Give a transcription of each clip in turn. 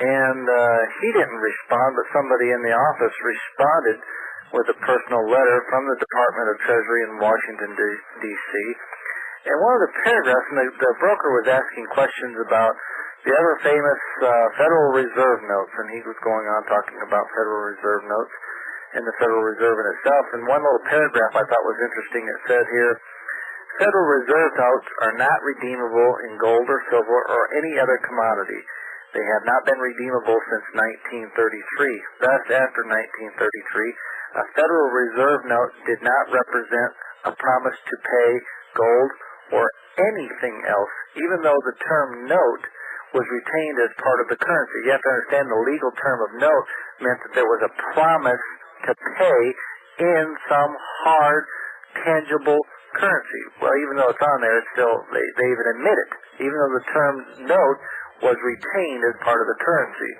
And he didn't respond, but somebody in the office responded with a personal letter from the Department of Treasury in Washington, D.C. And one of the paragraphs, and the broker was asking questions about the ever famous Federal Reserve notes, and he was going on talking about Federal Reserve notes and the Federal Reserve in itself. And one little paragraph I thought was interesting. It said here, Federal Reserve notes are not redeemable in gold or silver or any other commodity. They have not been redeemable since 1933. Thus, after 1933, a Federal Reserve note did not represent a promise to pay gold or anything else, even though the term note was retained as part of the currency. You have to understand the legal term of note meant that there was a promise to pay in some hard, tangible currency. Well, even though it's on there, it's still, they even admit it, even though the term note was retained as part of the currency.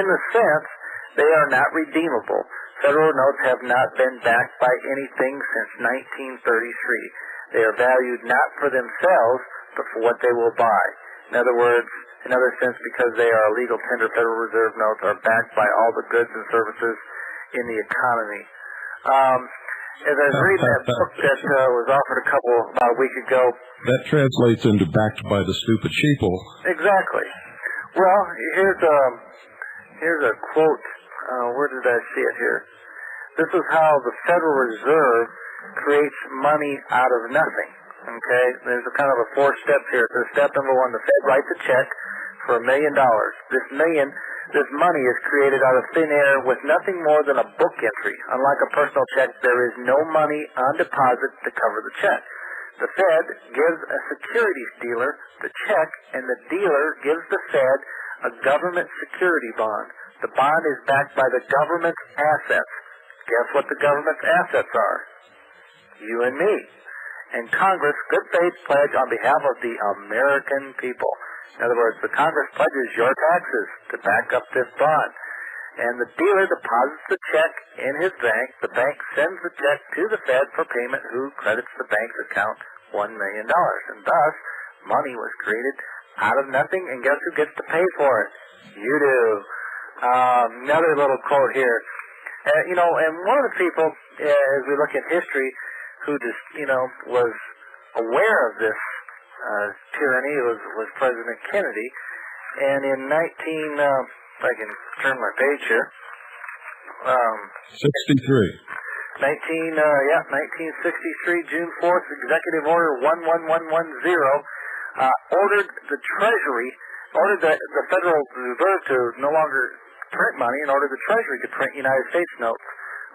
In the sense, they are not redeemable. Federal notes have not been backed by anything since 1933. They are valued not for themselves, but for what they will buy. In other words, in other sense, because they are a legal tender, Federal Reserve notes are backed by all the goods and services in the economy. As I was reading that book that was offered about a week ago. That translates into backed by the stupid sheeple. Exactly. Well, here's a quote. Where did I see it here? This is how the Federal Reserve creates money out of nothing. Okay? There's a kind of a 4 steps here. So step number 1, the Fed writes a check for $1 million. This money is created out of thin air with nothing more than a book entry. Unlike a personal check, there is no money on deposit to cover the check. The Fed gives a securities dealer the check, and the dealer gives the Fed a government security bond. The bond is backed by the government's assets. Guess what the government's assets are? You and me. And Congress, good faith pledge on behalf of the American people. In other words, the Congress pledges your taxes to back up this bond. And the dealer deposits the check in his bank. The bank sends the check to the Fed for payment, who credits the bank's account $1 million. And thus, money was created out of nothing, and guess who gets to pay for it? You do. Another little quote here. And one of the people, as we look at history, who just, was aware of this tyranny was President Kennedy. And in if I can turn my page here. 63. 1963, June 4th, Executive Order 11110, ordered the Treasury, ordered the Federal Reserve to no longer print money and ordered the Treasury to print United States notes.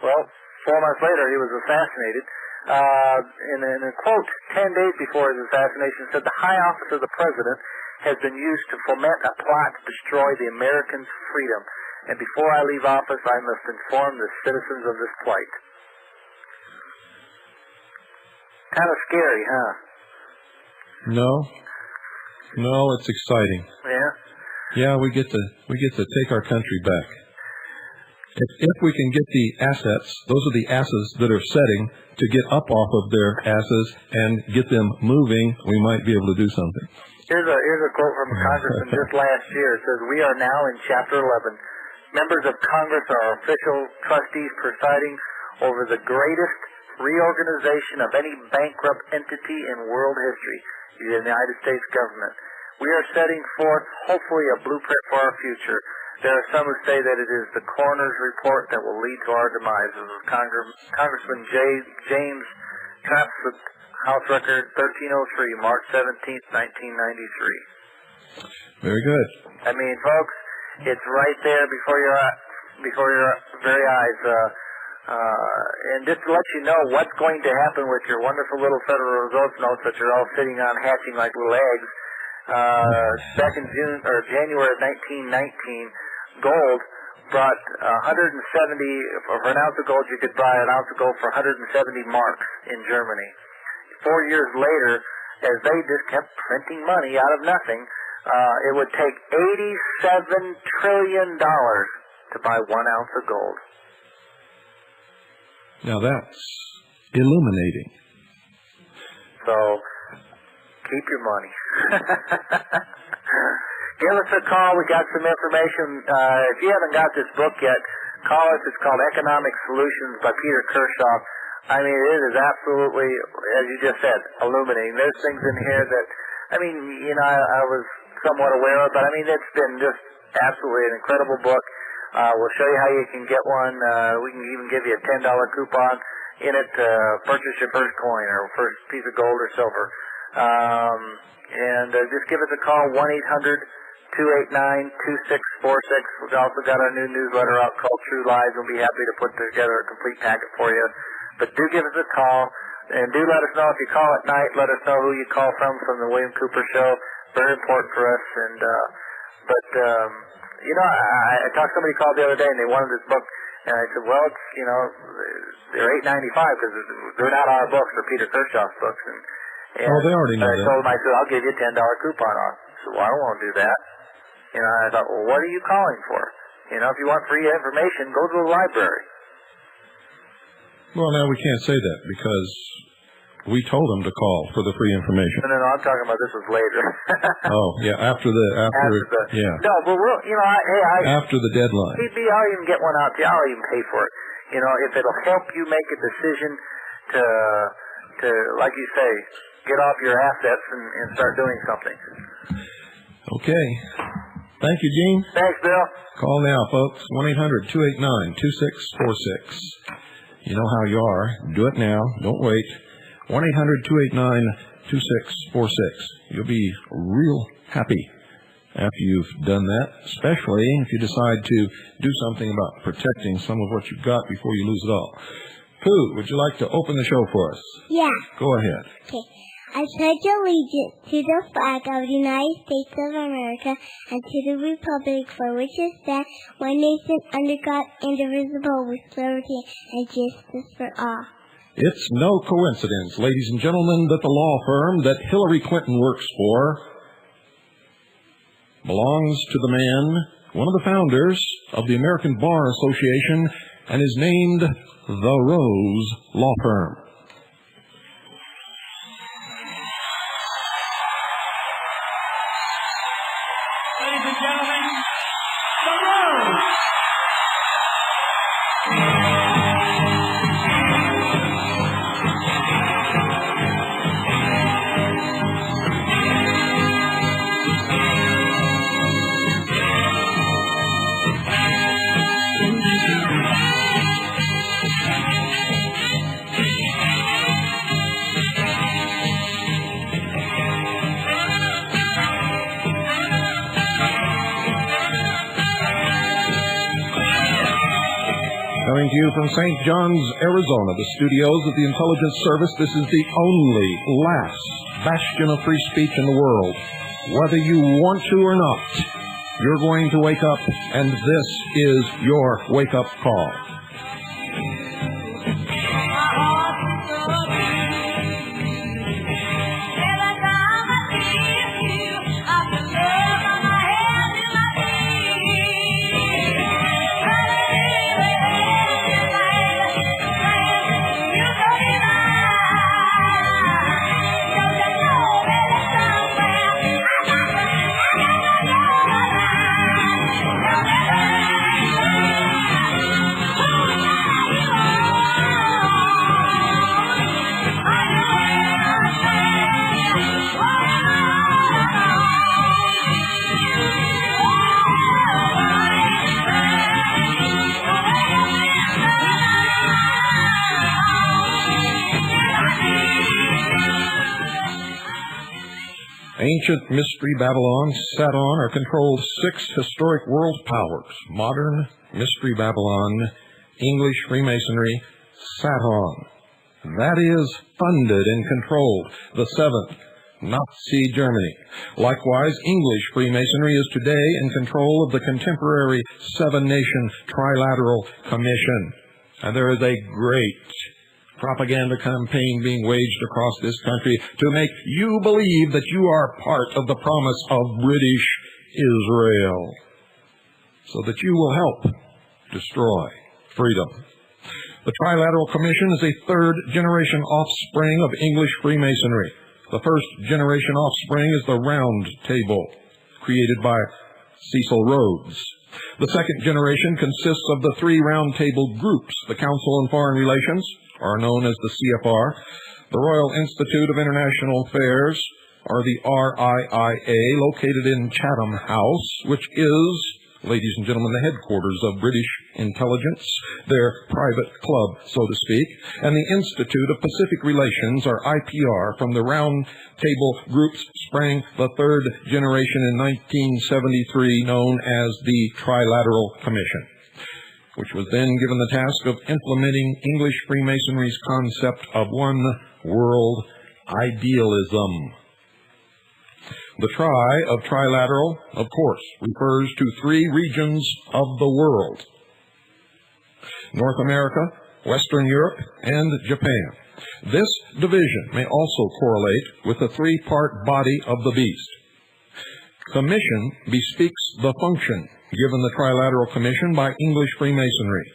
Well, 4 months later, he was assassinated. In a quote, 10 days before his assassination, said, "The high office of the president has been used to foment a plot to destroy the Americans' freedom. And before I leave office, I must inform the citizens of this plight." Kind of scary, huh? No, it's exciting. Yeah. Yeah, we get to take our country back. If we can get the assets, those are the asses that are setting, to get up off of their asses and get them moving, we might be able to do something. Here's a quote from a congressman just last year. It says, "We are now in Chapter 11. Members of Congress are official trustees presiding over the greatest reorganization of any bankrupt entity in world history, the United States government. We are setting forth, hopefully, a blueprint for our future. There are some who say that it is the coroner's report that will lead to our demise." This is Congressman James Traps, House Record 1303, March 17th, 1993. Very good. I mean, folks, it's right there before your very eyes. And just to let you know what's going to happen with your wonderful little Federal Reserve notes that you're all sitting on hatching like little eggs. Back in January of 1919, gold brought 170, for an ounce of gold you could buy an ounce of gold for 170 marks in Germany. 4 years later, as they just kept printing money out of nothing, it would take $87 trillion to buy 1 ounce of gold. Now that's illuminating. So, keep your money. give us a call. We got some information. If you haven't got this book yet, call us. It's called Economic Solutions by Peter Kershaw. I mean, it is absolutely, as you just said, illuminating. There's things in here that, I mean, you know, I was somewhat aware of, but I mean, it's been just absolutely an incredible book. We'll show you how you can get one. We can even give you a $10 coupon in it to purchase your first coin or first piece of gold or silver. And just give us a call, 1-800-289-2646. We've also got our new newsletter out called True Lies. We'll be happy to put together a complete packet for you. But do give us a call, and do let us know if you call at night. Let us know who you call from the William Cooper Show. Very important for us. And you know, I talked to somebody called the other day, and they wanted this book. And I said, well, it's, you know, they're $8.95 because they're not our books, they're Peter Kershaw's books. And oh, they already know that. I told them, I said, I'll give you a $10 coupon off. I said, well, I don't want to do that. You know, I thought, well, what are you calling for? You know, if you want free information, go to the library. Well, now we can't say that because we told them to call for the free information. No, I'm talking about this was later. Oh, yeah, after yeah. No, but we'll, you know, after the deadline. I'll even get one out to you. I'll even pay for it. You know, if it'll help you make a decision to like you say, get off your assets and start doing something. Okay. Thank you, Gene. Thanks, Bill. Call now, folks. 1-800-289-2646. You know how you are. Do it now. Don't wait. 1-800-289-2646. You'll be real happy after you've done that, especially if you decide to do something about protecting some of what you've got before you lose it all. Pooh, would you like to open the show for us? Yeah. Go ahead. Okay. I pledge allegiance to the flag of the United States of America and to the republic for which it stands, one nation under God, indivisible, with liberty and justice for all. It's no coincidence, ladies and gentlemen, that the law firm that Hillary Clinton works for belongs to the man, one of the founders of the American Bar Association, and is named the Rose Law Firm. Ladies and gentlemen, the Rose. Coming to you from St. John's, Arizona, the studios of the Intelligence Service, this is the only last bastion of free speech in the world. Whether you want to or not, you're going to wake up, and this is your wake-up call. Ancient Mystery Babylon sat on or controlled 6 historic world powers. Modern Mystery Babylon, English Freemasonry, sat on. That is, funded and controlled the 7th, Nazi Germany. Likewise, English Freemasonry is today in control of the contemporary 7-nation Trilateral Commission. And there is a great propaganda campaign being waged across this country to make you believe that you are part of the promise of British Israel, so that you will help destroy freedom. The Trilateral Commission is a 3rd-generation offspring of English Freemasonry. The 1st-generation offspring is the Round Table. created by Cecil Rhodes. The second generation consists of the three roundtable groups. The Council on Foreign Relations, are known as the CFR, the Royal Institute of International Affairs, or the RIIA, located in Chatham House, which is, ladies and gentlemen, the headquarters of British intelligence, their private club, so to speak, and the Institute of Pacific Relations, or IPR. From the Round Table groups sprang the third generation in 1973, known as the Trilateral Commission, which was then given the task of implementing English Freemasonry's concept of one world idealism. The tri of trilateral, of course, refers to three regions of the world: North America, Western Europe, and Japan. This division may also correlate with the three-part body of the beast. Commission bespeaks the function given the Trilateral Commission by English Freemasonry,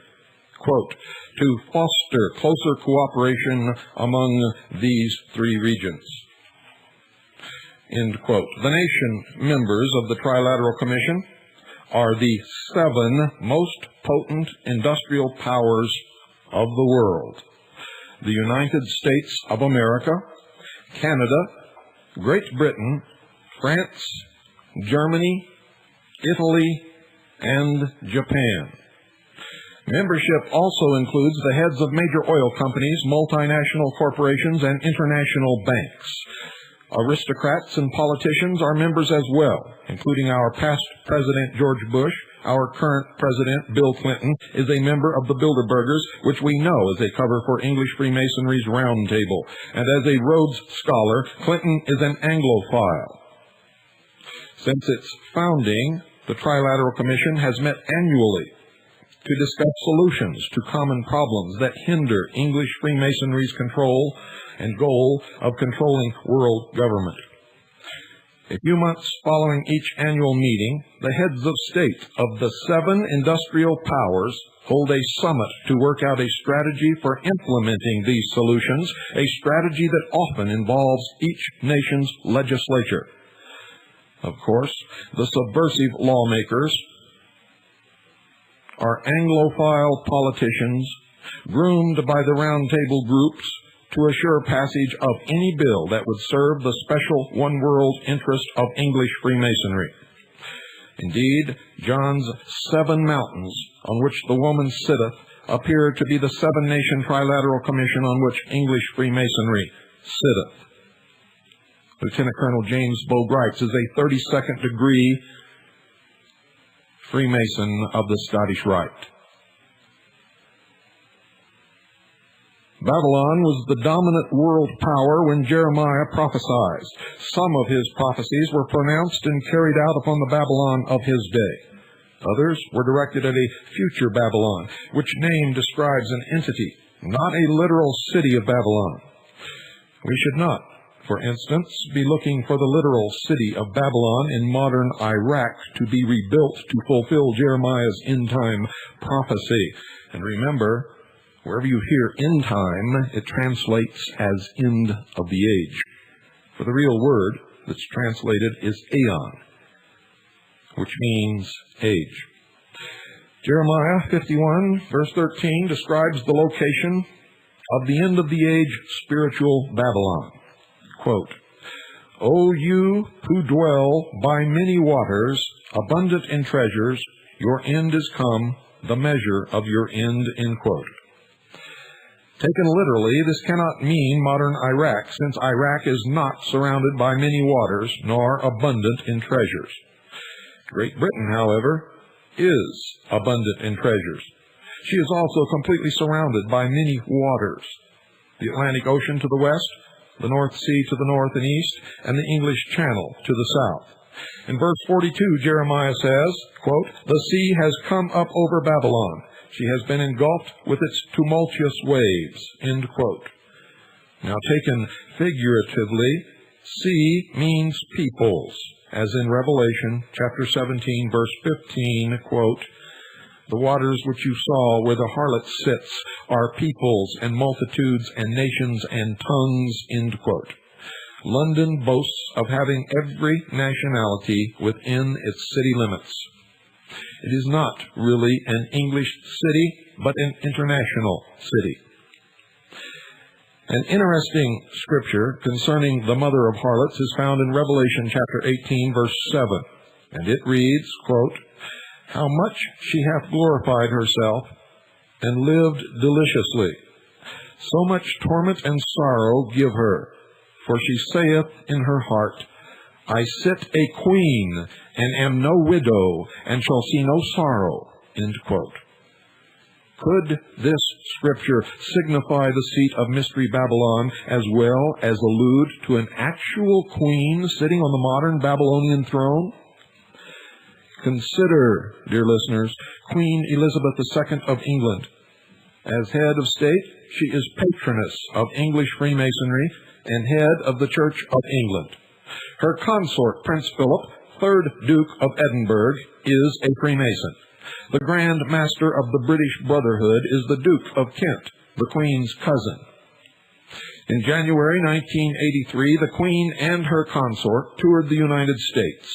quote, to foster closer cooperation among these three regions. End quote. The nation members of the Trilateral Commission are the 7 most potent industrial powers of the world: the United States of America, Canada, Great Britain, France, Germany, Italy, and Japan. Membership also includes the heads of major oil companies, multinational corporations, and international banks. Aristocrats and politicians are members as well, including our past President George Bush. Our current President, Bill Clinton, is a member of the Bilderbergers, which we know is a cover for English Freemasonry's Round Table. And as a Rhodes Scholar, Clinton is an Anglophile. Since its founding, the Trilateral Commission has met annually to discuss solutions to common problems that hinder English Freemasonry's control and goal of controlling world government. A few months following each annual meeting, the heads of state of the 7 industrial powers hold a summit to work out a strategy for implementing these solutions, a strategy that often involves each nation's legislature. Of course, the subversive lawmakers are Anglophile politicians groomed by the Round Table groups to assure passage of any bill that would serve the special one world interest of English Freemasonry. Indeed, John's 7 mountains on which the woman sitteth appear to be the 7-nation Trilateral Commission on which English Freemasonry sitteth. Lieutenant Colonel James Bogrites is a 32nd degree Freemason of the Scottish Rite. Babylon was the dominant world power when Jeremiah prophesied. Some of his prophecies were pronounced and carried out upon the Babylon of his day. Others were directed at a future Babylon, which name describes an entity, not a literal city of Babylon. We should not, for instance, be looking for the literal city of Babylon in modern Iraq to be rebuilt to fulfill Jeremiah's end-time prophecy. And remember, wherever you hear end time, it translates as end of the age. For the real word that's translated is aeon, which means age. Jeremiah 51, verse 13, describes the location of the end of the age spiritual Babylon. Quote, O you who dwell by many waters, abundant in treasures, your end is come, the measure of your end, end quote. Taken literally, this cannot mean modern Iraq, since Iraq is not surrounded by many waters, nor abundant in treasures. Great Britain, however, is abundant in treasures. She is also completely surrounded by many waters: the Atlantic Ocean to the west, the North Sea to the north and east, and the English Channel to the south. In verse 42, Jeremiah says, quote, the sea has come up over Babylon. She has been engulfed with its tumultuous waves, end quote. Now, taken figuratively, sea means peoples, as in Revelation chapter 17, verse 15, quote, the waters which you saw where the harlot sits are peoples and multitudes and nations and tongues, end quote. London boasts of having every nationality within its city limits. It is not really an English city, but an international city. An interesting scripture concerning the mother of harlots is found in Revelation chapter 18, verse 7. And it reads, quote, "How much she hath glorified herself, and lived deliciously. So much torment and sorrow give her. For she saith in her heart, I sit a queen, and am no widow, and shall see no sorrow." End quote. Could this scripture signify the seat of Mystery Babylon as well as allude to an actual queen sitting on the modern Babylonian throne? Consider, dear listeners, Queen Elizabeth II of England. As head of state, she is patroness of English Freemasonry and head of the Church of England. Her consort, Prince Philip, 3rd Duke of Edinburgh, is a Freemason. The Grand Master of the British Brotherhood is the Duke of Kent, the Queen's cousin. In January 1983, the Queen and her consort toured the United States.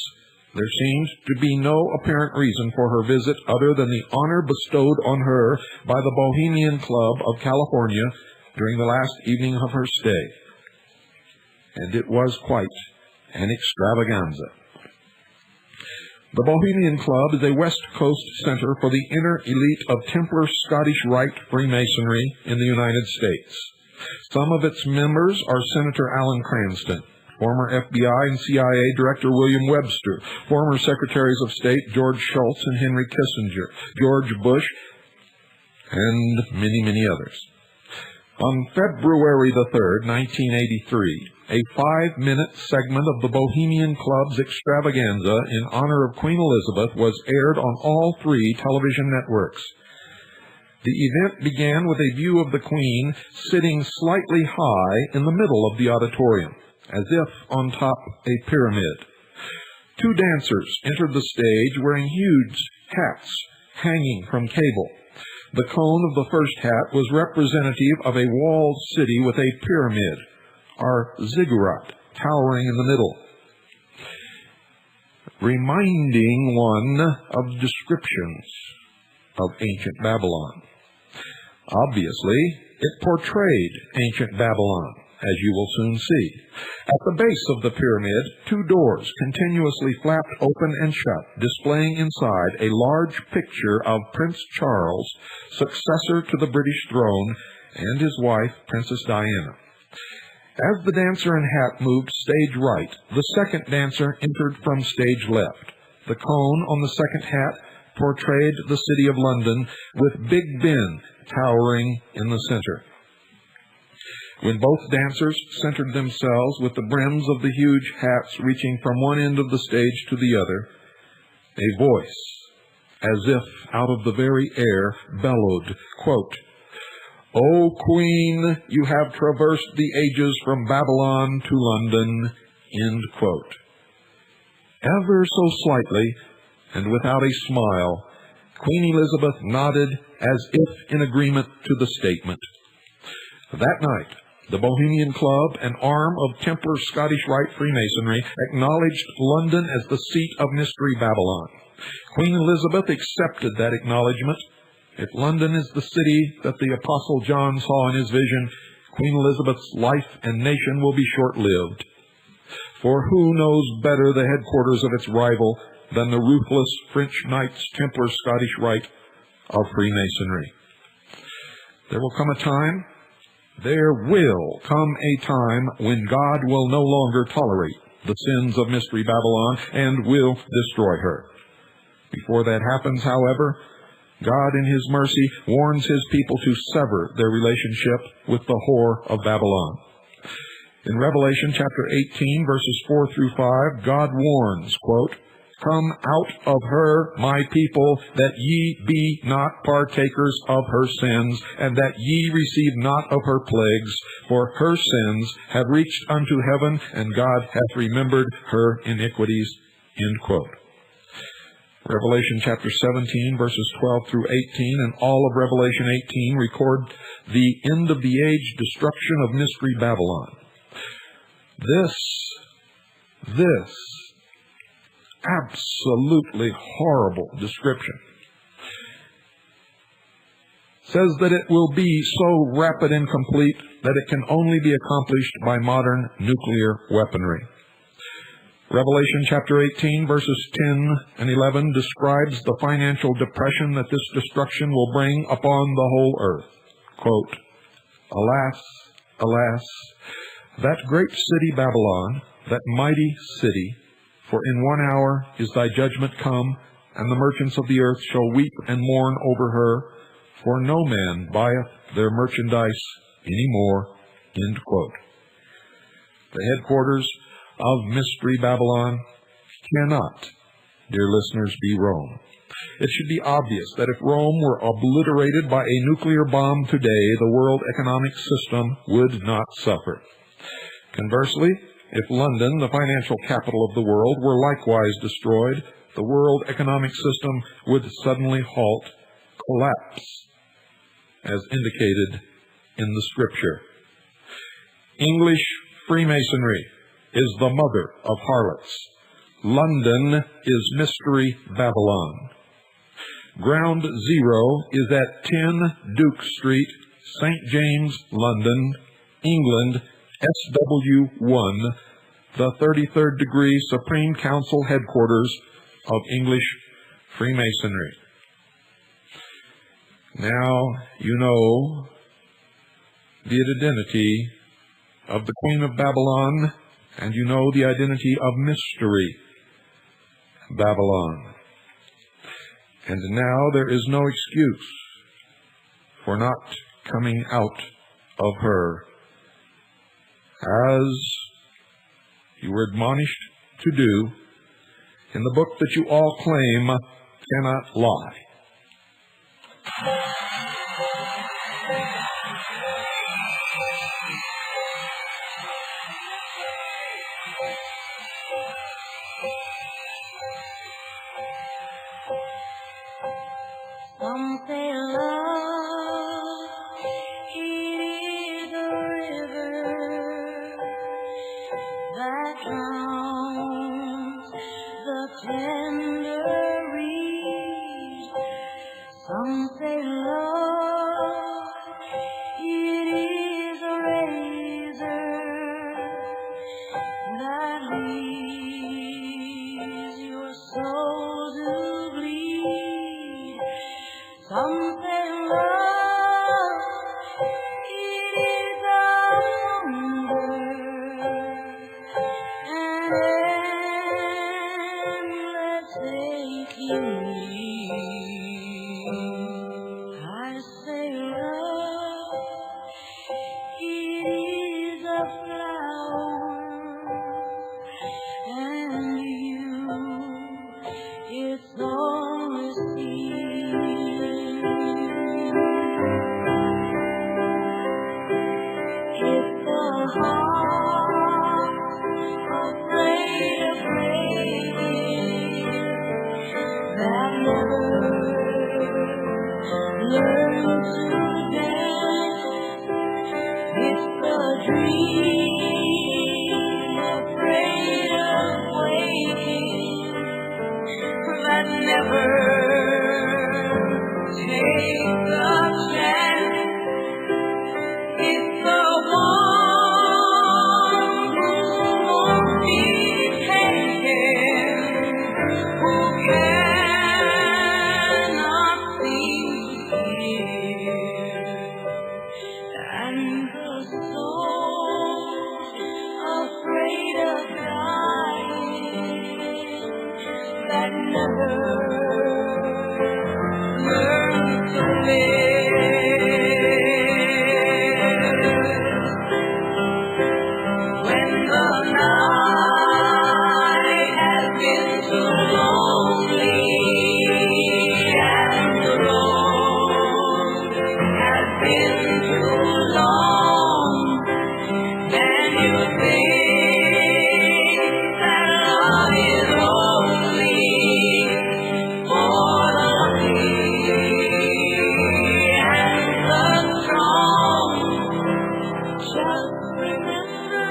There seems to be no apparent reason for her visit other than the honor bestowed on her by the Bohemian Club of California during the last evening of her stay. And it was quite an extravaganza. The Bohemian Club is a West Coast center for the inner elite of Templar Scottish Rite Freemasonry in the United States. Some of its members are Senator Alan Cranston, former FBI and CIA Director William Webster, former Secretaries of State George Shultz and Henry Kissinger, George Bush, and many, many others. On February the 3rd, 1983, a 5-minute segment of the Bohemian Club's extravaganza in honor of Queen Elizabeth was aired on all 3 television networks. The event began with a view of the Queen sitting slightly high in the middle of the auditorium, as if on top a pyramid. 2 dancers entered the stage wearing huge hats hanging from cable. The cone of the first hat was representative of a walled city with a pyramid, or ziggurat, towering in the middle, reminding one of descriptions of ancient Babylon. Obviously, it portrayed ancient Babylon, as you will soon see. At the base of the pyramid, 2 doors continuously flapped open and shut, displaying inside a large picture of Prince Charles, successor to the British throne, and his wife, Princess Diana. As the dancer in hat moved stage right, the second dancer entered from stage left. The cone on the second hat portrayed the city of London, with Big Ben towering in the center. When both dancers centered themselves with the brims of the huge hats reaching from one end of the stage to the other, a voice, as if out of the very air, bellowed, quote, "O Queen, you have traversed the ages from Babylon to London," end quote. Ever so slightly, and without a smile, Queen Elizabeth nodded as if in agreement to the statement. That night, the Bohemian Club, an arm of Templar Scottish Rite Freemasonry, acknowledged London as the seat of Mystery Babylon. Queen Elizabeth accepted that acknowledgement. If London is the city that the Apostle John saw in his vision, Queen Elizabeth's life and nation will be short-lived. For who knows better the headquarters of its rival than the ruthless French Knights Templar Scottish Rite of Freemasonry? There will come a time when God will no longer tolerate the sins of Mystery Babylon and will destroy her. Before that happens, however, God in His mercy warns His people to sever their relationship with the whore of Babylon. In Revelation chapter 18, verses 4 through 5, God warns, quote, "Come out of her, my people, that ye be not partakers of her sins, and that ye receive not of her plagues, for her sins have reached unto heaven, and God hath remembered her iniquities." End quote. Revelation chapter 17, verses 12 through 18, and all of Revelation 18 record the end of the age destruction of Mystery Babylon. This absolutely horrible description says that it will be so rapid and complete that it can only be accomplished by modern nuclear weaponry. Revelation chapter 18, verses 10 and 11 describes the financial depression that this destruction will bring upon the whole earth. Quote, "Alas, alas, that great city Babylon, that mighty city, for in 1 hour is thy judgment come, and the merchants of the earth shall weep and mourn over her, for no man buyeth their merchandise any more." End quote. The headquarters of Mystery Babylon cannot, dear listeners, be Rome. It should be obvious that if Rome were obliterated by a nuclear bomb today, the world economic system would not suffer. Conversely, if London, the financial capital of the world, were likewise destroyed, the world economic system would suddenly halt, collapse, as indicated in the Scripture. English Freemasonry is the mother of harlots. London is Mystery Babylon. Ground zero is at 10 Duke Street, St. James, London, England, SW1, the 33rd degree Supreme Council headquarters of English Freemasonry. Now you know the identity of the Queen of Babylon, and you know the identity of Mystery Babylon. And now there is no excuse for not coming out of her, as you were admonished to do in the book that you all claim cannot lie. Some say love, it is a river that drowns the tender reed. Some say love, it is a razor that leaves your soul to bleed. Some say love, it is a hunger, an endless aching need. I say love, it is a flower, and you, its only seed. If the heart afraid of rain that never learned to dance, it's the dream afraid of waking that never takes a chance. It's the one who won't be taken, who cannot see it, and the soul afraid of dying that never learns to live. When the night has been too lonely and the road has been too long, then you think that love is only for the weak and the strong. Just remember,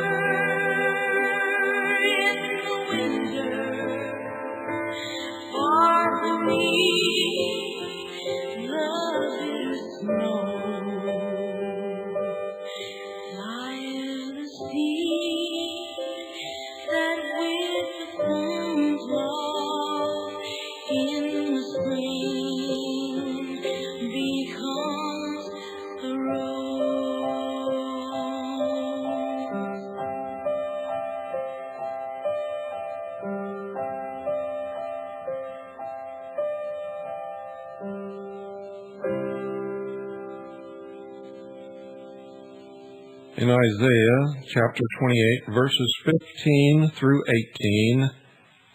In Isaiah chapter 28, verses 15 through 18,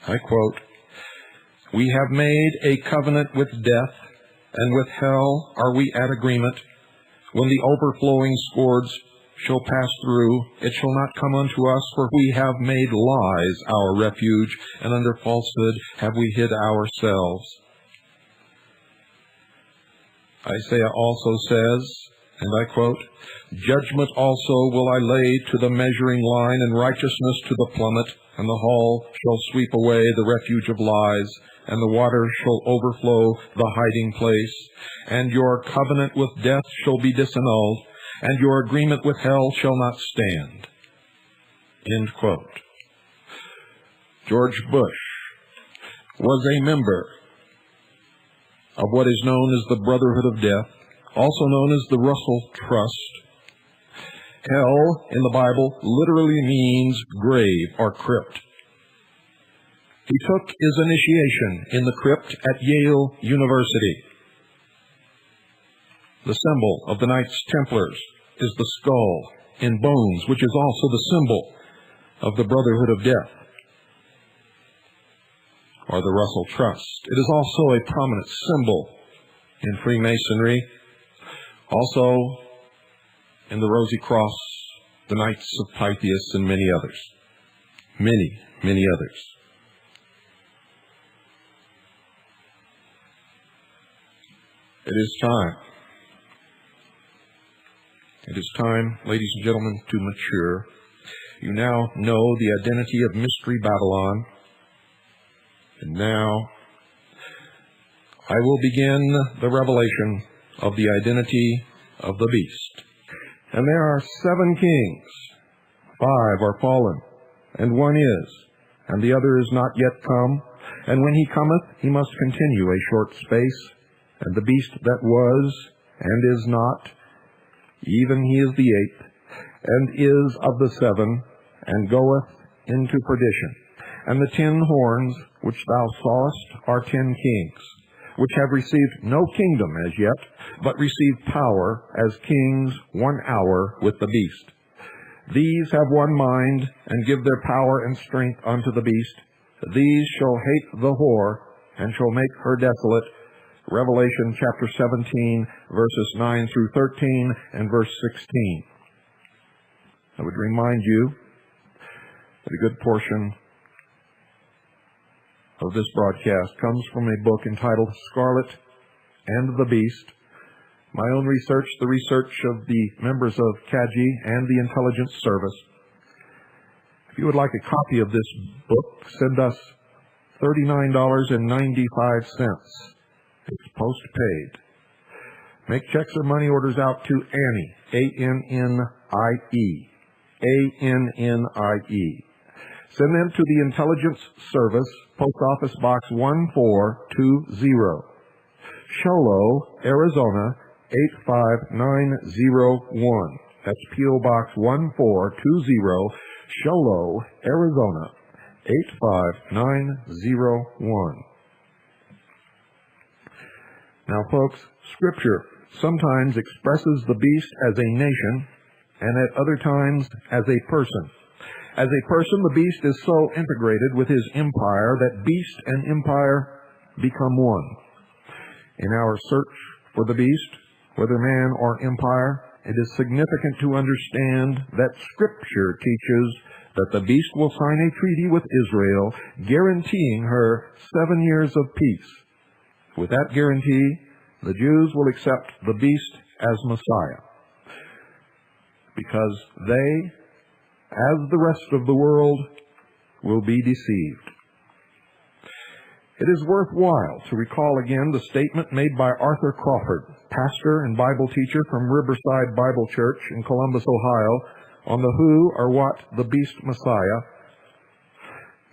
I quote, "We have made a covenant with death, and with hell are we at agreement. When the overflowing scourge shall pass through, it shall not come unto us, for we have made lies our refuge, and under falsehood have we hid ourselves." Isaiah also says, and I quote, "Judgment also will I lay to the measuring line, and righteousness to the plummet, and the hall shall sweep away the refuge of lies, and the water shall overflow the hiding place, and your covenant with death shall be disannulled, and your agreement with hell shall not stand." End quote. George Bush was a member of what is known as the Brotherhood of Death, also known as the Russell Trust. Hell in the Bible literally means grave or crypt. He took his initiation in the crypt at Yale University. The symbol of the Knights Templars is the skull in bones, which is also the symbol of the Brotherhood of Death, or the Russell Trust. It is also a prominent symbol in Freemasonry, also in the Rosy Cross, the Knights of Pythias, and many others. Many, many others. It is time. It is time, ladies and gentlemen, to mature. You now know the identity of Mystery Babylon. And now I will begin the revelation of the identity of the beast. And there are 7 kings. 5 are fallen, and 1 is, and the other is not yet come. And when he cometh, he must continue a short space. And the beast that was, and is not, even he is the 8th, and is of the 7, and goeth into perdition. And the 10 horns which thou sawest are 10 kings, which have received no kingdom as yet, but receive power as kings 1 hour with the beast. These have one mind, and give their power and strength unto the beast. These shall hate the whore, and shall make her desolate. Revelation chapter 17, verses 9 through 13, and verse 16. I would remind you that a good portion of this broadcast comes from a book entitled Scarlet and the Beast. My own research, the research of the members of CAGI and the Intelligence Service. If you would like a copy of this book, send us $39.95. It's postpaid. Make checks or money orders out to Annie, A-N-N-I-E, A-N-N-I-E. Send them to the Intelligence Service, Post Office Box 14220, Sholo, Arizona 85901. That's P.O. Box 1420, Sholo, Arizona 85901. Now, folks, Scripture sometimes expresses the beast as a nation, and at other times as a person. As a person, the beast is so integrated with his empire that beast and empire become one. In our search for the beast, whether man or empire, it is significant to understand that Scripture teaches that the beast will sign a treaty with Israel, guaranteeing her 7 years of peace. With that guarantee, the Jews will accept the beast as Messiah, because they, as the rest of the world, will be deceived. It is worthwhile to recall again the statement made by Arthur Crawford, pastor and Bible teacher from Riverside Bible Church in Columbus, Ohio, on the who or what the beast Messiah.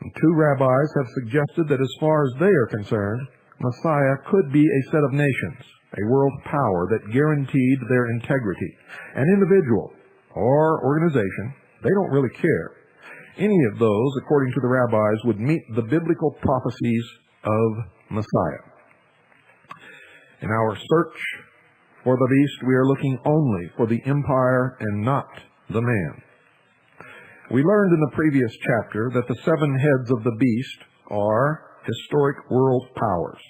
And 2 rabbis have suggested that as far as they are concerned, Messiah could be a set of nations, a world power that guaranteed their integrity. An individual or organization, they don't really care. Any of those, according to the rabbis, would meet the biblical prophecies of Messiah. In our search for the beast, we are looking only for the empire and not the man. We learned in the previous chapter that the 7 heads of the beast are historic world powers,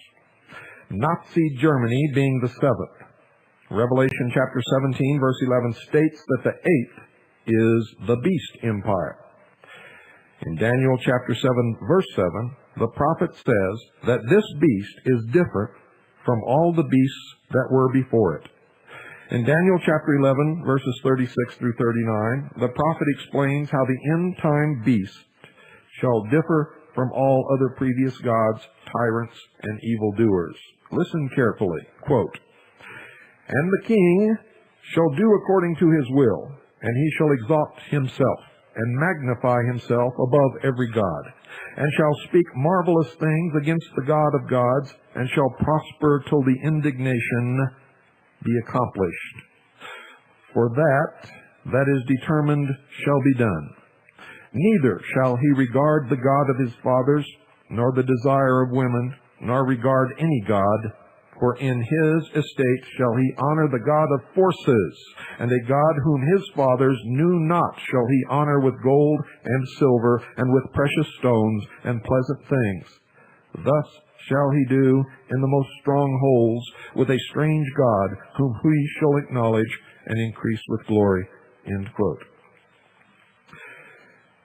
Nazi Germany being the 7th. Revelation chapter 17, verse 11 states that the 8th is the beast empire. In Daniel chapter 7, verse 7, the prophet says that this beast is different from all the beasts that were before it. In Daniel chapter 11, verses 36 through 39, the prophet explains how the end-time beast shall differ from all other previous gods, tyrants, and evildoers. Listen carefully. Quote, "And the king shall do according to his will, and he shall exalt himself, and magnify himself above every god, and shall speak marvelous things against the God of gods, and shall prosper till the indignation be accomplished. For that is determined shall be done. Neither shall he regard the God of his fathers, nor the desire of women, nor regard any god, for in his estate shall he honor the God of forces, and a God whom his fathers knew not shall he honor with gold and silver, and with precious stones and pleasant things. Thus shall he do in the most strongholds with a strange God, whom he shall acknowledge and increase with glory." End quote.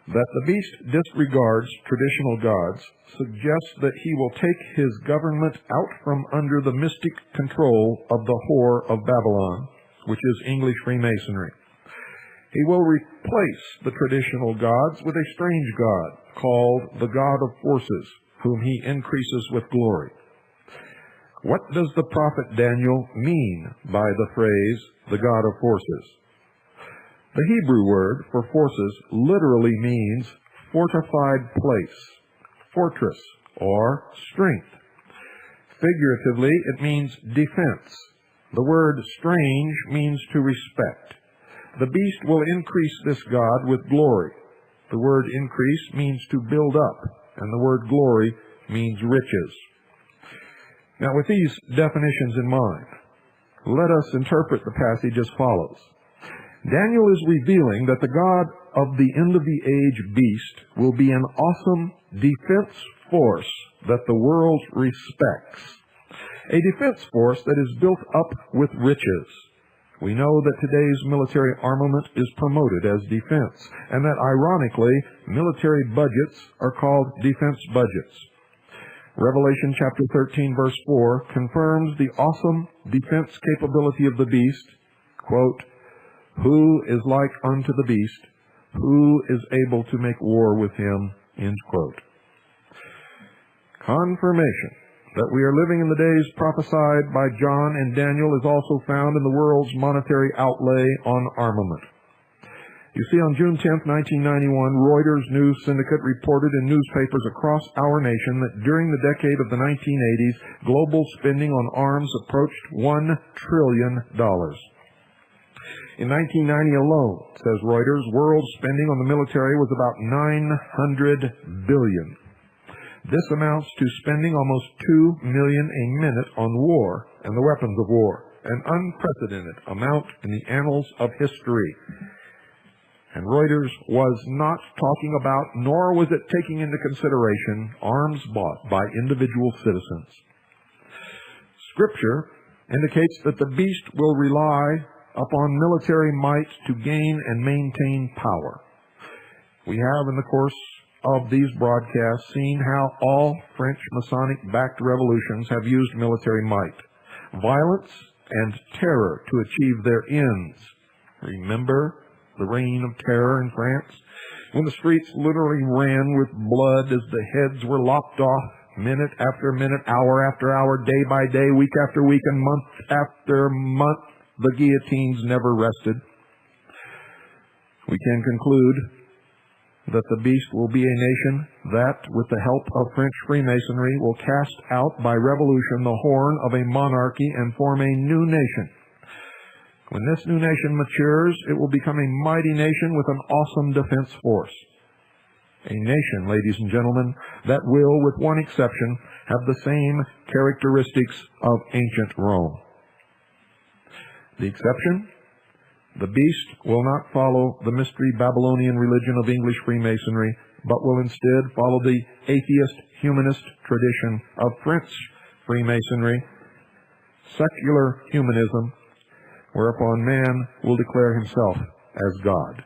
That the beast disregards traditional gods suggests that he will take his government out from under the mystic control of the whore of Babylon, which is English Freemasonry. He will replace the traditional gods with a strange god called the God of forces, whom he increases with glory. What does the prophet Daniel mean by the phrase, the God of forces? The Hebrew word for forces literally means fortified place, fortress, or strength. Figuratively, it means defense. The word strange means to respect. The beast will increase this God with glory. The word increase means to build up, and the word glory means riches. Now, with these definitions in mind, let us interpret the passage as follows. Daniel is revealing that the God of the end-of-the-age beast will be an awesome defense force that the world respects. A defense force that is built up with riches. We know that today's military armament is promoted as defense, and that, ironically, military budgets are called defense budgets. Revelation chapter 13, verse 4 confirms the awesome defense capability of the beast. Quote, "Who is like unto the beast? Who is able to make war with him?" End quote. Confirmation that we are living in the days prophesied by John and Daniel is also found in the world's monetary outlay on armament. You see, on June 10, 1991, Reuters News Syndicate reported in newspapers across our nation that during the decade of the 1980s, global spending on arms approached $1 trillion. In 1990 alone, says Reuters, world spending on the military was about $900 billion. This amounts to spending almost $2 million a minute on war and the weapons of war, an unprecedented amount in the annals of history. And Reuters was not talking about, nor was it taking into consideration, arms bought by individual citizens. Scripture indicates that the beast will rely upon military might to gain and maintain power. We have, in the course of these broadcasts, seen how all French Masonic-backed revolutions have used military might, violence, and terror to achieve their ends. Remember the reign of terror in France, when the streets literally ran with blood as the heads were lopped off, minute after minute, hour after hour, day by day, week after week, and month after month. The guillotines never rested. We can conclude that the beast will be a nation that, with the help of French Freemasonry, will cast out by revolution the horn of a monarchy and form a new nation. When this new nation matures, it will become a mighty nation with an awesome defense force. A nation, ladies and gentlemen, that will, with one exception, have the same characteristics of ancient Rome. The exception? The beast will not follow the mystery Babylonian religion of English Freemasonry, but will instead follow the atheist humanist tradition of French Freemasonry, secular humanism, whereupon man will declare himself as God.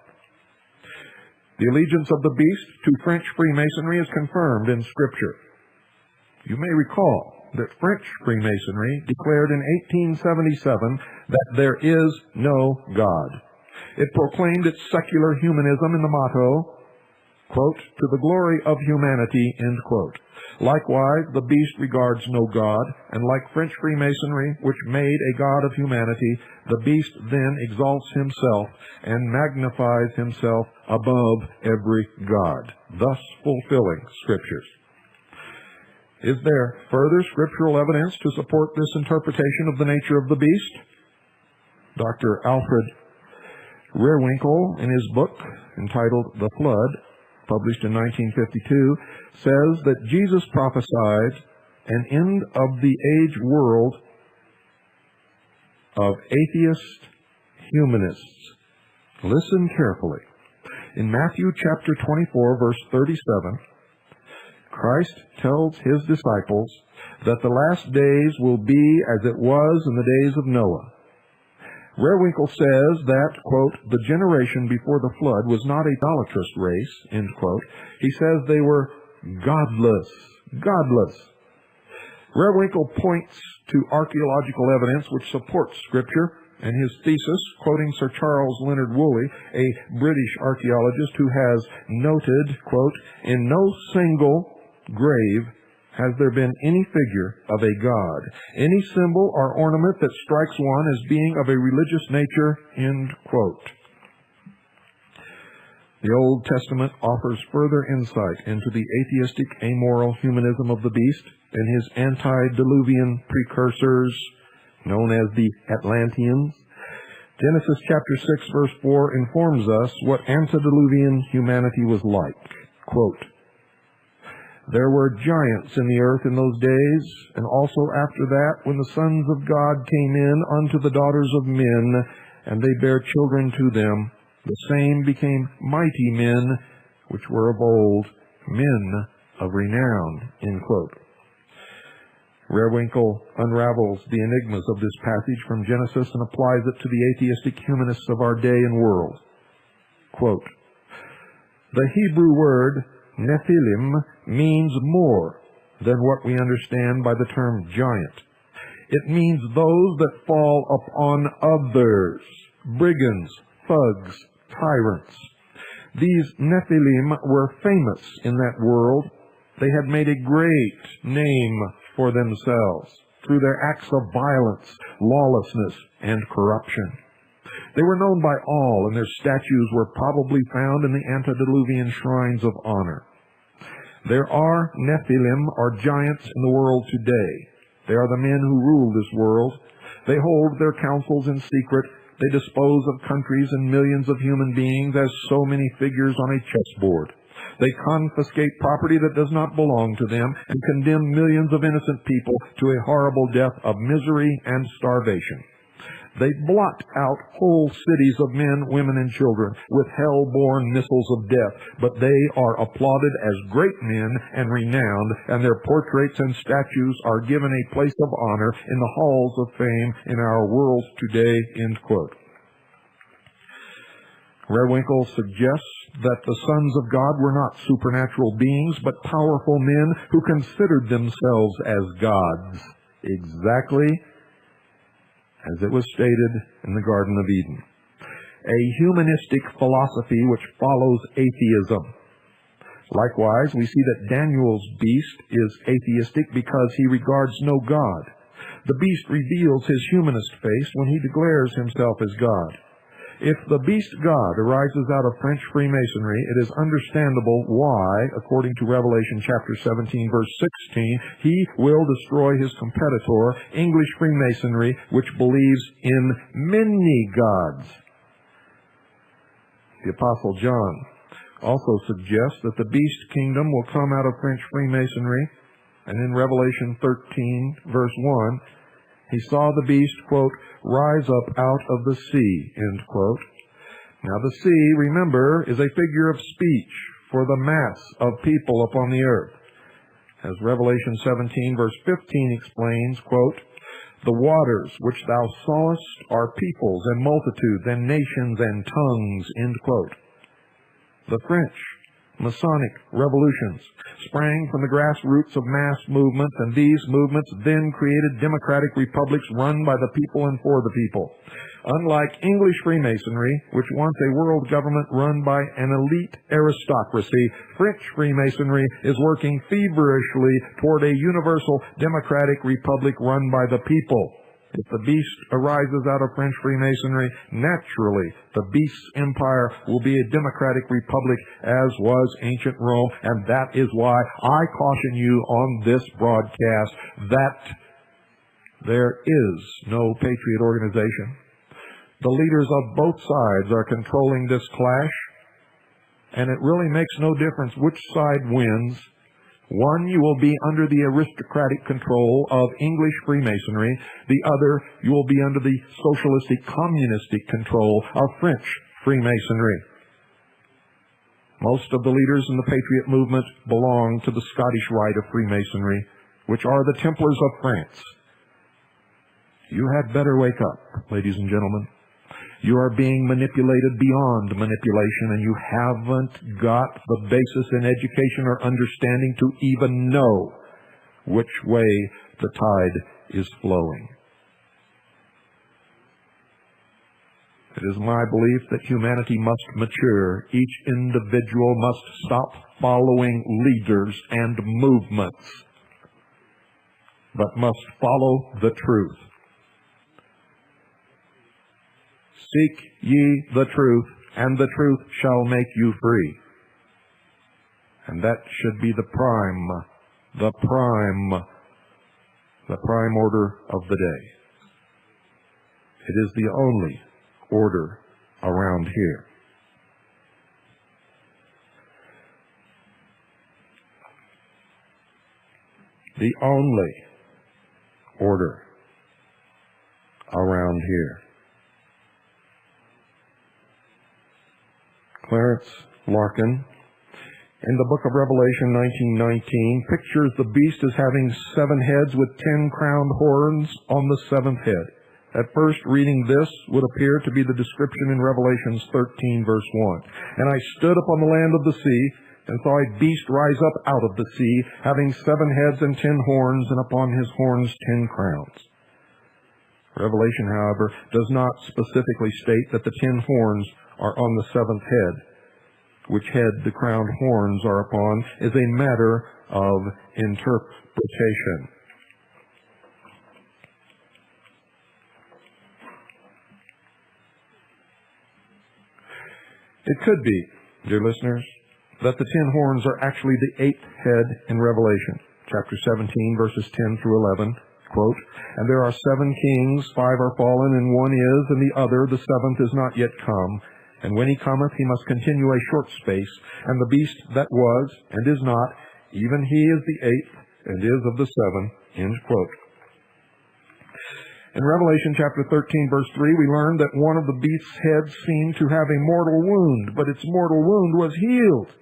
The allegiance of the beast to French Freemasonry is confirmed in Scripture. You may recall that French Freemasonry declared in 1877 that there is no God. It proclaimed its secular humanism in the motto, quote, "to the glory of humanity," end quote. Likewise, the beast regards no God, and like French Freemasonry, which made a god of humanity, the beast then exalts himself and magnifies himself above every god, thus fulfilling Scriptures. Is there further scriptural evidence to support this interpretation of the nature of the beast? Dr. Alfred Rehrwinkel, in his book entitled The Flood, published in 1952, says that Jesus prophesied an end of the age world of atheist humanists. Listen carefully. In Matthew chapter 24, verse 37, Christ tells his disciples that the last days will be as it was in the days of Noah. Rehrwinkel says that, quote, "the generation before the flood was not a idolatrous race," end quote. He says they were godless. Rehrwinkel points to archaeological evidence which supports Scripture, and his thesis, quoting Sir Charles Leonard Woolley, a British archaeologist who has noted, quote, "in no single grave has there been any figure of a god, any symbol or ornament that strikes one as being of a religious nature," end quote. The Old Testament offers further insight into the atheistic, amoral humanism of the beast and his antediluvian precursors, known as the Atlanteans. Genesis chapter 6, verse 4 informs us what antediluvian humanity was like. Quote, "There were giants in the earth in those days, and also after that, when the sons of God came in unto the daughters of men, and they bare children to them, the same became mighty men, which were of old, men of renown," end quote. Rehrwinkel unravels the enigmas of this passage from Genesis and applies it to the atheistic humanists of our day and world. Quote, "The Hebrew word Nephilim means more than what we understand by the term giant. It means those that fall upon others, brigands, thugs, tyrants. These Nephilim were famous in that world. They had made a great name for themselves through their acts of violence, lawlessness, and corruption. They were known by all, and their statues were probably found in the antediluvian shrines of honor. There are Nephilim, or giants, in the world today. They are the men who rule this world. They hold their councils in secret. They dispose of countries and millions of human beings as so many figures on a chessboard. They confiscate property that does not belong to them and condemn millions of innocent people to a horrible death of misery and starvation. They blot out whole cities of men, women, and children with hell-born missiles of death, but they are applauded as great men and renowned, and their portraits and statues are given a place of honor in the halls of fame in our world today," end quote. Rehrwinkel suggests that the sons of God were not supernatural beings, but powerful men who considered themselves as gods, exactly as it was stated in the Garden of Eden. A humanistic philosophy which follows atheism. Likewise, we see that Daniel's beast is atheistic because he regards no God. The beast reveals his humanist face when he declares himself as God. If the beast God arises out of French Freemasonry, it is understandable why, according to Revelation chapter 17, verse 16, he will destroy his competitor, English Freemasonry, which believes in many gods. The Apostle John also suggests that the beast kingdom will come out of French Freemasonry, and in Revelation 13, verse 1, he saw the beast, quote, rise up out of the sea, end quote. Now the sea, remember, is a figure of speech for the mass of people upon the earth. As Revelation 17 verse 15 explains, quote, the waters which thou sawest are peoples and multitudes and nations and tongues, end quote. The French Masonic revolutions sprang from the grassroots of mass movements, and these movements then created democratic republics run by the people and for the people. Unlike English Freemasonry, which wants a world government run by an elite aristocracy, French Freemasonry is working feverishly toward a universal democratic republic run by the people. If the beast arises out of French Freemasonry, naturally the beast's empire will be a democratic republic, as was ancient Rome, and that is why I caution you on this broadcast that there is no patriot organization. The leaders of both sides are controlling this clash, and it really makes no difference which side wins. One, you will be under the aristocratic control of English Freemasonry. The other, you will be under the socialistic, communistic control of French Freemasonry. Most of the leaders in the Patriot movement belong to the Scottish Rite of Freemasonry, which are the Templars of France. You had better wake up, ladies and gentlemen. You are being manipulated beyond manipulation, and you haven't got the basis in education or understanding to even know which way the tide is flowing. It is my belief that humanity must mature. Each individual must stop following leaders and movements, but must follow the truth. Seek ye the truth, and the truth shall make you free. And that should be the prime order of the day. It is the only order around here. The only order around here. Clarence Larkin, in the book of Revelation 19:19, pictures the beast as having 7 heads with 10 crowned horns on the 7th head. At first reading this would appear to be the description in Revelations 13 verse 1. And I stood upon the land of the sea, and saw a beast rise up out of the sea, having 7 heads and 10 horns, and upon his horns 10 crowns. Revelation, however, does not specifically state that the 10 horns are on the 7th head. Which head the crowned horns are upon is a matter of interpretation. It could be, dear listeners, that the 10 horns are actually the 8th head in Revelation, chapter 17, verses 10 through 11. Quote, and there are 7 kings, 5 are fallen, and 1 is, and the other, the 7th, is not yet come. And when he cometh, he must continue a short space. And the beast that was, and is not, even he is the 8th, and is of the 7. End quote. In Revelation chapter 13, verse 3, we learn that one of the beast's heads seemed to have a mortal wound, but its mortal wound was healed.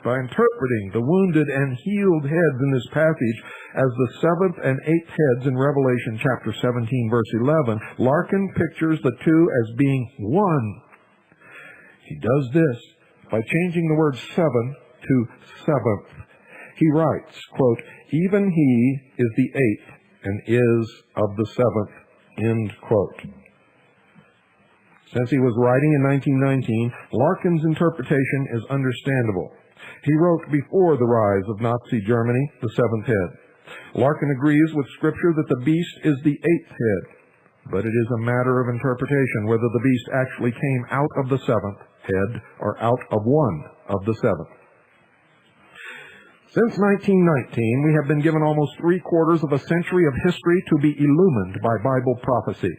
By interpreting the wounded and healed heads in this passage as the 7th and 8th heads in Revelation chapter 17, verse 11, Larkin pictures the two as being one. He does this by changing the word 7 to 7th. He writes, quote, even he is the 8th and is of the 7th, end quote. Since he was writing in 1919, Larkin's interpretation is understandable. He wrote before the rise of Nazi Germany, the 7th head. Larkin agrees with Scripture that the beast is the 8th head, but it is a matter of interpretation whether the beast actually came out of the 7th head or out of one of the 7th. Since 1919, we have been given almost 3/4 of a century of history to be illumined by Bible prophecy.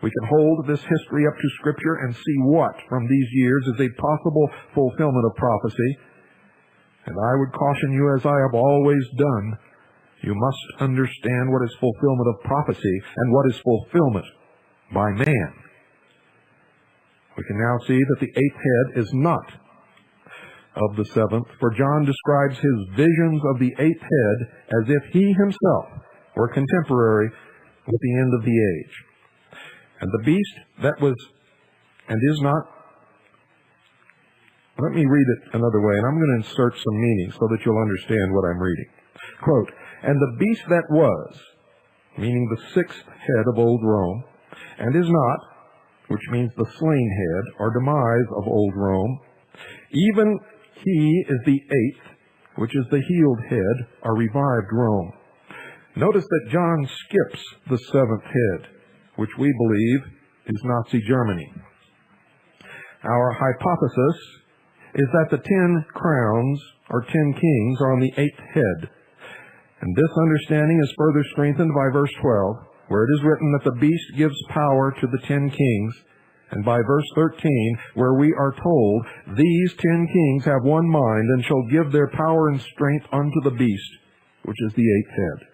We can hold this history up to Scripture and see what, from these years, is a possible fulfillment of prophecy. And I would caution you, as I have always done, You must understand what is fulfillment of prophecy and what is fulfillment by man. We can now see that the eighth head is not of the seventh, for John describes his visions of the eighth head as if he himself were contemporary with the end of the age. And the beast that was and is not. Let me read it another way, and I'm going to insert some meaning so that you'll understand what I'm reading. Quote, and the beast that was, meaning the sixth head of old Rome, and is not, which means the slain head or demise of old Rome, even he is the eighth, which is the healed head or revived Rome. Notice that John skips the seventh head, which we believe is Nazi Germany. Our hypothesis is that the 10 crowns or 10 kings are on the eighth head. And this understanding is further strengthened by verse 12, where it is written that the beast gives power to the 10 kings, and by verse 13, where we are told, these 10 kings have one mind and shall give their power and strength unto the beast, which is the eighth head.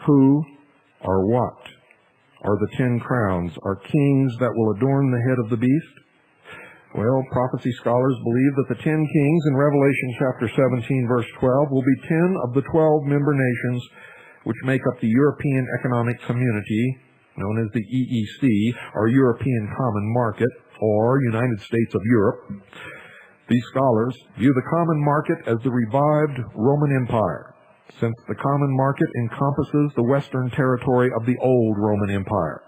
Who or what are the 10 crowns or kings that will adorn the head of the beast? Well, prophecy scholars believe that the 10 kings in Revelation chapter 17, verse 12, will be 10 of the 12 member nations which make up the European Economic Community, known as the EEC, or European Common Market, or United States of Europe. These scholars view the Common Market as the revived Roman Empire, since the Common Market encompasses the western territory of the old Roman Empire.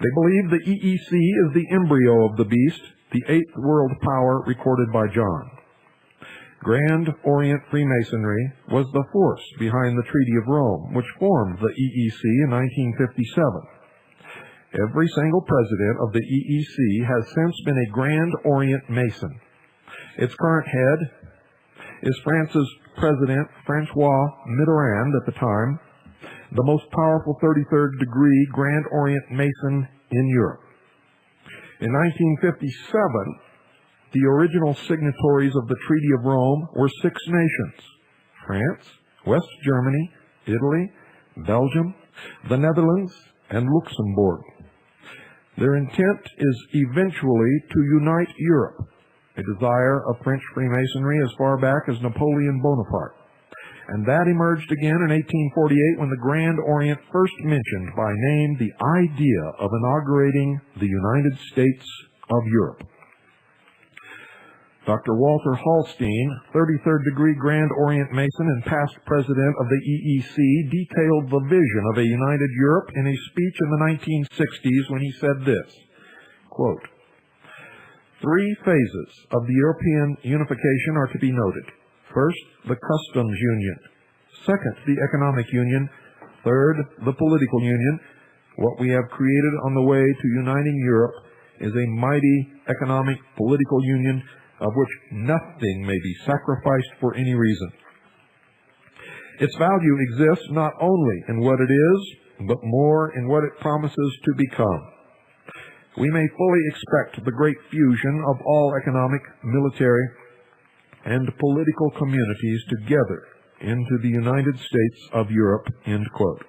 They believe the EEC is the embryo of the beast, the eighth world power recorded by John. Grand Orient Freemasonry was the force behind the Treaty of Rome, which formed the EEC in 1957. Every single president of the EEC has since been a Grand Orient Mason. Its current head is France's President Francois Mitterrand at the time, the most powerful 33rd degree Grand Orient Mason in Europe. In 1957, the original signatories of the Treaty of Rome were 6 nations: France, West Germany, Italy, Belgium, the Netherlands, and Luxembourg. Their intent is eventually to unite Europe, a desire of French Freemasonry as far back as Napoleon Bonaparte. And that emerged again in 1848 when the Grand Orient first mentioned by name the idea of inaugurating the United States of Europe. Dr. Walter Hallstein, 33rd degree Grand Orient Mason and past president of the EEC, detailed the vision of a united Europe in a speech in the 1960s when he said this, quote, 3 phases of the European unification are to be noted. First, the customs union. Second, the economic union. Third, the political union. What we have created on the way to uniting Europe is a mighty economic political union of which nothing may be sacrificed for any reason. Its value exists not only in what it is, but more in what it promises to become. We may fully expect the great fusion of all economic, military, and political communities together into the United States of Europe, end quote.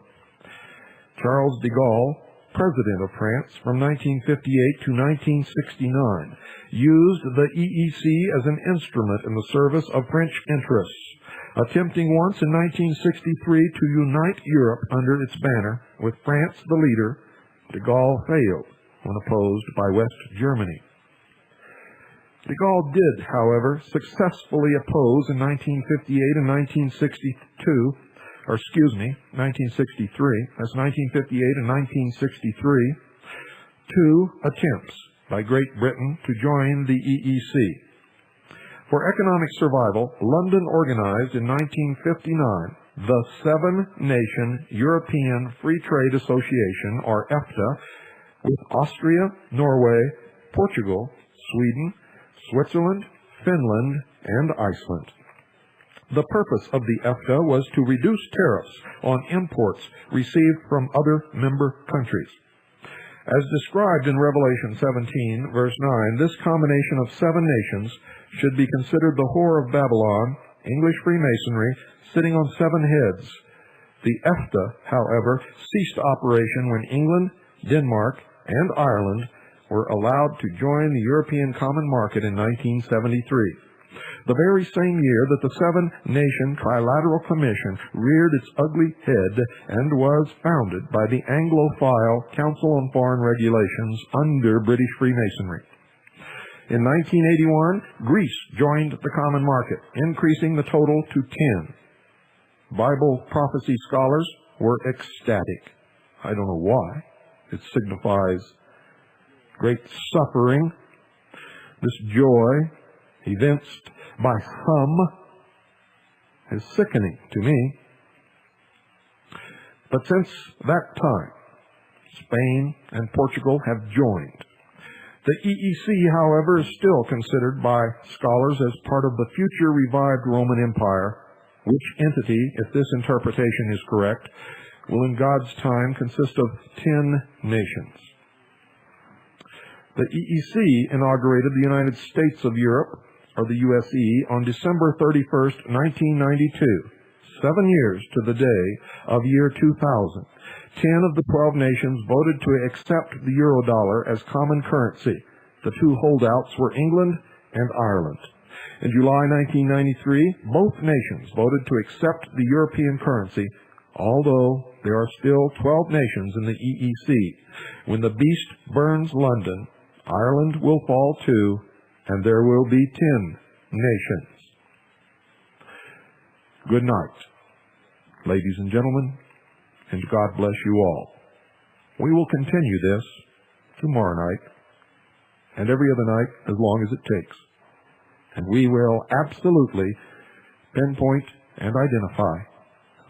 Charles de Gaulle, President of France from 1958 to 1969, used the EEC as an instrument in the service of French interests, attempting once in 1963 to unite Europe under its banner, with France the leader. De Gaulle failed when opposed by West Germany. De Gaulle did, however, successfully oppose in 1958 and 1963, that's 1958 and 1963, 2 attempts by Great Britain to join the EEC. For economic survival, London organized in 1959 the 7-Nation European Free Trade Association, or EFTA, with Austria, Norway, Portugal, Sweden, Switzerland, Finland, and Iceland. The purpose of the EFTA was to reduce tariffs on imports received from other member countries. As described in Revelation 17, verse 9, this combination of 7 nations should be considered the whore of Babylon, English Freemasonry, sitting on 7 heads. The EFTA, however, ceased operation when England, Denmark, and Ireland were allowed to join the European Common Market in 1973. The very same year that the 7-nation Trilateral Commission reared its ugly head and was founded by the Anglophile Council on Foreign Regulations under British Freemasonry. In 1981, Greece joined the Common Market, increasing the total to 10. Bible prophecy scholars were ecstatic. I don't know why. It signifies great suffering. This joy evinced by some is sickening to me. But since that time, Spain and Portugal have joined. The EEC, however, is still considered by scholars as part of the future revived Roman Empire, which entity, if this interpretation is correct, will in God's time consist of 10 nations. The EEC inaugurated the United States of Europe, or the USE, on December 31st, 1992, 7 years to the day of year 2000. 10 of the 12 nations voted to accept the Eurodollar as common currency. The 2 holdouts were England and Ireland. In July 1993, both nations voted to accept the European currency, although there are still 12 nations in the EEC. When the beast burns London, Ireland will fall too, and there will be 10 nations. Good night, ladies and gentlemen, and God bless you all. We will continue this tomorrow night, and every other night as long as it takes. And we will absolutely pinpoint and identify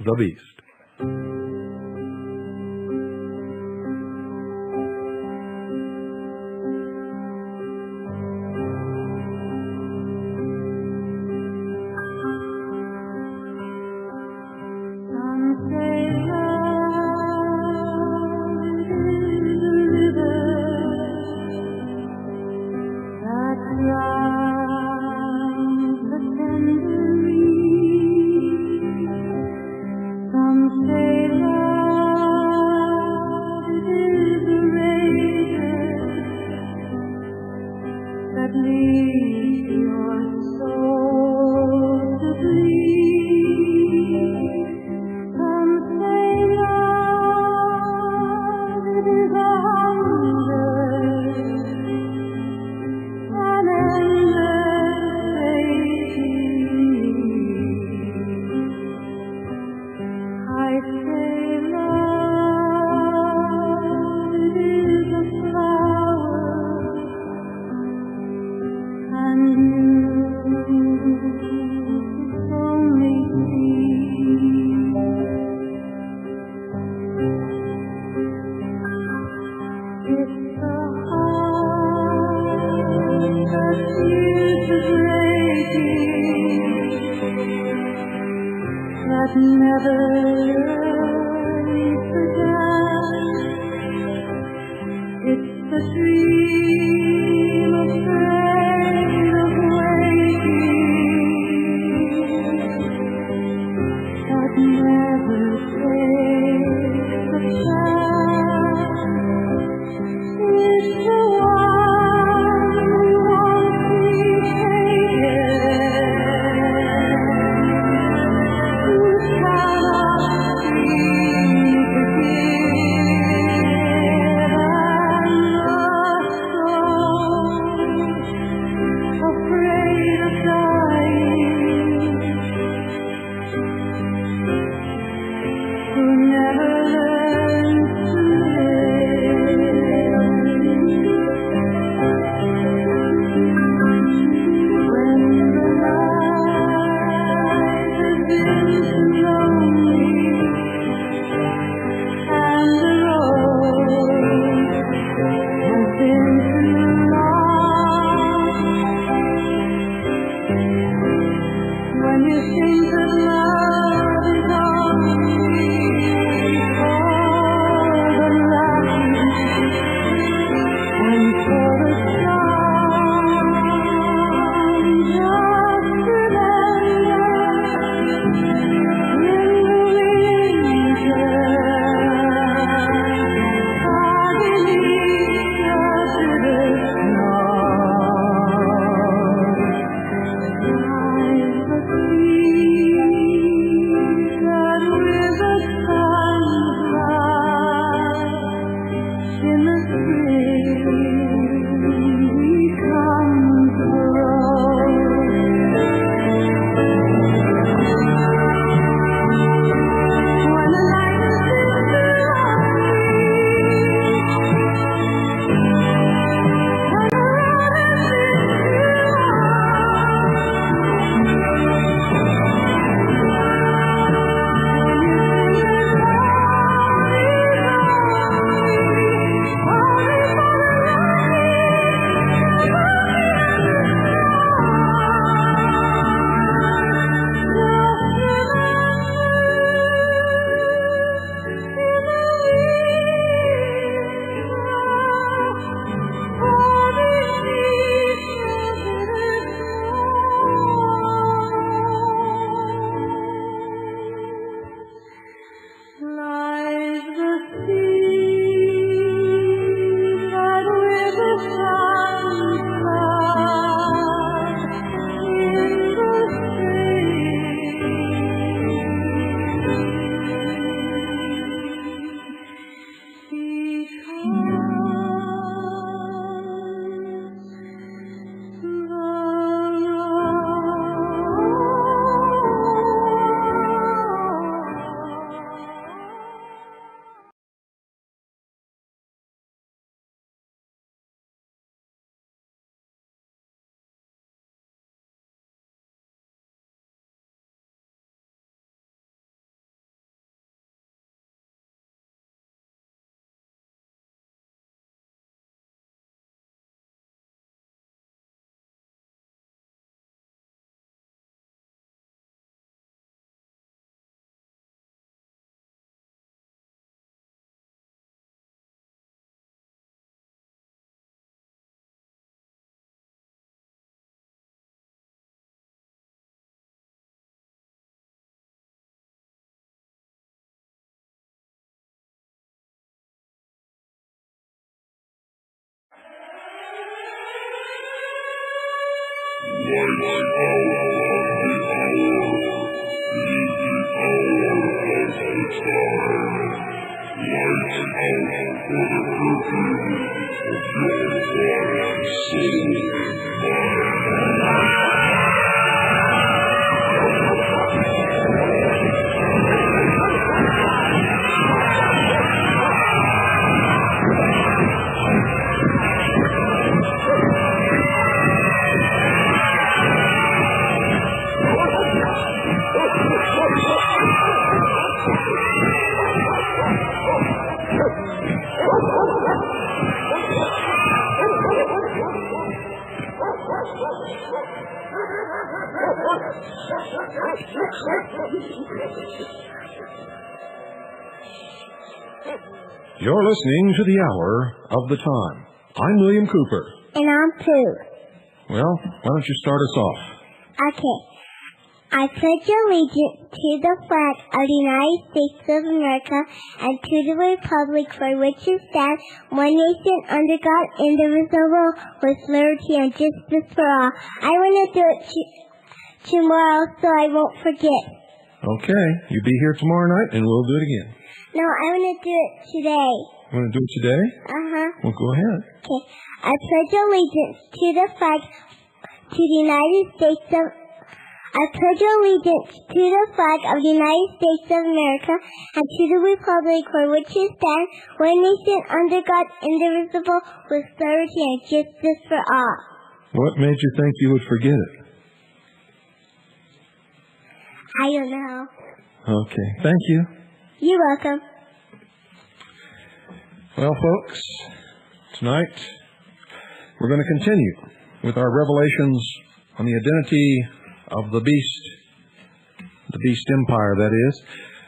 the beast. You're listening to the Hour of the Time. I'm William Cooper. And I'm Pooh. Well, why don't you start us off? Okay. I pledge allegiance to the flag of the United States of America and to the republic for which it stands, one nation under God, indivisible, with liberty and justice for all. I want to do it tomorrow so I won't forget. Okay, you be here tomorrow night and we'll do it again. No, I want to do it today. You want to do it today? Uh-huh. Well, go ahead. Okay. I pledge allegiance to the flag to the United States of I pledge allegiance to the flag of the United States of America and to the republic for which it stands, one nation under God, indivisible, with liberty and justice for all. What made you think you would forget it? I don't know. Okay, thank you. You're welcome. Well, folks, tonight we're going to continue with our revelations on the identity of the beast empire, that is.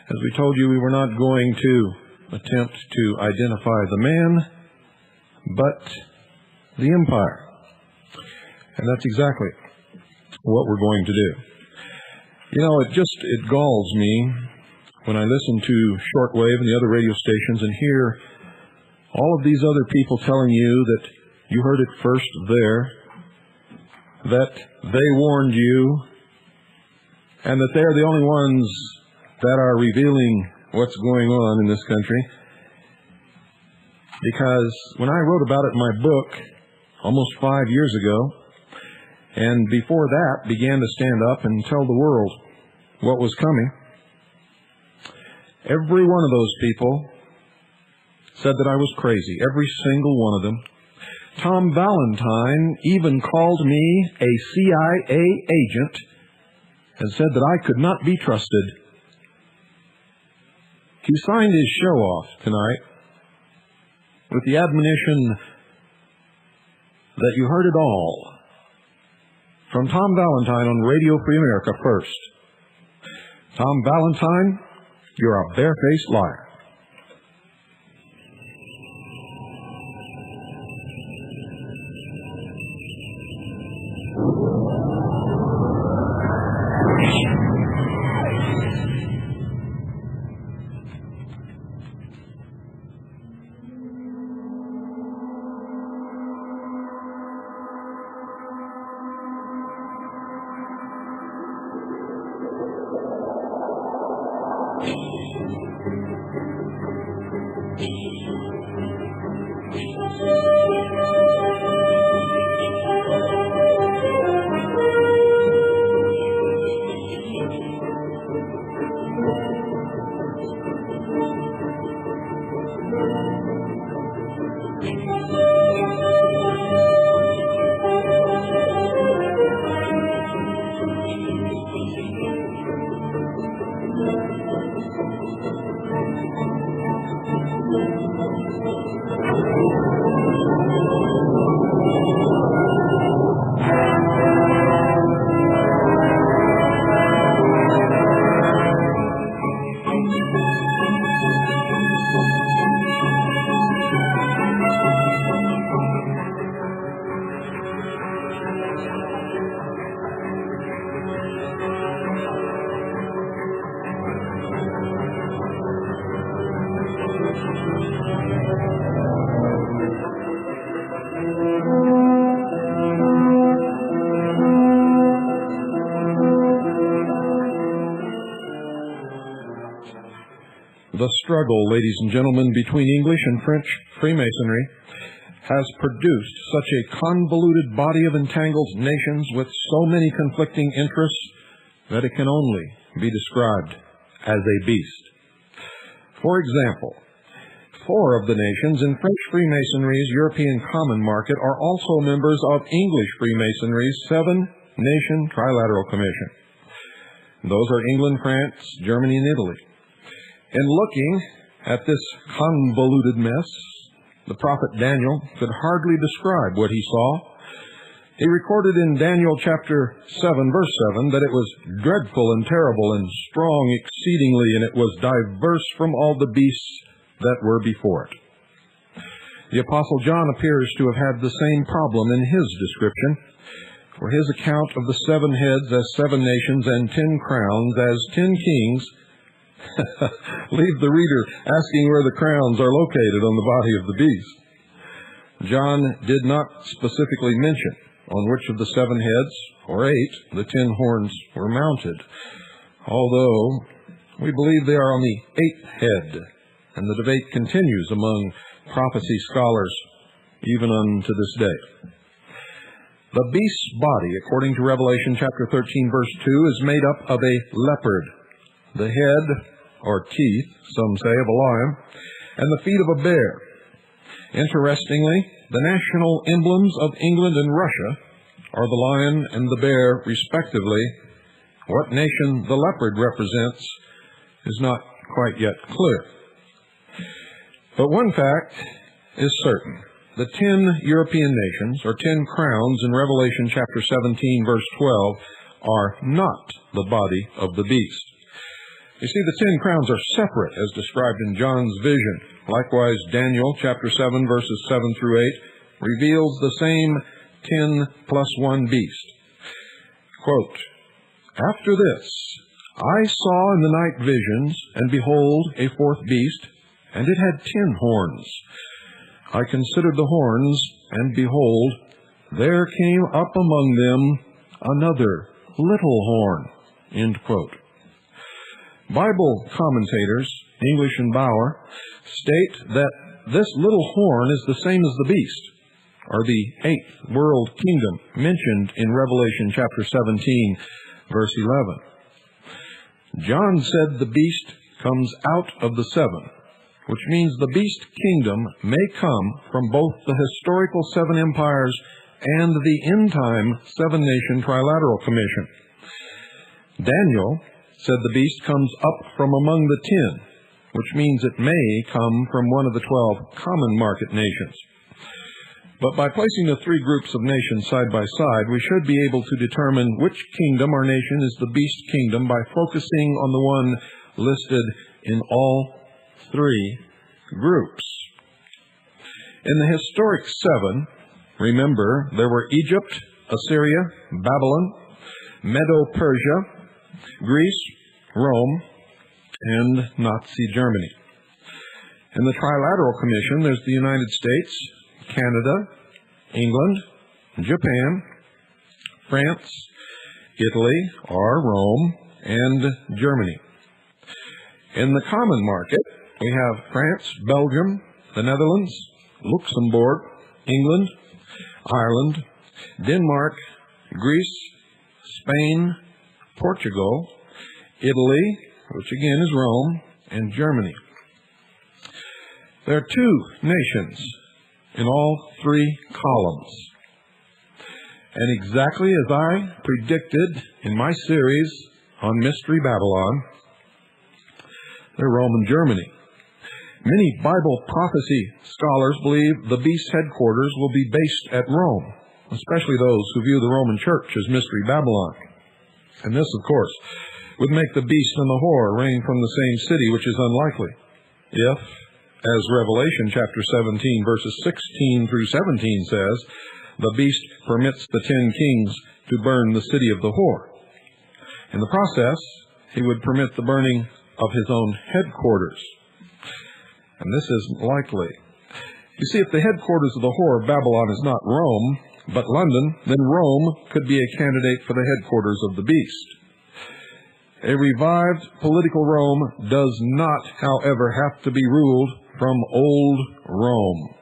As we told you, we were not going to attempt to identify the man, but the empire. And that's exactly what we're going to do. You know, it galls me when I listen to shortwave and the other radio stations and hear all of these other people telling you that you heard it first there, that they warned you, and that they're the only ones that are revealing what's going on in this country. Because when I wrote about it in my book almost 5 years ago, and before that began to stand up and tell the world what was coming, every one of those people said that I was crazy, every single one of them. Tom Valentine even called me a CIA agent and said that I could not be trusted. He signed his show off tonight with the admonition that you heard it all from Tom Valentine on Radio Free America first. Tom Valentine, you're a barefaced liar. The struggle, ladies and gentlemen, between English and French Freemasonry has produced such a convoluted body of entangled nations with so many conflicting interests that it can only be described as a beast. For example, 4 of the nations in French Freemasonry's European Common Market are also members of English Freemasonry's 7-Nation Trilateral Commission. Those are England, France, Germany, and Italy. In looking at this convoluted mess, the prophet Daniel could hardly describe what he saw. He recorded in Daniel chapter 7, verse 7, that it was dreadful and terrible and strong exceedingly, and it was diverse from all the beasts that were before it. The Apostle John appears to have had the same problem in his description, for his account of the 7 heads as 7 nations and 10 crowns as 10 kings leave the reader asking where the crowns are located on the body of the beast. John did not specifically mention on which of the 7 heads, or 8, the 10 horns were mounted, although we believe they are on the 8th head, and the debate continues among prophecy scholars even unto this day. The beast's body, according to Revelation chapter 13, verse 2, is made up of a leopard, the head, or teeth, some say, of a lion, and the feet of a bear. Interestingly, the national emblems of England and Russia are the lion and the bear, respectively. What nation the leopard represents is not quite yet clear. But one fact is certain. The 10 European nations, or 10 crowns in Revelation chapter 17, verse 12, are not the body of the beast. You see, the 10 crowns are separate as described in John's vision. Likewise, Daniel chapter 7, verses 7 through 8, reveals the same 10 plus 1 beast. Quote, "After this, I saw in the night visions, and behold, a 4th beast, and it had 10 horns. I considered the horns, and behold, there came up among them another little horn." End quote. Bible commentators, English and Bauer, state that this little horn is the same as the beast, or the 8th world kingdom mentioned in Revelation chapter 17, verse 11. John said the beast comes out of the 7, which means the beast kingdom may come from both the historical 7 empires and the end-time 7-nation trilateral commission. Daniel said the beast comes up from among the 10, which means it may come from one of the 12 common market nations. But by placing the 3 groups of nations side by side, we should be able to determine which kingdom or nation is the beast kingdom by focusing on the one listed in all 3 groups. In the historic 7, remember, there were Egypt, Assyria, Babylon, Medo-Persia, Greece, Rome, and Nazi Germany. In the Trilateral Commission, there's the United States, Canada, England, Japan, France, Italy, or Rome, and Germany. In the common market, we have France, Belgium, the Netherlands, Luxembourg, England, Ireland, Denmark, Greece, Spain, Portugal, Italy, which again is Rome, and Germany. There are 2 nations in all 3 columns. And exactly as I predicted in my series on Mystery Babylon, they're Rome and Germany. Many Bible prophecy scholars believe the beast's headquarters will be based at Rome, especially those who view the Roman Church as Mystery Babylon. And this, of course, would make the beast and the whore reign from the same city, which is unlikely. If, as Revelation chapter 17, verses 16 through 17 says, the beast permits the 10 kings to burn the city of the whore. In the process, he would permit the burning of his own headquarters. And this isn't likely. You see, if the headquarters of the whore of Babylon is not Rome, but London, then Rome could be a candidate for the headquarters of the beast. A revived political Rome does not, however, have to be ruled from old Rome.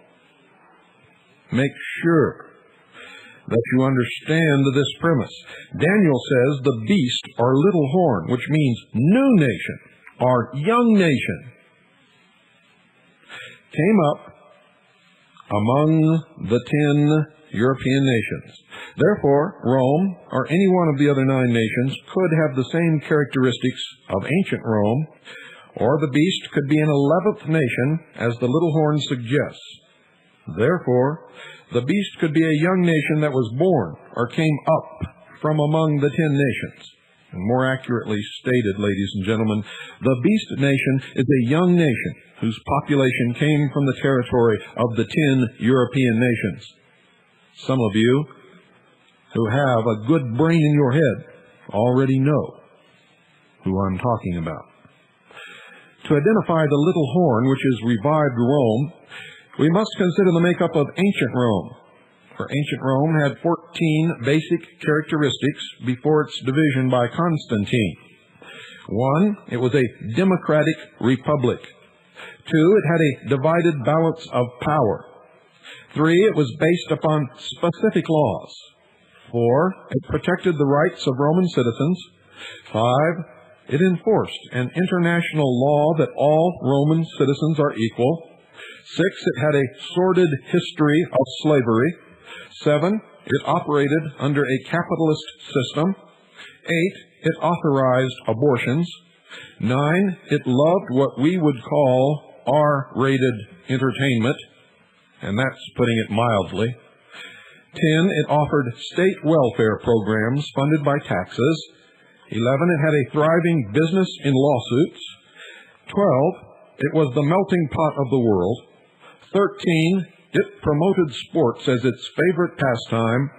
Make sure that you understand this premise. Daniel says the beast, or little horn, which means new nation, or young nation, came up among the 10 European nations. Therefore, Rome, or any one of the other 9 nations, could have the same characteristics of ancient Rome, or the beast could be an 11th nation, as the little horn suggests. Therefore, the beast could be a young nation that was born, or came up from among the 10 nations. And more accurately stated, ladies and gentlemen, the beast nation is a young nation whose population came from the territory of the 10 European nations. Some of you who have a good brain in your head already know who I'm talking about. To identify the little horn, which is revived Rome, we must consider the makeup of ancient Rome. For ancient Rome had 14 basic characteristics before its division by Constantine. 1, it was a democratic republic. 2, it had a divided balance of power. 3, it was based upon specific laws. 4, it protected the rights of Roman citizens. 5, it enforced an international law that all Roman citizens are equal. 6, it had a sordid history of slavery. 7, it operated under a capitalist system. 8, it authorized abortions. 9, it loved what we would call R-rated entertainment, and that's putting it mildly. 10, it offered state welfare programs funded by taxes. 11, it had a thriving business in lawsuits. 12, it was the melting pot of the world. 13, it promoted sports as its favorite pastime.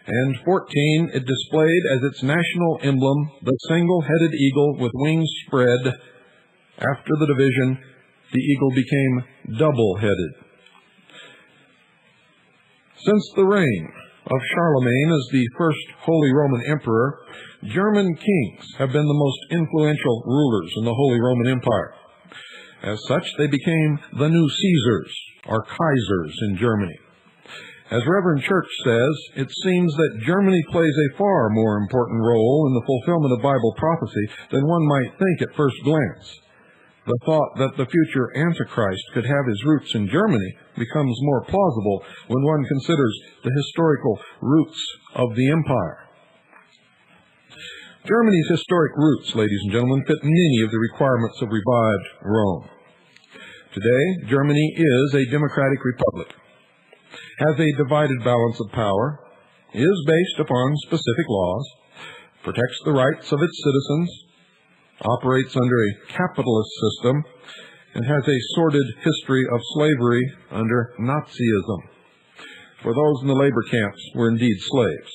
And 14, it displayed as its national emblem the single-headed eagle with wings spread. After the division, the eagle became double-headed. Since the reign of Charlemagne as the first Holy Roman Emperor, German kings have been the most influential rulers in the Holy Roman Empire. As such, they became the new Caesars, or Kaisers, in Germany. As Reverend Church says, it seems that Germany plays a far more important role in the fulfillment of Bible prophecy than one might think at first glance. The thought that the future Antichrist could have his roots in Germany becomes more plausible when one considers the historical roots of the empire. Germany's historic roots, ladies and gentlemen, fit many of the requirements of revived Rome. Today, Germany is a democratic republic, has a divided balance of power, is based upon specific laws, protects the rights of its citizens, operates under a capitalist system, and has a sordid history of slavery under Nazism. For those in the labor camps were indeed slaves.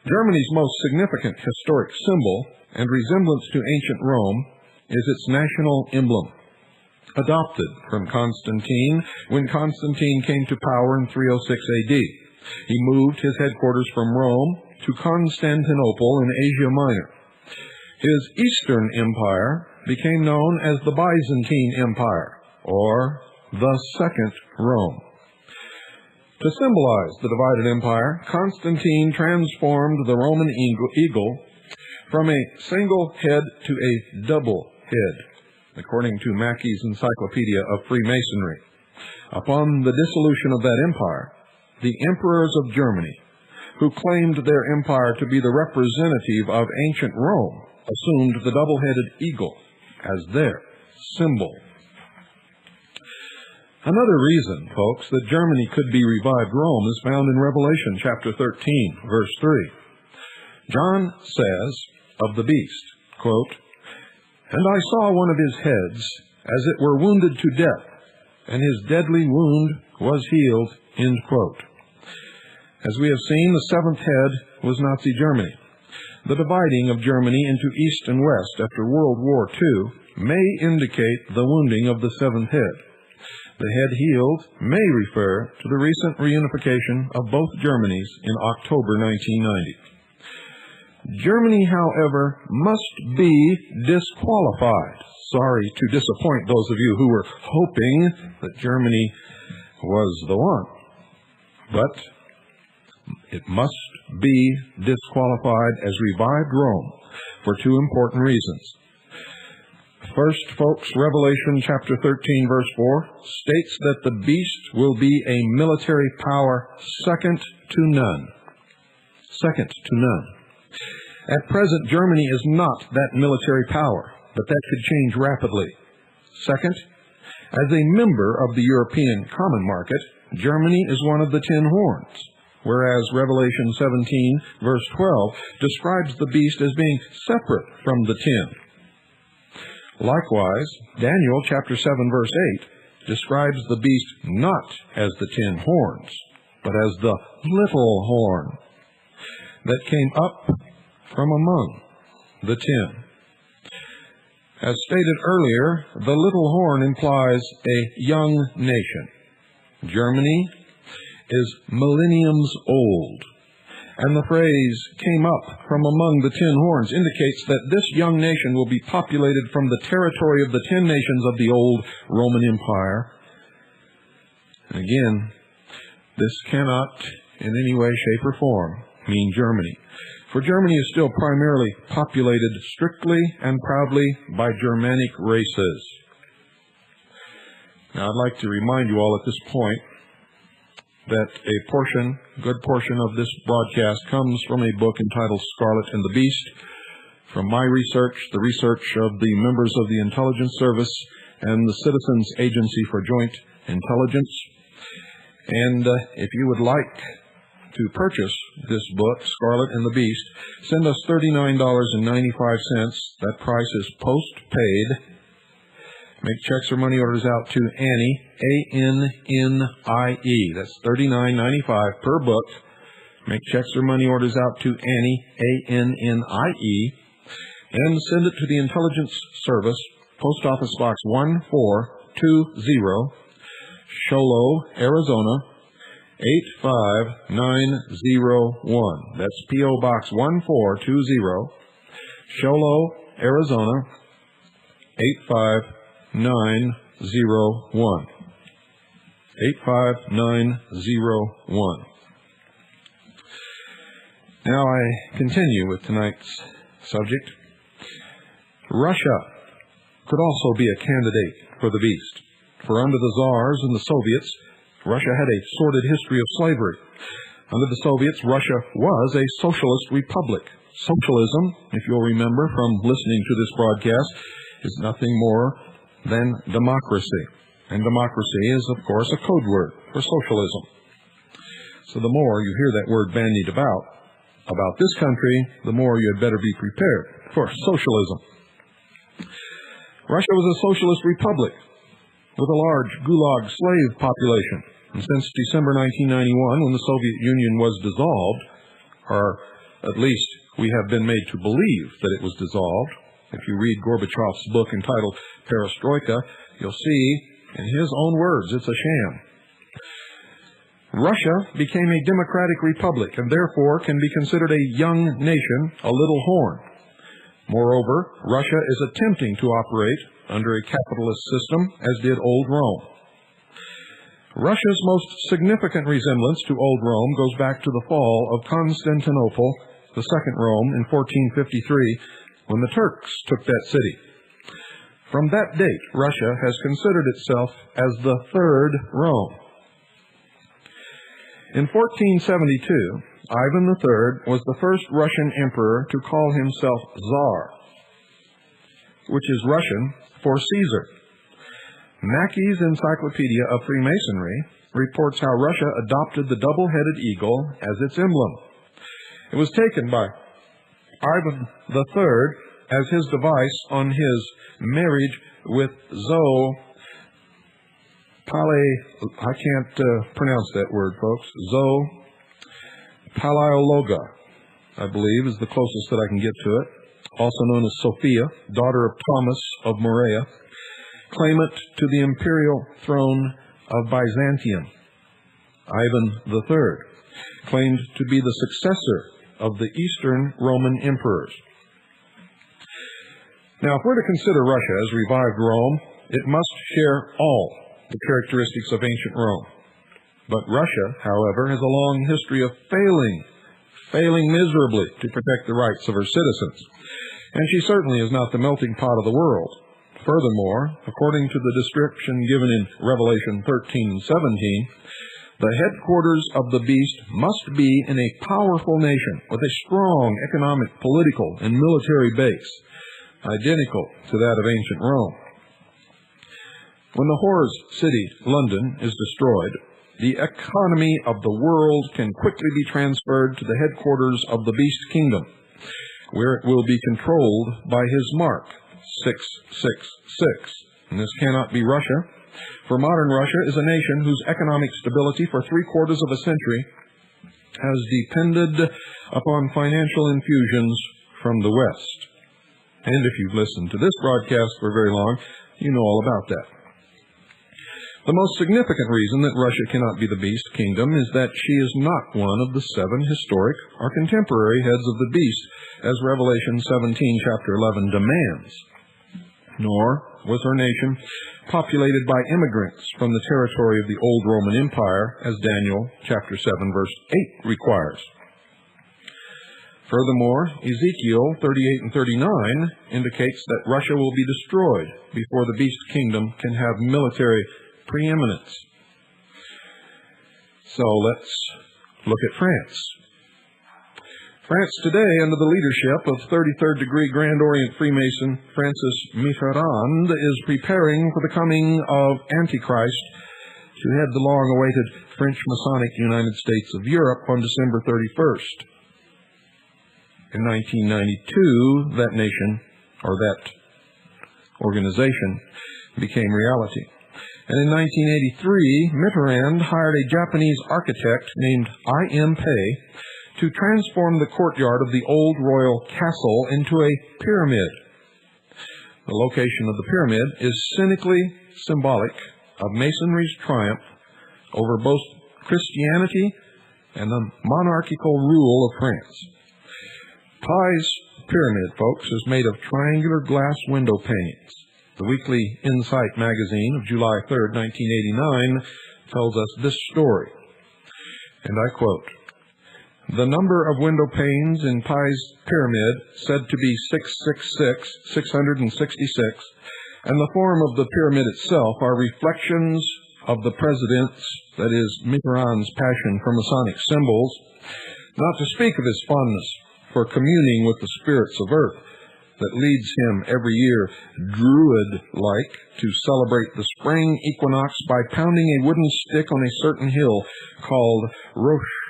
Germany's most significant historic symbol and resemblance to ancient Rome is its national emblem, adopted from Constantine when Constantine came to power in 306 AD. He moved his headquarters from Rome to Constantinople in Asia Minor. His Eastern Empire became known as the Byzantine Empire, or the Second Rome. To symbolize the divided empire, Constantine transformed the Roman eagle from a single head to a double head, according to Mackey's Encyclopedia of Freemasonry. Upon the dissolution of that empire, the emperors of Germany, who claimed their empire to be the representative of ancient Rome, assumed the double-headed eagle as their symbol. Another reason, folks, that Germany could be revived Rome is found in Revelation chapter 13, verse 3. John says of the beast, quote, "And I saw one of his heads as it were wounded to death, and his deadly wound was healed," end quote. As we have seen, the seventh head was Nazi Germany. The dividing of Germany into East and West after World War II may indicate the wounding of the seventh head. The head healed may refer to the recent reunification of both Germanys in October 1990. Germany, however, must be disqualified. Sorry to disappoint those of you who were hoping that Germany was the one. But it must be disqualified as revived Rome for two important reasons. First, folks, Revelation chapter 13, verse 4 states that the beast will be a military power second to none. Second to none. At present, Germany is not that military power, but that could change rapidly. Second, as a member of the European Common Market, Germany is one of the 10 horns, whereas Revelation 17, verse 12, describes the beast as being separate from the 10. Likewise, Daniel chapter 7, verse 8, describes the beast not as the 10 horns, but as the little horn that came up from among the 10. As stated earlier, the little horn implies a young nation. Germany is millenniums old, and the phrase came up from among the 10 horns indicates that this young nation will be populated from the territory of the 10 nations of the old Roman Empire. And again, this cannot in any way, shape, or form mean Germany, for Germany is still primarily populated strictly and proudly by Germanic races. Now, I'd like to remind you all at this point that a good portion of this broadcast comes from a book entitled Scarlet and the Beast, from my research, the research of the members of the Intelligence Service and the Citizens Agency for Joint Intelligence. And if you would like to purchase this book, Scarlet and the Beast, send us $39.95. That price is post-paid. Make checks or money orders out to Annie, A-N-N-I-E. That's $39.95 per book. Make checks or money orders out to Annie, A-N-N-I-E. And send it to the Intelligence Service, Post Office Box 1420, Sholo, Arizona, 85901. That's P.O. Box 1420, Sholo, Arizona, 85901. 85901. Now I continue with tonight's subject. Russia could also be a candidate for the beast, for under the Tsars and the Soviets, Russia had a sordid history of slavery. Under the Soviets, Russia was a socialist republic. Socialism, if you'll remember from listening to this broadcast, is nothing more than democracy. And democracy is, of course, a code word for socialism. So the more you hear that word bandied about this country, the more you had better be prepared for socialism. Russia was a socialist republic with a large gulag slave population. And since December 1991, when the Soviet Union was dissolved, or at least we have been made to believe that it was dissolved, if you read Gorbachev's book entitled Perestroika, you'll see, in his own words, it's a sham. Russia became a democratic republic and therefore can be considered a young nation, a little horn. Moreover, Russia is attempting to operate under a capitalist system, as did old Rome. Russia's most significant resemblance to old Rome goes back to the fall of Constantinople, the second Rome, in 1453, when the Turks took that city. From that date, Russia has considered itself as the third Rome. In 1472, Ivan III was the first Russian emperor to call himself Tsar, which is Russian for Caesar. Mackey's Encyclopedia of Freemasonry reports how Russia adopted the double-headed eagle as its emblem. It was taken by Ivan III as his device on his marriage with Zoe I can't pronounce that word, folks. Zoe Palaiologa, I believe, is the closest that I can get to it. Also known as Sophia, daughter of Thomas of Morea, claimant to the imperial throne of Byzantium. Ivan III claimed to be the successor of the Eastern Roman emperors. Now, if we're to consider Russia as revived Rome, it must share all the characteristics of ancient Rome. But Russia, however, has a long history of failing miserably to protect the rights of her citizens. And she certainly is not the melting pot of the world. Furthermore, according to the description given in Revelation 13 and 17, the headquarters of the beast must be in a powerful nation with a strong economic, political, and military base, identical to that of ancient Rome. When the whore's city, London, is destroyed, the economy of the world can quickly be transferred to the headquarters of the beast kingdom, where it will be controlled by his mark, 666. And this cannot be Russia, for modern Russia is a nation whose economic stability for 3/4 of a century has depended upon financial infusions from the West. And if you've listened to this broadcast for very long, you know all about that. The most significant reason that Russia cannot be the beast kingdom is that she is not one of the 7 historic or contemporary heads of the beast, as Revelation 17, chapter 11 demands. Nor was her nation populated by immigrants from the territory of the old Roman Empire, as Daniel chapter 7, verse 8 requires. Furthermore, Ezekiel 38 and 39 indicates that Russia will be destroyed before the beast kingdom can have military preeminence. So let's look at France. France today, under the leadership of 33rd degree Grand Orient Freemason Francis Mitterrand, is preparing for the coming of Antichrist to head the long-awaited French Masonic United States of Europe on December 31st. In 1992, that nation, or that organization, became reality. And in 1983, Mitterrand hired a Japanese architect named I.M. Pei to transform the courtyard of the old royal castle into a pyramid. The location of the pyramid is cynically symbolic of Masonry's triumph over both Christianity and the monarchical rule of France. Pei's pyramid, folks, is made of triangular glass window panes. The weekly Insight magazine of July 3rd, 1989, tells us this story, and I quote, "The number of window panes in Pei's pyramid, said to be 666, 666, and the form of the pyramid itself are reflections of the president's, that is, Mitterrand's passion for Masonic symbols, not to speak of his fondness for communing with the spirits of earth, that leads him every year, druid-like, to celebrate the spring equinox by pounding a wooden stick on a certain hill called Roche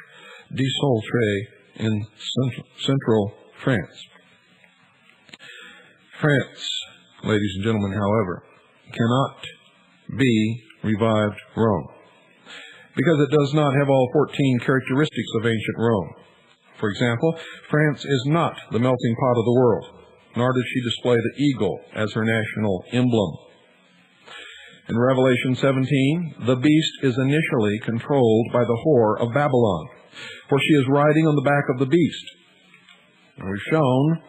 de Soltray in central France." France, ladies and gentlemen, however, cannot be revived Rome, because it does not have all 14 characteristics of ancient Rome. For example, France is not the melting pot of the world, nor does she display the eagle as her national emblem. In Revelation 17, the beast is initially controlled by the whore of Babylon, for she is riding on the back of the beast. And we've shown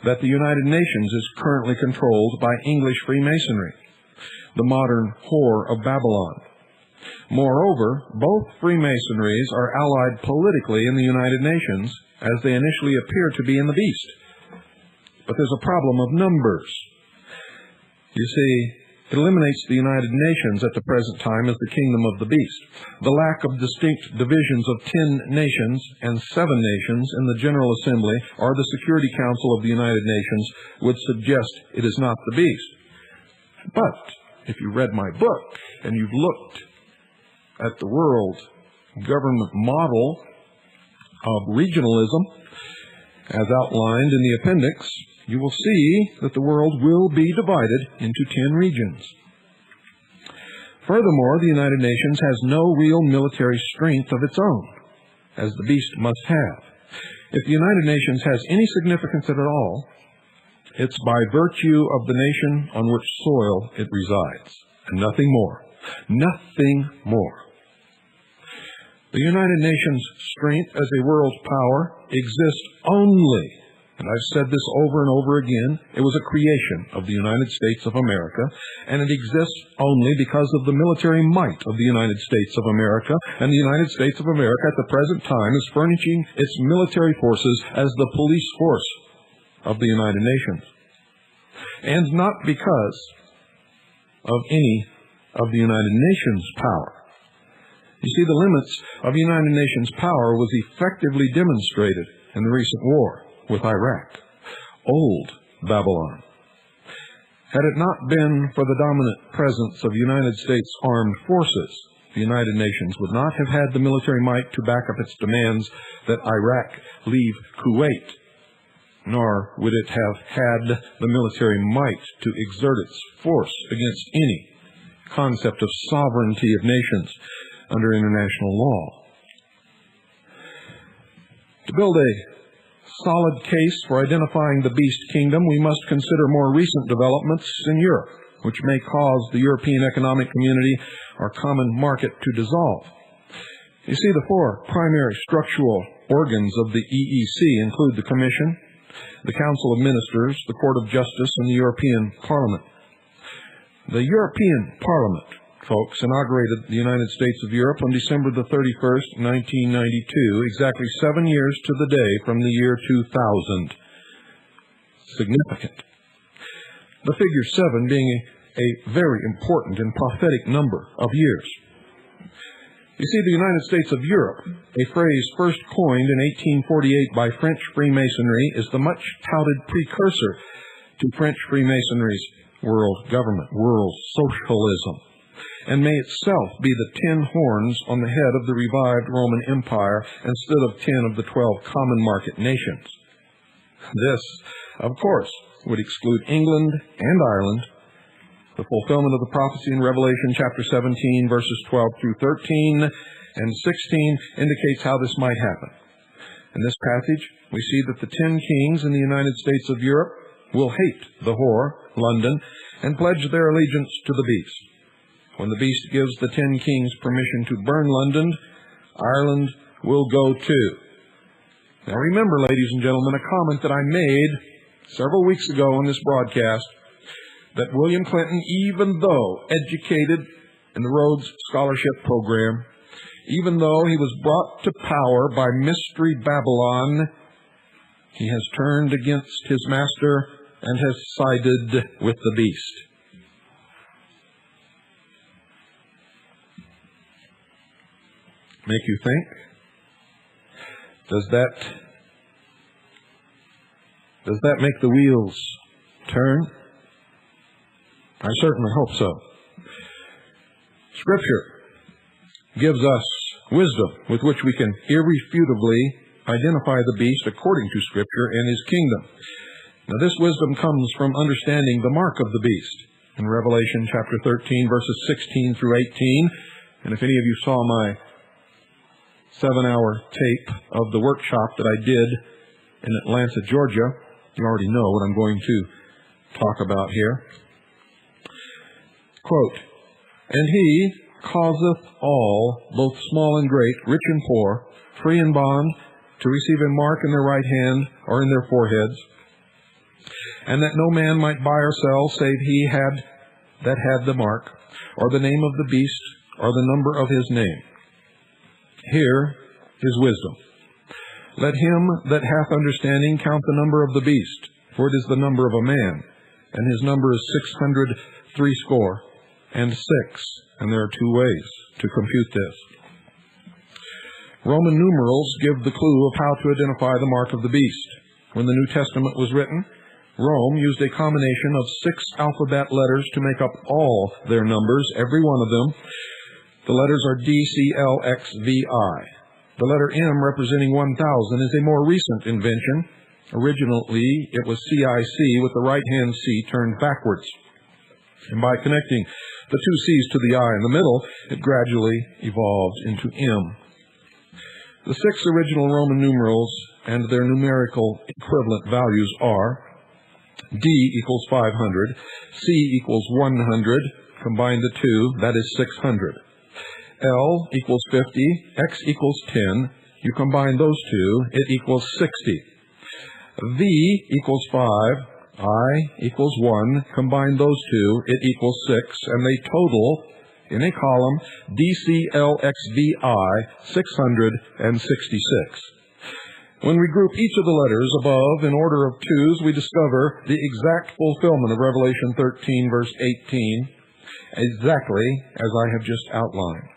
that the United Nations is currently controlled by English Freemasonry, the modern whore of Babylon. Moreover, both Freemasonries are allied politically in the United Nations, as they initially appear to be in the beast. But there's a problem of numbers. You see, it eliminates the United Nations at the present time as the kingdom of the beast. The lack of distinct divisions of 10 nations and 7 nations in the General Assembly or the Security Council of the United Nations would suggest it is not the beast. But if you read my book and you've looked at the world government model of regionalism as outlined in the appendix, you will see that the world will be divided into 10 regions. Furthermore, the United Nations has no real military strength of its own, as the beast must have. If the United Nations has any significance at all, it's by virtue of the nation on which soil it resides, and nothing more. Nothing more. The United Nations' strength as a world power exists only, and I've said this over and over again, it was a creation of the United States of America, and it exists only because of the military might of the United States of America, and the United States of America at the present time is furnishing its military forces as the police force of the United Nations. And not because of any of the United Nations' power. You see, the limits of United Nations power was effectively demonstrated in the recent war with Iraq, old Babylon. Had it not been for the dominant presence of United States armed forces, the United Nations would not have had the military might to back up its demands that Iraq leave Kuwait, nor would it have had the military might to exert its force against any concept of sovereignty of nations under international law. To build a solid case for identifying the beast kingdom, we must consider more recent developments in Europe, which may cause the European Economic Community, our common market, to dissolve. You see, the four primary structural organs of the EEC include the Commission, the Council of Ministers, the Court of Justice, and the European Parliament. The European Parliament, folks, inaugurated the United States of Europe on December the 31st, 1992, exactly 7 years to the day from the year 2000. Significant. The figure 7 being a very important and prophetic number of years. You see, the United States of Europe, a phrase first coined in 1848 by French Freemasonry, is the much-touted precursor to French Freemasonry's world government, world socialism, and may itself be the 10 horns on the head of the revived Roman Empire instead of 10 of the 12 common market nations. This, of course, would exclude England and Ireland. The fulfillment of the prophecy in Revelation chapter 17, verses 12 through 13 and 16 indicates how this might happen. In this passage, we see that the 10 kings in the United States of Europe will hate the whore, London, and pledge their allegiance to the beast. When the beast gives the 10 kings permission to burn London, Ireland will go too. Now remember, ladies and gentlemen, a comment that I made several weeks ago on this broadcast, that William Clinton, even though educated in the Rhodes Scholarship Program, even though he was brought to power by Mystery Babylon, he has turned against his master and has sided with the beast. Make you think? Does that make the wheels turn? I certainly hope so. Scripture gives us wisdom with which we can irrefutably identify the beast according to Scripture and his kingdom. Now, this wisdom comes from understanding the mark of the beast in Revelation chapter 13, verses 16 through 18. And if any of you saw my 7-hour tape of the workshop that I did in Atlanta, Georgia, you already know what I'm going to talk about here. Quote, "And he causeth all, both small and great, rich and poor, free and bond, to receive a mark in their right hand or in their foreheads, and that no man might buy or sell save he that had the mark, or the name of the beast, or the number of his name." Here is wisdom. "Let him that hath understanding count the number of the beast, for it is the number of a man, and his number is 666, and there are 2 ways to compute this. Roman numerals give the clue of how to identify the mark of the beast. When the New Testament was written, Rome used a combination of 6 alphabet letters to make up all their numbers, every one of them. The letters are D, C, L, X, V, I. The letter M, representing 1,000, is a more recent invention. Originally, it was CIC with the right-hand C turned backwards. And by connecting the 2 C's to the I in the middle, it gradually evolved into M. The 6 original Roman numerals and their numerical equivalent values are D equals 500, C equals 100, combine the 2, that is 600. L equals 50, X equals 10. You combine those two, it equals 60. V equals 5, I equals 1. Combine those two, it equals 6. And they total, in a column, DCLXVI 666. When we group each of the letters above in order of twos, we discover the exact fulfillment of Revelation 13, verse 18, exactly as I have just outlined.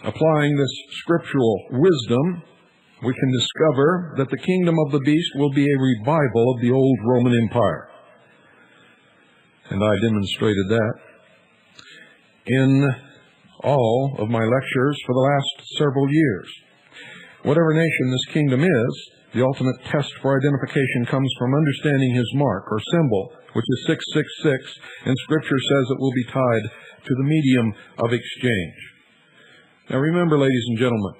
Applying this scriptural wisdom, we can discover that the kingdom of the beast will be a revival of the old Roman Empire. And I demonstrated that in all of my lectures for the last several years. Whatever nation this kingdom is, the ultimate test for identification comes from understanding his mark or symbol, which is 666, and Scripture says it will be tied to the medium of exchange. Now remember, ladies and gentlemen,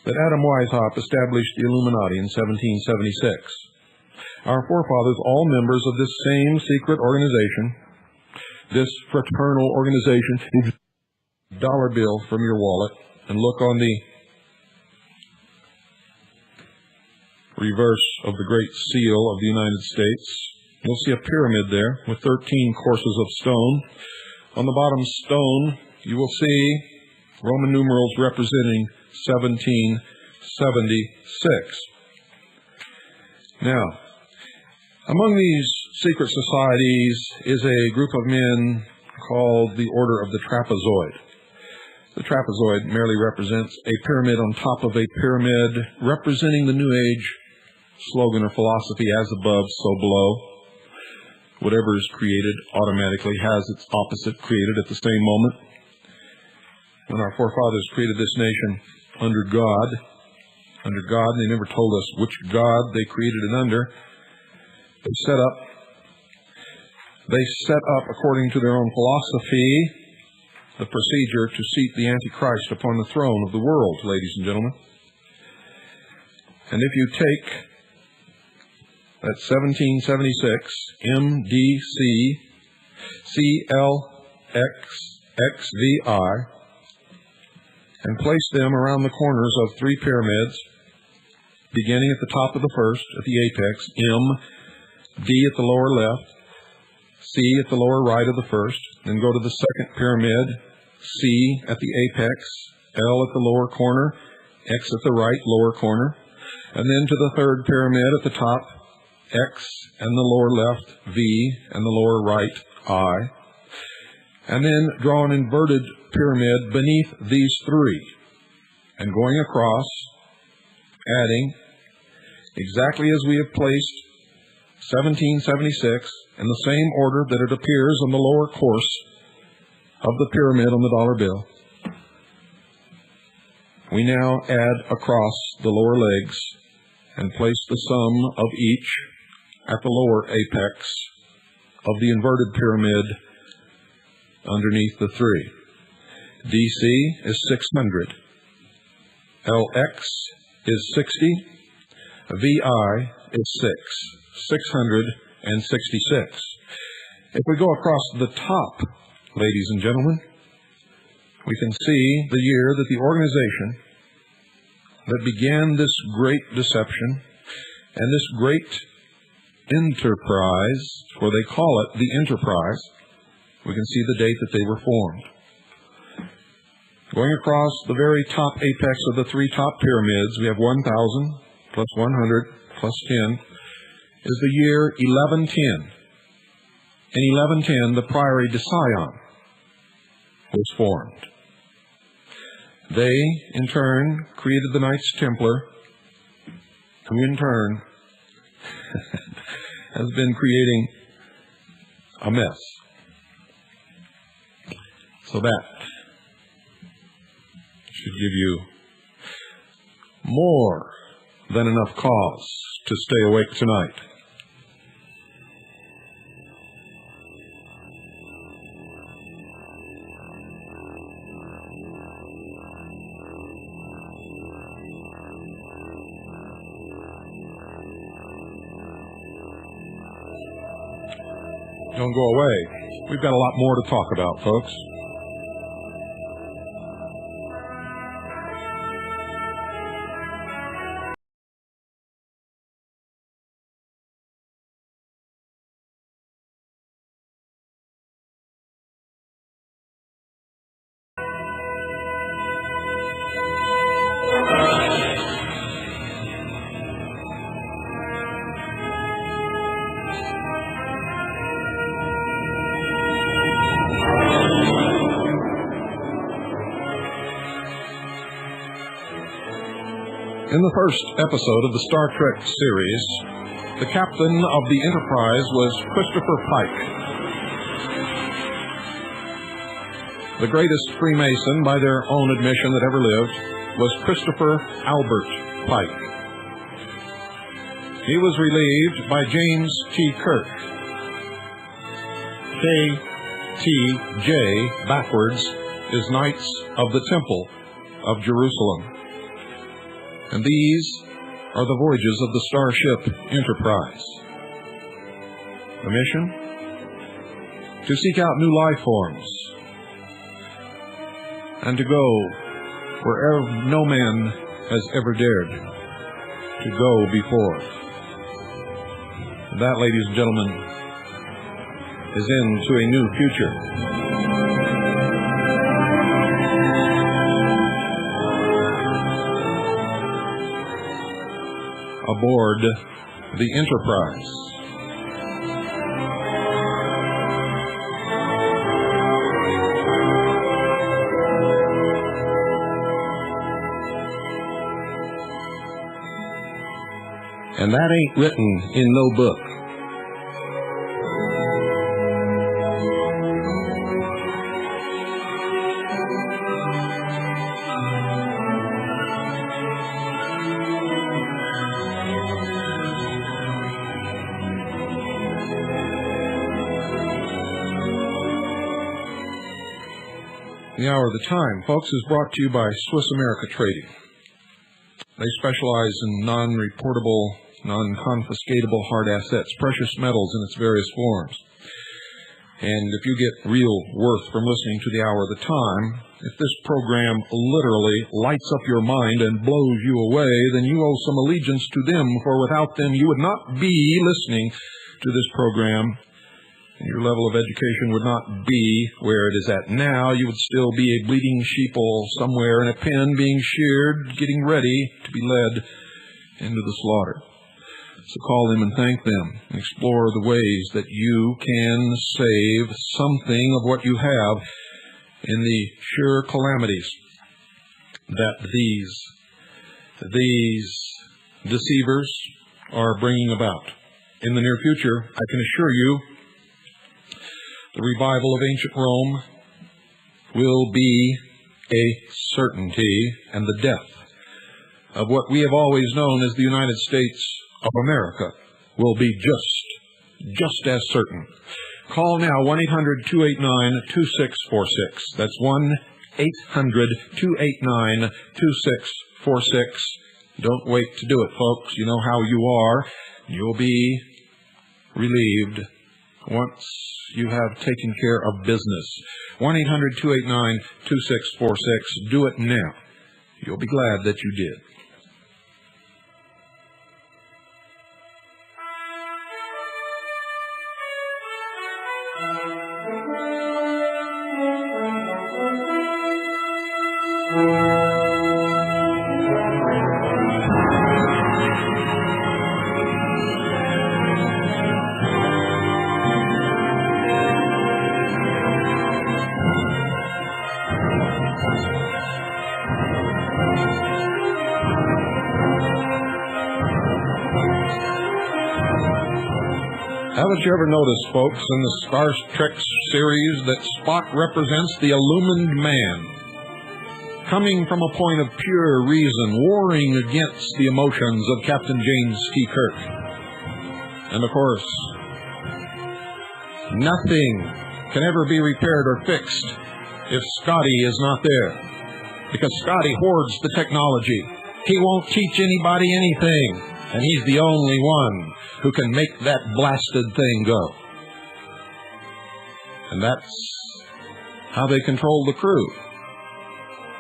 that Adam Weishaupt established the Illuminati in 1776. Our forefathers, all members of this same secret organization, this fraternal organization, dollar bill from your wallet, and look on the reverse of the Great Seal of the United States. You'll see a pyramid there with 13 courses of stone. On the bottom stone, you will see Roman numerals representing 1776. Now, among these secret societies is a group of men called the Order of the Trapezoid. The trapezoid merely represents a pyramid on top of a pyramid, representing the New Age slogan or philosophy, as above, so below. Whatever is created automatically has its opposite created at the same moment. When our forefathers created this nation under God, they never told us which God they created it under. They set up, according to their own philosophy, the procedure to seat the Antichrist upon the throne of the world, ladies and gentlemen. And if you take that 1776 MDC CLXXVI and place them around the corners of three pyramids, beginning at the top of the first, at the apex, M, D at the lower left, C at the lower right of the first, then go to the second pyramid, C at the apex, L at the lower corner, X at the right lower corner, and then to the third pyramid at the top, X and the lower left, V and the lower right, I, and then draw an inverted pyramid beneath these three, and going across, adding, exactly as we have placed 1776 in the same order that it appears on the lower course of the pyramid on the dollar bill. We now add across the lower legs and place the sum of each at the lower apex of the inverted pyramid underneath the three. DC is 600. LX is 60. VI is 666. If we go across the top, ladies and gentlemen, we can see the year that the organization that began this great deception and this great enterprise, for they call it the enterprise, we can see the date that they were formed. Going across the very top apex of the three top pyramids, we have 1,000 plus 100 plus 10 is the year 1110. In 1110, the Priory de Sion was formed. They, in turn, created the Knights Templar, who in turn has been creating a mess. So that should give you more than enough cause to stay awake tonight. Don't go away. We've got a lot more to talk about, folks. In the first episode of the Star Trek series, the captain of the Enterprise was Christopher Pike. The greatest Freemason, by their own admission, that ever lived was Christopher Albert Pike. He was relieved by James T. Kirk. KTJ, backwards, is Knights of the Temple of Jerusalem. And these are the voyages of the Starship Enterprise. The mission? To seek out new life forms and to go wherever no man has ever dared to go before. That, ladies and gentlemen, is into a new future. Aboard the Enterprise. And that ain't written in no book. The Hour of the Time, folks, is brought to you by Swiss America Trading. They specialize in non-reportable, non-confiscatable hard assets, precious metals in its various forms. And if you get real worth from listening to The Hour of the Time, if this program literally lights up your mind and blows you away, then you owe some allegiance to them, for without them you would not be listening to this program. And your level of education would not be where it is at now. You would still be a bleeding sheeple somewhere in a pen being sheared, getting ready to be led into the slaughter. So call them and thank them and explore the ways that you can save something of what you have in the sure calamities that these deceivers are bringing about. In the near future, I can assure you, the revival of ancient Rome will be a certainty, and the death of what we have always known as the United States of America will be just as certain. Call now 1-800-289-2646. That's 1-800-289-2646. Don't wait to do it, folks. You know how you are. You'll be relieved once you have taken care of business. 1-800-289-2646. Do it now. You'll be glad that you did. Haven't you ever noticed, folks, in the Star Trek series that Spock represents the illumined man, coming from a point of pure reason, warring against the emotions of Captain James T. Kirk? And of course, nothing can ever be repaired or fixed if Scotty is not there, because Scotty hoards the technology. He won't teach anybody anything, and he's the only one who can make that blasted thing go. And that's how they control the crew,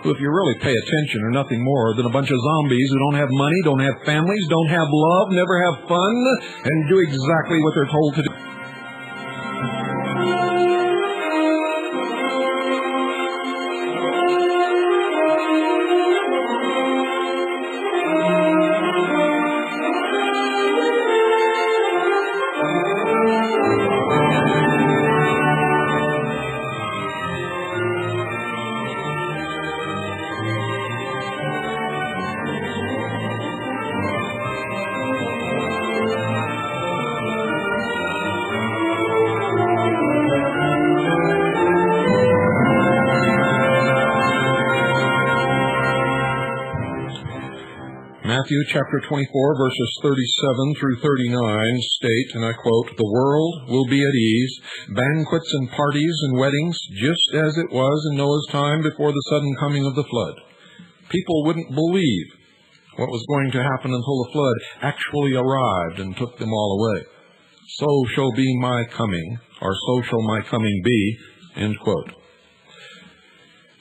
who, if you really pay attention, are nothing more than a bunch of zombies who don't have money, don't have families, don't have love, never have fun, and do exactly what they're told to do. Matthew chapter 24, verses 37 through 39 state, and I quote, "The world will be at ease, banquets and parties and weddings, just as it was in Noah's time before the sudden coming of the flood." People wouldn't believe what was going to happen until the flood actually arrived and took them all away. "So shall be my coming," or "so shall my coming be," end quote.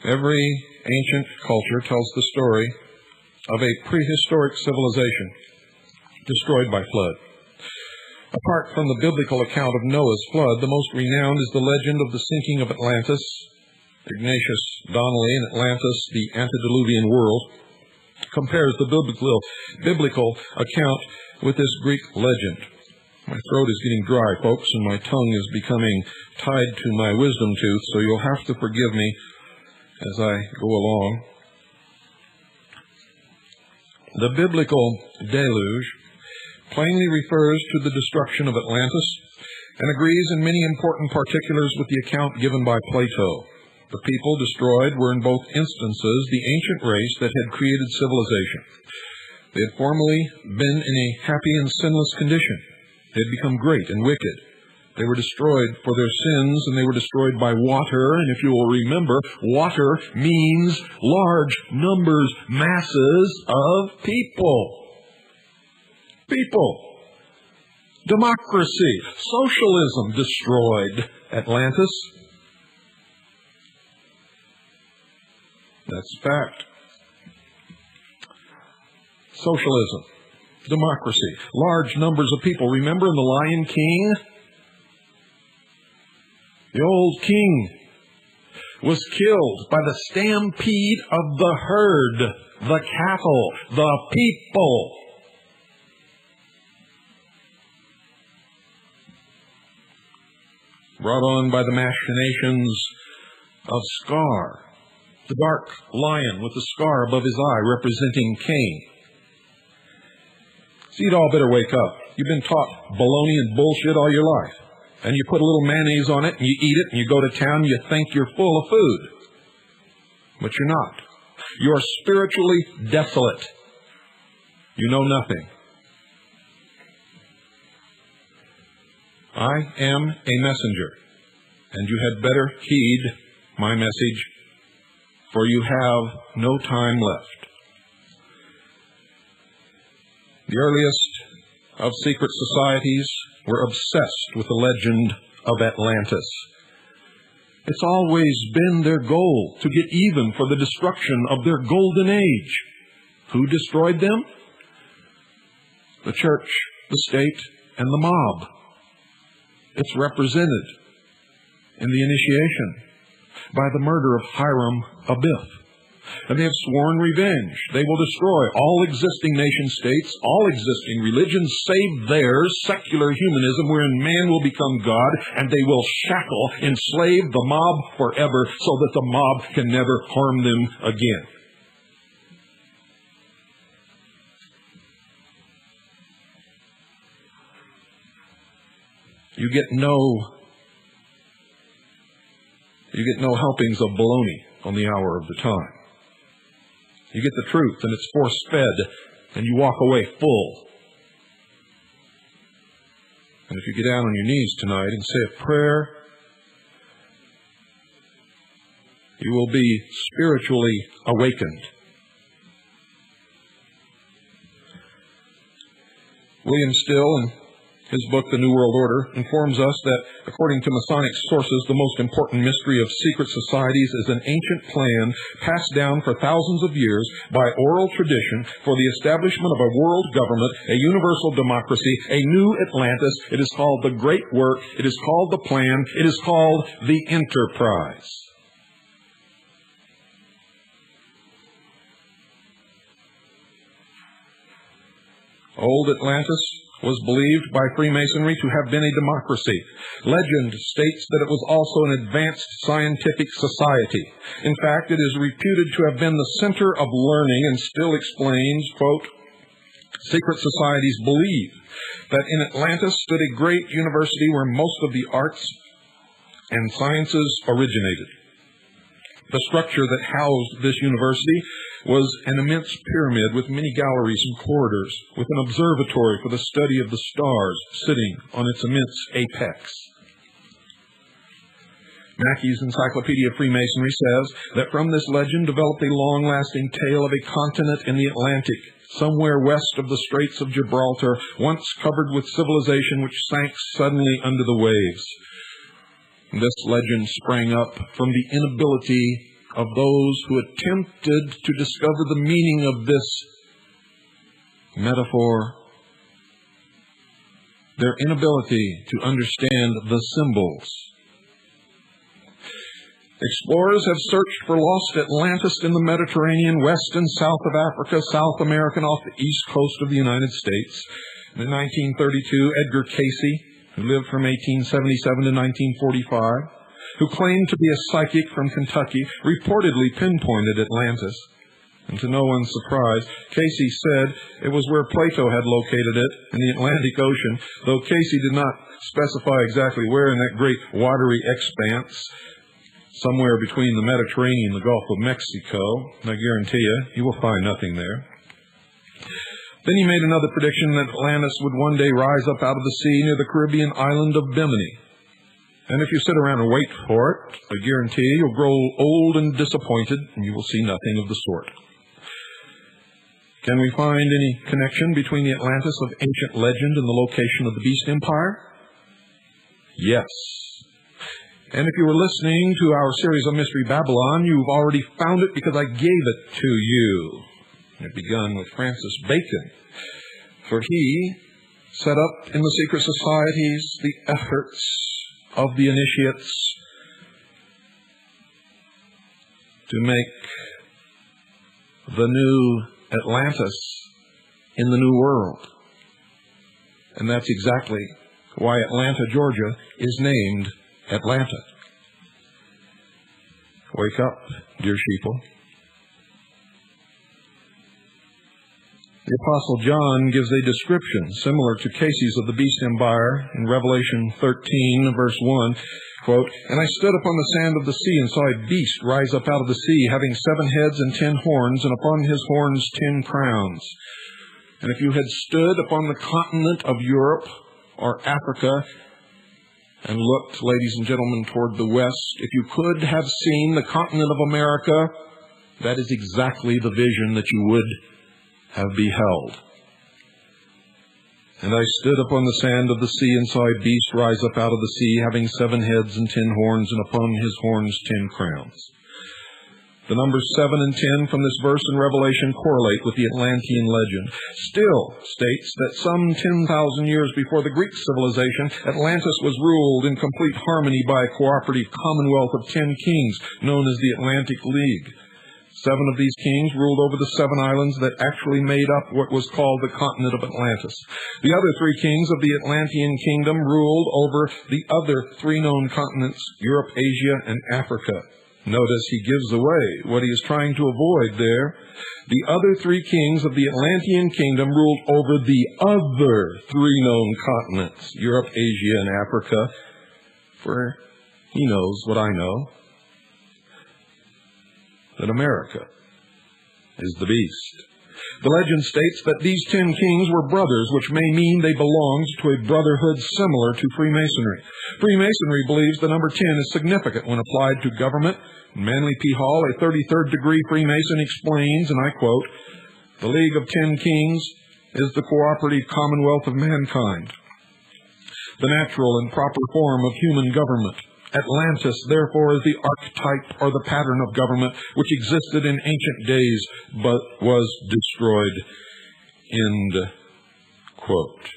Every ancient culture tells the story of a prehistoric civilization destroyed by flood. Apart from the biblical account of Noah's flood, the most renowned is the legend of the sinking of Atlantis. Ignatius Donnelly in Atlantis, the Antediluvian World, compares the biblical account with this Greek legend. My throat is getting dry, folks, and my tongue is becoming tied to my wisdom tooth, so you'll have to forgive me as I go along. The biblical deluge plainly refers to the destruction of Atlantis and agrees in many important particulars with the account given by Plato. The people destroyed were in both instances the ancient race that had created civilization. They had formerly been in a happy and sinless condition. They had become great and wicked. They were destroyed for their sins, and they were destroyed by water. And if you will remember, water means large numbers, masses of people. People. Democracy. Socialism destroyed Atlantis. That's a fact. Socialism, democracy, large numbers of people. Remember in The Lion King? The old king was killed by the stampede of the herd, the cattle, the people. Brought on by the machinations of Scar, the dark lion with the scar above his eye representing Cain. So you'd all better wake up. You've been taught baloney and bullshit all your life. And you put a little mayonnaise on it, and you eat it, and you go to town, and you think you're full of food. But you're not. You're spiritually desolate. You know nothing. I am a messenger, and you had better heed my message, for you have no time left. The earliest of secret societies were obsessed with the legend of Atlantis. It's always been their goal to get even for the destruction of their golden age. Who destroyed them? The church, the state, and the mob. It's represented in the initiation by the murder of Hiram Abiff. And they have sworn revenge. They will destroy all existing nation states, all existing religions, save theirs, secular humanism, wherein man will become God, and they will shackle, enslave the mob forever, so that the mob can never harm them again. You get no helpings of baloney on the hour of the time. You get the truth, and it's force-fed, and you walk away full. And if you get down on your knees tonight and say a prayer, you will be spiritually awakened. William Still, in his book, The New World Order, informs us that, according to Masonic sources, the most important mystery of secret societies is an ancient plan passed down for thousands of years by oral tradition for the establishment of a world government, a universal democracy, a new Atlantis. It is called the Great Work. It is called the Plan. It is called the Enterprise. Old Atlantis was believed by Freemasonry to have been a democracy. Legend states that it was also an advanced scientific society. In fact, it is reputed to have been the center of learning, and Still explains, quote, secret societies believe that in Atlantis stood a great university where most of the arts and sciences originated. The structure that housed this university was an immense pyramid with many galleries and corridors, with an observatory for the study of the stars sitting on its immense apex. Mackey's Encyclopedia of Freemasonry says that from this legend developed a long-lasting tale of a continent in the Atlantic, somewhere west of the Straits of Gibraltar, once covered with civilization which sank suddenly under the waves. This legend sprang up from the inability of those who attempted to discover the meaning of this metaphor, their inability to understand the symbols. Explorers have searched for lost Atlantis in the Mediterranean, west and south of Africa, South America, and off the east coast of the United States. In 1932, Edgar Casey, who lived from 1877 to 1945, who claimed to be a psychic from Kentucky, reportedly pinpointed Atlantis. And to no one's surprise, Casey said it was where Plato had located it, in the Atlantic Ocean, though Casey did not specify exactly where in that great watery expanse, somewhere between the Mediterranean and the Gulf of Mexico. I guarantee you will find nothing there. Then he made another prediction that Atlantis would one day rise up out of the sea near the Caribbean island of Bimini. And if you sit around and wait for it, I guarantee you'll grow old and disappointed, and you will see nothing of the sort. Can we find any connection between the Atlantis of ancient legend and the location of the Beast Empire? Yes. And if you were listening to our series of Mystery Babylon, you've already found it because I gave it to you. It began with Francis Bacon, for he set up in the secret societies the efforts of the initiates to make the new Atlantis in the New World. And that's exactly why Atlanta, Georgia is named Atlanta. Wake up, dear sheeple. The Apostle John gives a description similar to Casey's of the Beast Empire in Revelation 13, verse 1. Quote, "And I stood upon the sand of the sea and saw a beast rise up out of the sea, having 7 heads and 10 horns, and upon his horns 10 crowns. And if you had stood upon the continent of Europe or Africa and looked, ladies and gentlemen, toward the west, if you could have seen the continent of America, that is exactly the vision that you would have beheld. And I stood upon the sand of the sea and saw a beast rise up out of the sea, having 7 heads and 10 horns, and upon his horns 10 crowns." The numbers 7 and 10 from this verse in Revelation correlate with the Atlantean legend. Still states that some 10,000 years before the Greek civilization, Atlantis was ruled in complete harmony by a cooperative commonwealth of 10 kings, known as the Atlantic League. 7 of these kings ruled over the 7 islands that actually made up what was called the continent of Atlantis. The other 3 kings of the Atlantean kingdom ruled over the other 3 known continents, Europe, Asia, and Africa. Notice he gives away what he is trying to avoid there. The other 3 kings of the Atlantean kingdom ruled over the other 3 known continents, Europe, Asia, and Africa. For he knows what I know, that America is the beast. The legend states that these 10 kings were brothers, which may mean they belonged to a brotherhood similar to Freemasonry. Freemasonry believes the number 10 is significant when applied to government. Manly P. Hall, a 33rd degree Freemason, explains, and I quote, "The League of 10 Kings is the cooperative commonwealth of mankind, the natural and proper form of human government. Atlantis, therefore, is the archetype or the pattern of government which existed in ancient days but was destroyed." End quote.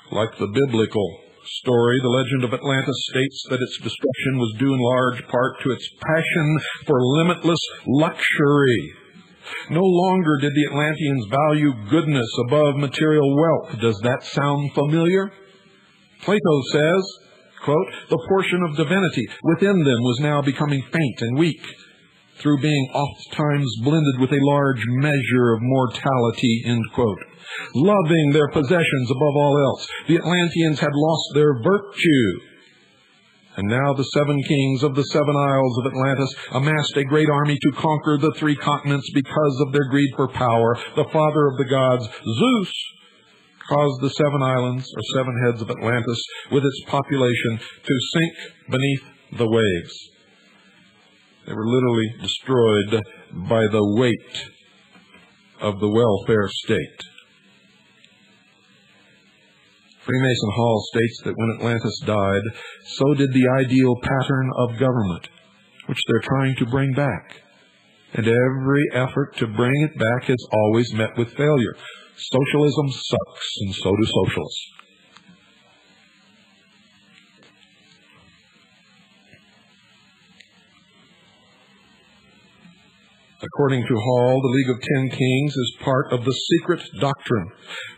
Like the biblical story, the legend of Atlantis states that its destruction was due in large part to its passion for limitless luxury. No longer did the Atlanteans value goodness above material wealth. Does that sound familiar? Plato says, quote, "The portion of divinity within them was now becoming faint and weak, through being oft-times blended with a large measure of mortality," end quote. Loving their possessions above all else, the Atlanteans had lost their virtue And now the 7 kings of the 7 isles of Atlantis amassed a great army to conquer the 3 continents because of their greed for power. The father of the gods, Zeus, caused the 7 islands, or 7 heads of Atlantis, with its population, to sink beneath the waves. They were literally destroyed by the weight of the welfare state. Freemason Hall states that when Atlantis died, so did the ideal pattern of government, which they're trying to bring back. And every effort to bring it back is always met with failure. Socialism sucks, and so do socialists. According to Hall, the League of 10 Kings is part of the secret doctrine,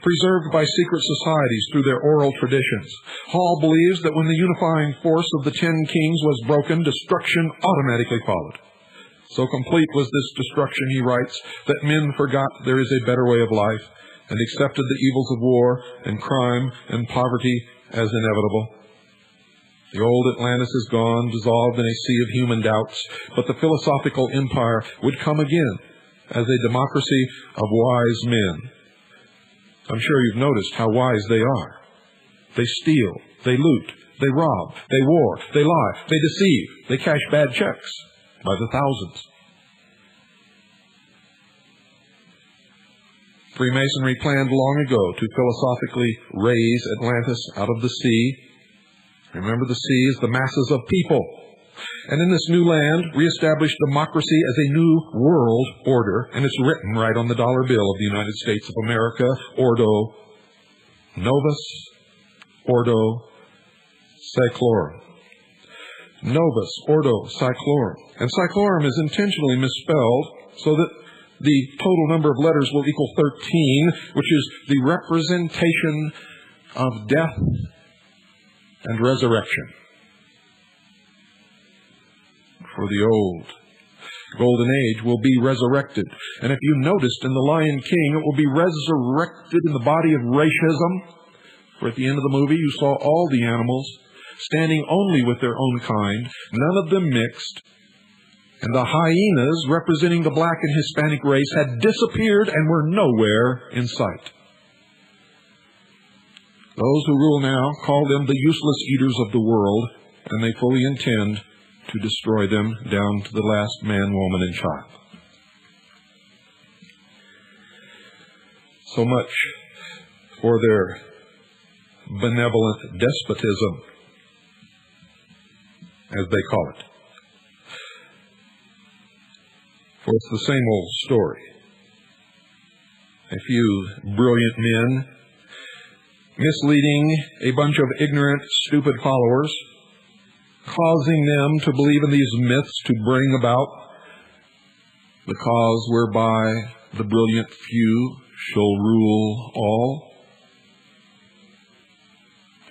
preserved by secret societies through their oral traditions. Hall believes that when the unifying force of the 10 Kings was broken, destruction automatically followed. So complete was this destruction, he writes, that men forgot there is a better way of life and accepted the evils of war and crime and poverty as inevitable. The old Atlantis is gone, dissolved in a sea of human doubts, but the philosophical empire would come again as a democracy of wise men. I'm sure you've noticed how wise they are. They steal, they loot, they rob, they war, they lie, they deceive, they cash bad checks by the thousands. Freemasonry planned long ago to philosophically raise Atlantis out of the sea. Remember, the sea is the masses of people. And in this new land, reestablish democracy as a new world order. And it's written right on the dollar bill of the United States of America, Ordo Novus, Ordo Seclorum. Novus, Ordo Seclorum. And Seclorum is intentionally misspelled so that the total number of letters will equal 13, which is the representation of death and resurrection. For the old golden age will be resurrected. And if you noticed in The Lion King, it will be resurrected in the body of racism. For at the end of the movie, you saw all the animals standing only with their own kind, none of them mixed. And the hyenas, representing the black and Hispanic race, had disappeared and were nowhere in sight. Those who rule now call them the useless eaters of the world, and they fully intend to destroy them down to the last man, woman, and child. So much for their benevolent despotism, as they call it. For it's the same old story. A few brilliant men misleading a bunch of ignorant, stupid followers, causing them to believe in these myths to bring about the cause whereby the brilliant few shall rule all.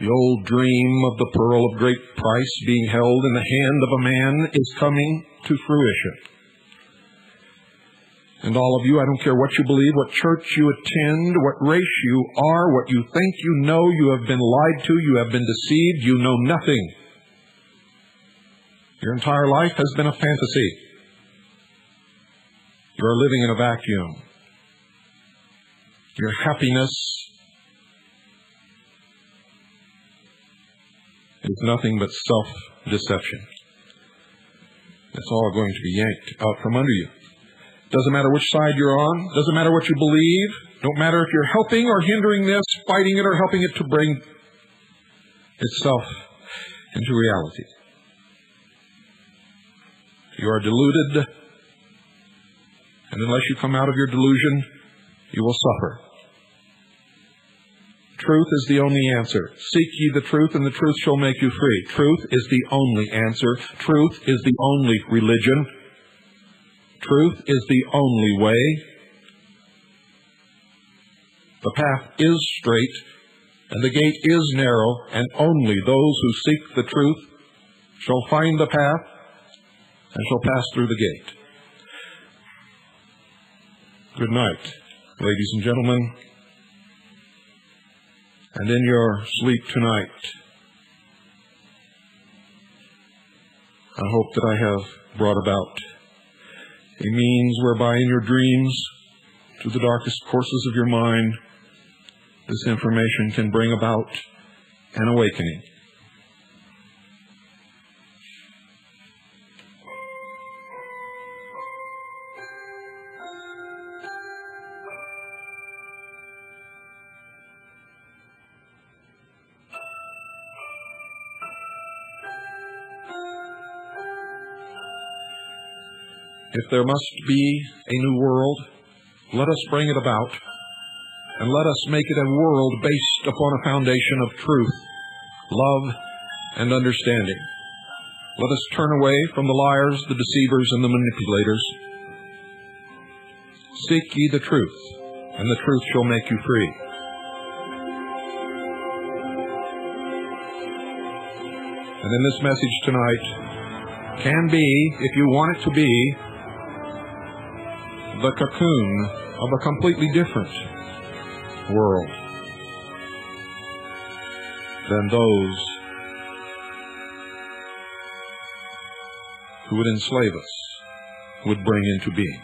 The old dream of the pearl of great price being held in the hand of a man is coming to fruition. And all of you, I don't care what you believe, what church you attend, what race you are, what you think you know, you have been lied to, you have been deceived, you know nothing. Your entire life has been a fantasy. You are living in a vacuum. Your happiness is nothing but self-deception. It's all going to be yanked out from under you. Doesn't matter which side you're on. Doesn't matter what you believe. Don't matter if you're helping or hindering this, fighting it or helping it to bring itself into reality. You are deluded, and unless you come out of your delusion, you will suffer. Truth is the only answer. Seek ye the truth, and the truth shall make you free. Truth is the only answer. Truth is the only religion. Truth is the only way. The path is straight, and the gate is narrow, and only those who seek the truth shall find the path and shall pass through the gate. Good night, ladies and gentlemen. And in your sleep tonight, I hope that I have brought about a means whereby in your dreams, through the darkest courses of your mind, this information can bring about an awakening. If there must be a new world, let us bring it about, and let us make it a world based upon a foundation of truth, love, and understanding. Let us turn away from the liars, the deceivers, and the manipulators. Seek ye the truth, and the truth shall make you free. And in this message tonight can be, if you want it to be, the cocoon of a completely different world than those who would enslave us, would bring into being.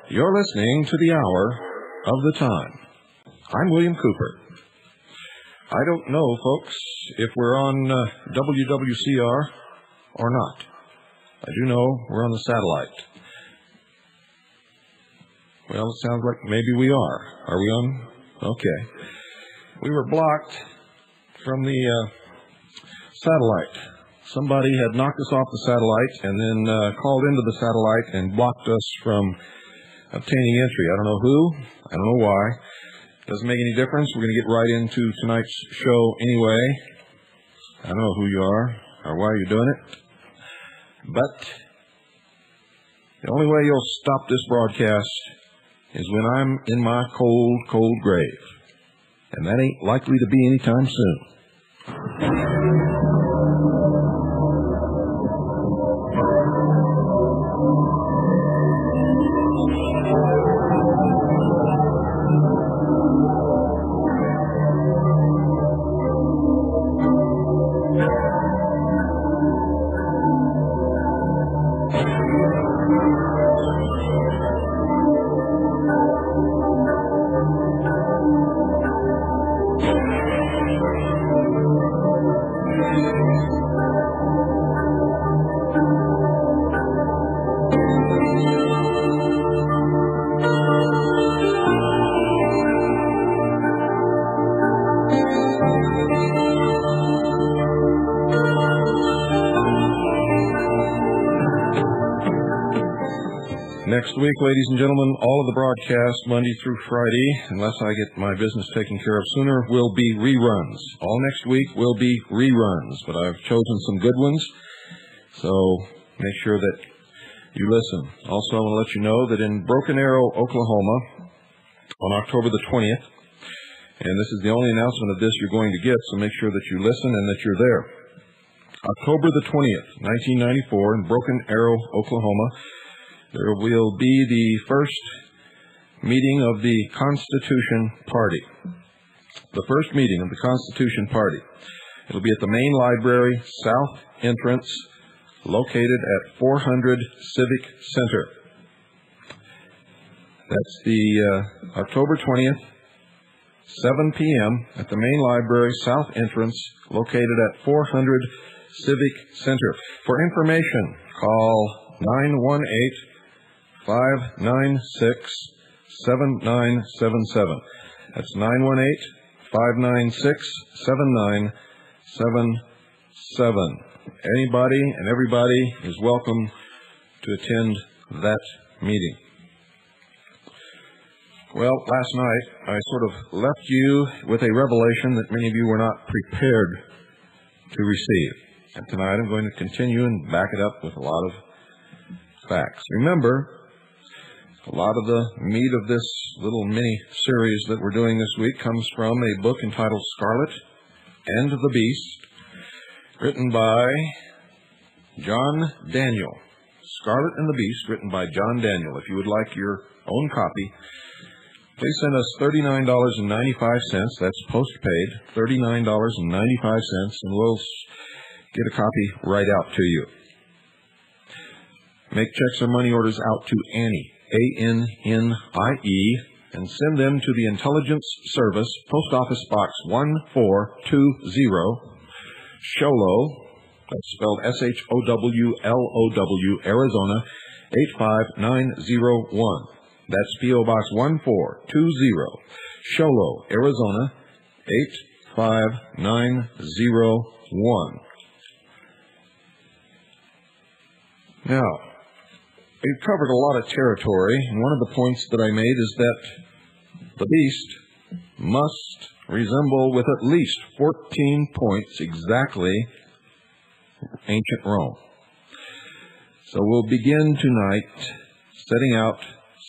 You're listening to the Hour of the Time. I'm William Cooper. I don't know, folks, if we're on WWCR or not. I do know we're on the satellite. Well, it sounds like maybe we are. Are we on? Okay. We were blocked from the satellite. Somebody had knocked us off the satellite and then called into the satellite and blocked us from obtaining entry. I don't know who. I don't know why. Doesn't make any difference. We're going to get right into tonight's show anyway. I don't know who you are or why you're doing it. But the only way you'll stop this broadcast is when I'm in my cold, cold grave. And that ain't likely to be anytime soon. Next week, ladies and gentlemen, all of the broadcasts, Monday through Friday, unless I get my business taken care of sooner, will be reruns. All next week will be reruns, but I've chosen some good ones, so make sure that you listen. Also, I want to let you know that in Broken Arrow, Oklahoma, on October the 20th, and this is the only announcement of this you're going to get, so make sure that you listen and that you're there. October the 20th, 1994, in Broken Arrow, Oklahoma, there will be the first meeting of the Constitution Party. The first meeting of the Constitution Party. It'll be at the main library, south entrance, located at 400 Civic Center. That's the October 20th, 7 p.m. at the main library, south entrance, located at 400 Civic Center. For information, call 918-596-7977. That's 918-596-7977. Anybody and everybody is welcome to attend that meeting. Well, last night I sort of left you with a revelation that many of you were not prepared to receive. And tonight I'm going to continue and back it up with a lot of facts. Remember, a lot of the meat of this little mini-series that we're doing this week comes from a book entitled Scarlet and the Beast, written by John Daniel. Scarlet and the Beast, written by John Daniel. If you would like your own copy, please send us $39.95. That's postpaid, $39.95, and we'll get a copy right out to you. Make checks or money orders out to Annie, A-N-N-I-E, and send them to the Intelligence Service, Post Office Box 1420, Sholo, that's spelled S-H-O-W-L-O-W, Arizona, 85901. That's P.O. Box 1420, Sholo, Arizona, 85901. Now, we've covered a lot of territory, and one of the points that I made is that the beast must resemble with at least 14 points exactly ancient Rome. So we'll begin tonight setting out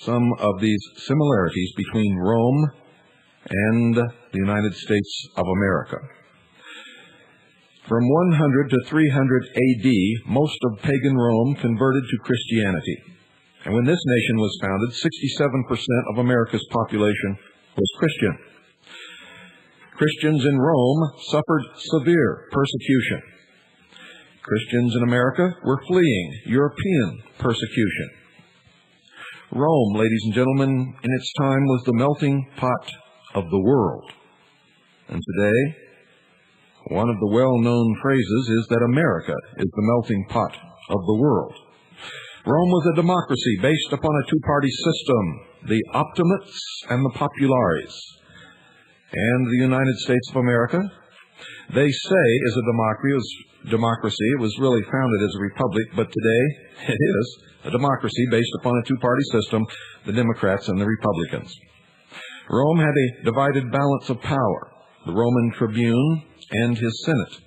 some of these similarities between Rome and the United States of America. From 100 to 300 A.D., most of pagan Rome converted to Christianity. And when this nation was founded, 67% of America's population was Christian. Christians in Rome suffered severe persecution. Christians in America were fleeing European persecution. Rome, ladies and gentlemen, in its time was the melting pot of the world. And today, one of the well-known phrases is that America is the melting pot of the world. Rome was a democracy based upon a two-party system, the optimates and the populares. And the United States of America, they say, is a democracy. It was really founded as a republic, but today it is a democracy based upon a two-party system, the Democrats and the Republicans. Rome had a divided balance of power, the Roman tribune and his Senate.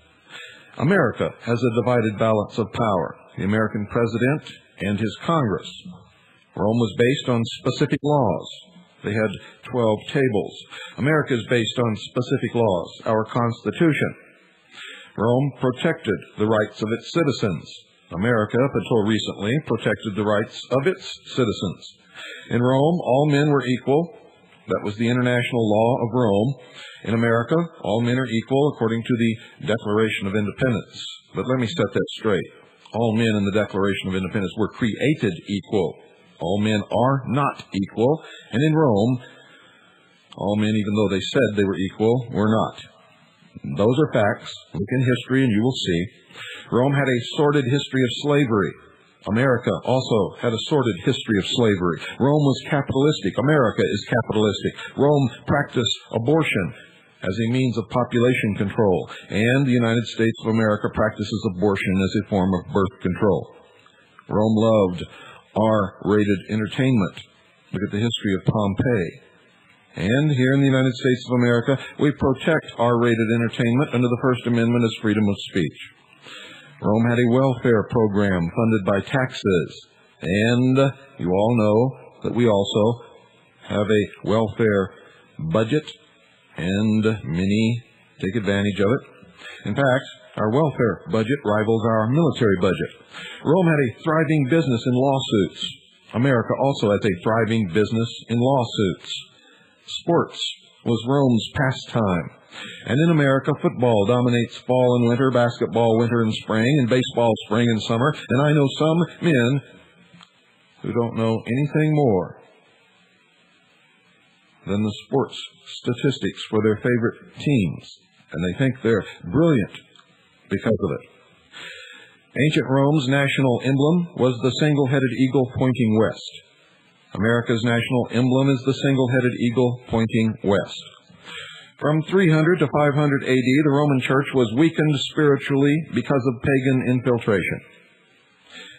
America has a divided balance of power, the American president and his Congress. Rome was based on specific laws. They had 12 tables. America is based on specific laws, our Constitution. Rome protected the rights of its citizens. America, up until recently, protected the rights of its citizens. In Rome, all men were equal. That was the international law of Rome. In America, all men are equal according to the Declaration of Independence. But let me set that straight. All men in the Declaration of Independence were created equal. All men are not equal. And in Rome, all men, even though they said they were equal, were not. Those are facts. Look in history and you will see. Rome had a sordid history of slavery. America also had a sordid history of slavery. Rome was capitalistic. America is capitalistic. Rome practiced abortion as a means of population control. And the United States of America practices abortion as a form of birth control. Rome loved R-rated entertainment. Look at the history of Pompeii. And here in the United States of America, we protect R-rated entertainment under the First Amendment as freedom of speech. Rome had a welfare program funded by taxes. And you all know that we also have a welfare budget, and many take advantage of it. In fact, our welfare budget rivals our military budget. Rome had a thriving business in lawsuits. America also has a thriving business in lawsuits. Sports was Rome's pastime. And in America, football dominates fall and winter, basketball winter and spring, and baseball spring and summer. And I know some men who don't know anything more than the sports statistics for their favorite teams. And they think they're brilliant because of it. Ancient Rome's national emblem was the single-headed eagle pointing west. America's national emblem is the single-headed eagle pointing west. From 300 to 500 AD, the Roman Church was weakened spiritually because of pagan infiltration.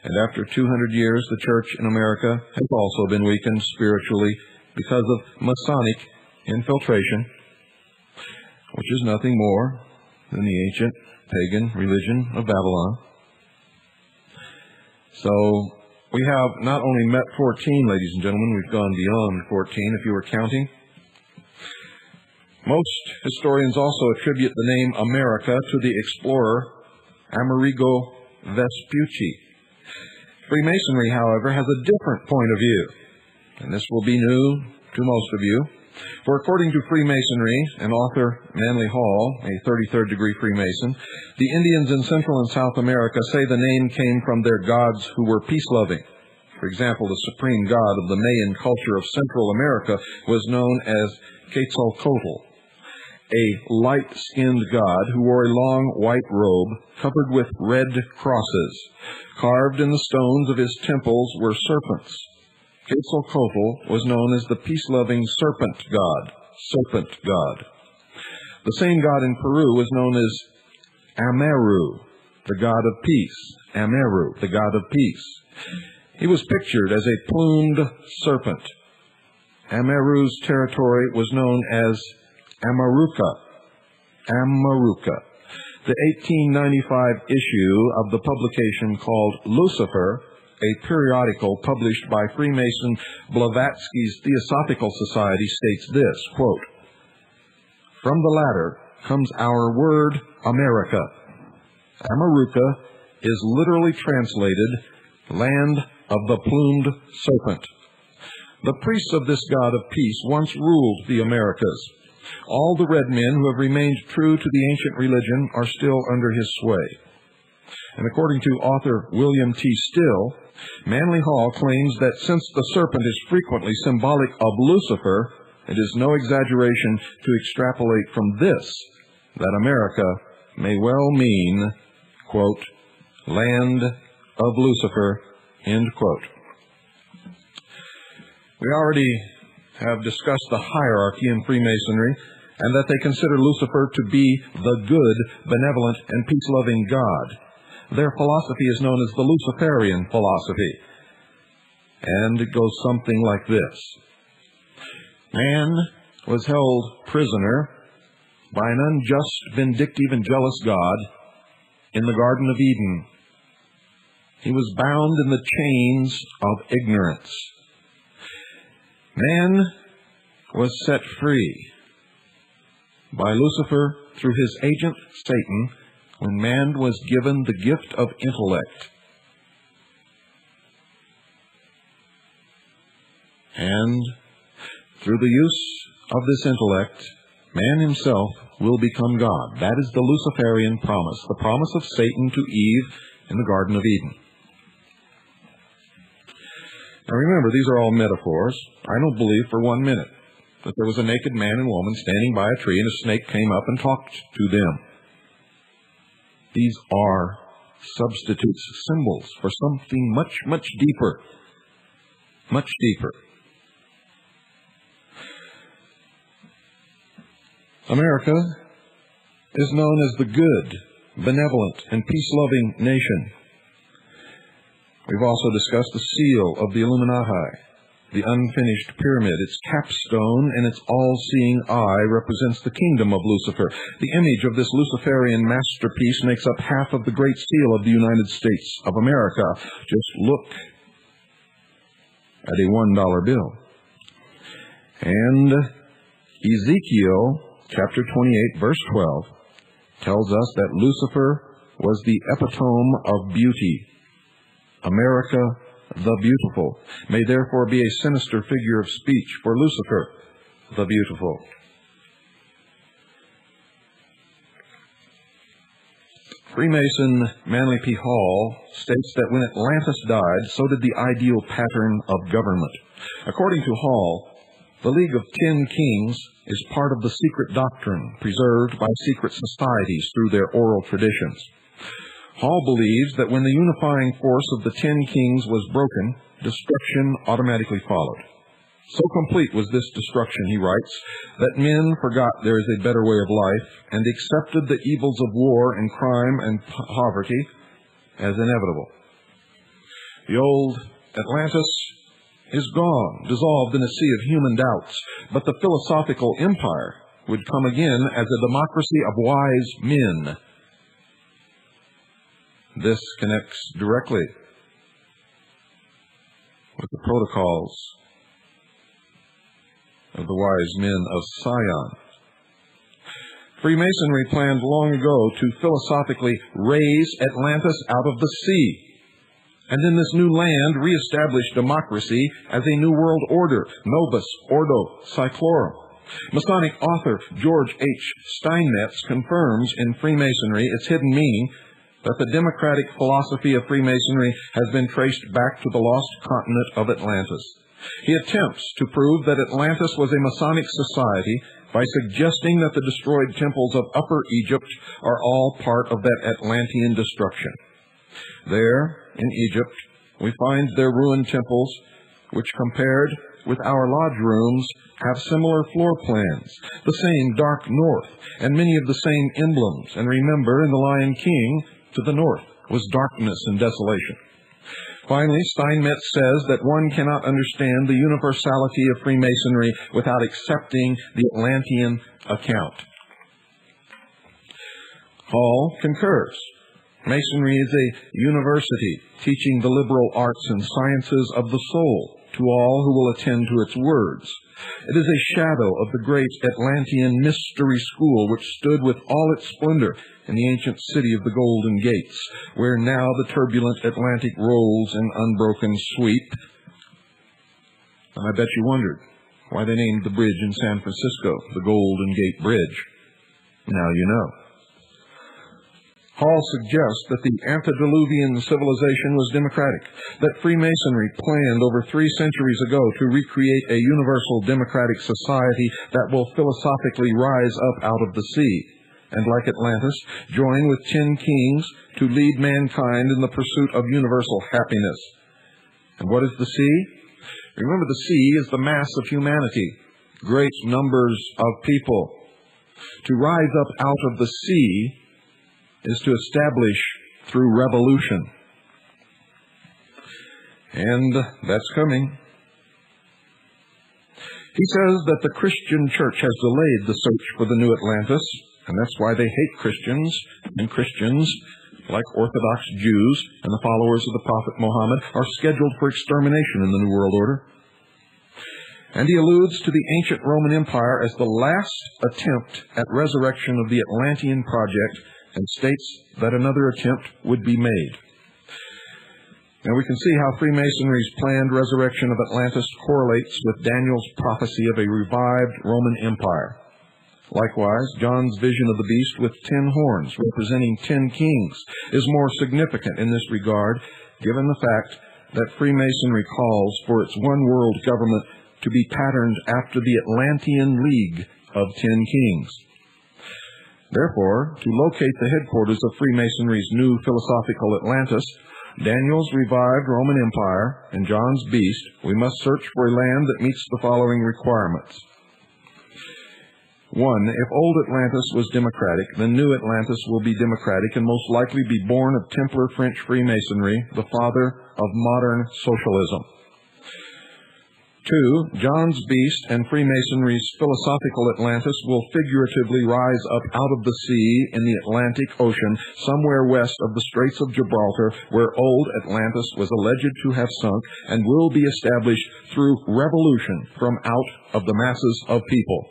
And after 200 years, the Church in America has also been weakened spiritually because of Masonic infiltration, which is nothing more than the ancient pagan religion of Babylon. So we have not only met 14, ladies and gentlemen, we've gone beyond 14 if you were counting. Most historians also attribute the name America to the explorer Amerigo Vespucci. Freemasonry, however, has a different point of view, and this will be new to most of you. For according to Freemasonry and author Manly Hall, a 33rd degree Freemason, the Indians in Central and South America say the name came from their gods who were peace-loving. For example, the supreme god of the Mayan culture of Central America was known as Quetzalcoatl, a light-skinned god who wore a long white robe covered with red crosses. Carved in the stones of his temples were serpents. Quetzalcoatl was known as the peace-loving serpent god. The same god in Peru was known as Amaru, the god of peace. Amaru, the god of peace. He was pictured as a plumed serpent. Amaru's territory was known as Amaruca. The 1895 issue of the publication called Lucifer, a periodical published by Freemason Blavatsky's Theosophical Society, states this, quote, "From the latter comes our word America. Amaruca is literally translated land of the plumed serpent. The priests of this god of peace once ruled the Americas. All the red men who have remained true to the ancient religion are still under his sway. And according to author William T. Still, Manly Hall claims that since the serpent is frequently symbolic of Lucifer, it is no exaggeration to extrapolate from this that America may well mean, quote, land of Lucifer, end quote. We already have discussed the hierarchy in Freemasonry and that they consider Lucifer to be the good, benevolent, and peace-loving God. Their philosophy is known as the Luciferian philosophy, and it goes something like this. Man was held prisoner by an unjust, vindictive, and jealous God in the Garden of Eden. He was bound in the chains of ignorance. Man was set free by Lucifer through his agent Satan when man was given the gift of intellect. And through the use of this intellect, man himself will become God. That is the Luciferian promise, the promise of Satan to Eve in the Garden of Eden. Now remember, these are all metaphors. I don't believe for 1 minute that there was a naked man and woman standing by a tree and a snake came up and talked to them. These are substitutes, symbols for something much, much deeper. Much deeper. America is known as the good, benevolent, and peace-loving nation. We've also discussed the seal of the Illuminati, the unfinished pyramid. Its capstone and its all-seeing eye represents the kingdom of Lucifer. The image of this Luciferian masterpiece makes up half of the Great Seal of the United States of America. Just look at a $1 bill. And Ezekiel chapter 28, verse 12, tells us that Lucifer was the epitome of beauty. America the beautiful may therefore be a sinister figure of speech for Lucifer the beautiful. Freemason Manly P. Hall states that when Atlantis died, so did the ideal pattern of government. According to Hall, the League of 10 Kings is part of the secret doctrine preserved by secret societies through their oral traditions. Hall believes that when the unifying force of the 10 kings was broken, destruction automatically followed. So complete was this destruction, he writes, that men forgot there is a better way of life and accepted the evils of war and crime and poverty as inevitable. The old Atlantis is gone, dissolved in a sea of human doubts, but the philosophical empire would come again as a democracy of wise men. This connects directly with the protocols of the wise men of Sion. Freemasonry planned long ago to philosophically raise Atlantis out of the sea, and in this new land reestablish democracy as a new world order, Novus Ordo Seclorum. Masonic author George H. Steinmetz confirms in Freemasonry its hidden meaning that the democratic philosophy of Freemasonry has been traced back to the lost continent of Atlantis. He attempts to prove that Atlantis was a Masonic society by suggesting that the destroyed temples of Upper Egypt are all part of that Atlantean destruction. There, in Egypt, we find their ruined temples, which compared with our lodge rooms have similar floor plans, the same dark north, and many of the same emblems. And remember, in the Lion King, to the north was darkness and desolation. Finally, Steinmetz says that one cannot understand the universality of Freemasonry without accepting the Atlantean account. Hall concurs. Masonry is a university teaching the liberal arts and sciences of the soul to all who will attend to its words. It is a shadow of the great Atlantean mystery school which stood with all its splendor in the ancient city of the Golden Gates, where now the turbulent Atlantic rolls in unbroken sweep. And I bet you wondered, why they named the bridge in San Francisco the Golden Gate Bridge. Now you know. Hall suggests that the antediluvian civilization was democratic, that Freemasonry planned over 3 centuries ago to recreate a universal democratic society that will philosophically rise up out of the sea, and like Atlantis, join with 10 kings to lead mankind in the pursuit of universal happiness. And what is the sea? Remember, the sea is the mass of humanity, great numbers of people. To rise up out of the sea is to establish through revolution. And that's coming. He says that the Christian church has delayed the search for the new Atlantis, and that's why they hate Christians, and Christians, like Orthodox Jews and the followers of the Prophet Muhammad, are scheduled for extermination in the New World Order. And he alludes to the ancient Roman Empire as the last attempt at resurrection of the Atlantean project, and states that another attempt would be made. Now we can see how Freemasonry's planned resurrection of Atlantis correlates with Daniel's prophecy of a revived Roman Empire. Likewise, John's vision of the beast with 10 horns, representing 10 kings, is more significant in this regard, given the fact that Freemasonry calls for its one-world government to be patterned after the Atlantean League of 10 kings. Therefore, to locate the headquarters of Freemasonry's new philosophical Atlantis, Daniel's revived Roman Empire, and John's beast, we must search for a land that meets the following requirements. 1. If old Atlantis was democratic, then new Atlantis will be democratic and most likely be born of Templar French Freemasonry, the father of modern socialism. 2. John's beast and Freemasonry's philosophical Atlantis will figuratively rise up out of the sea in the Atlantic Ocean, somewhere west of the Straits of Gibraltar, where old Atlantis was alleged to have sunk, and will be established through revolution from out of the masses of people.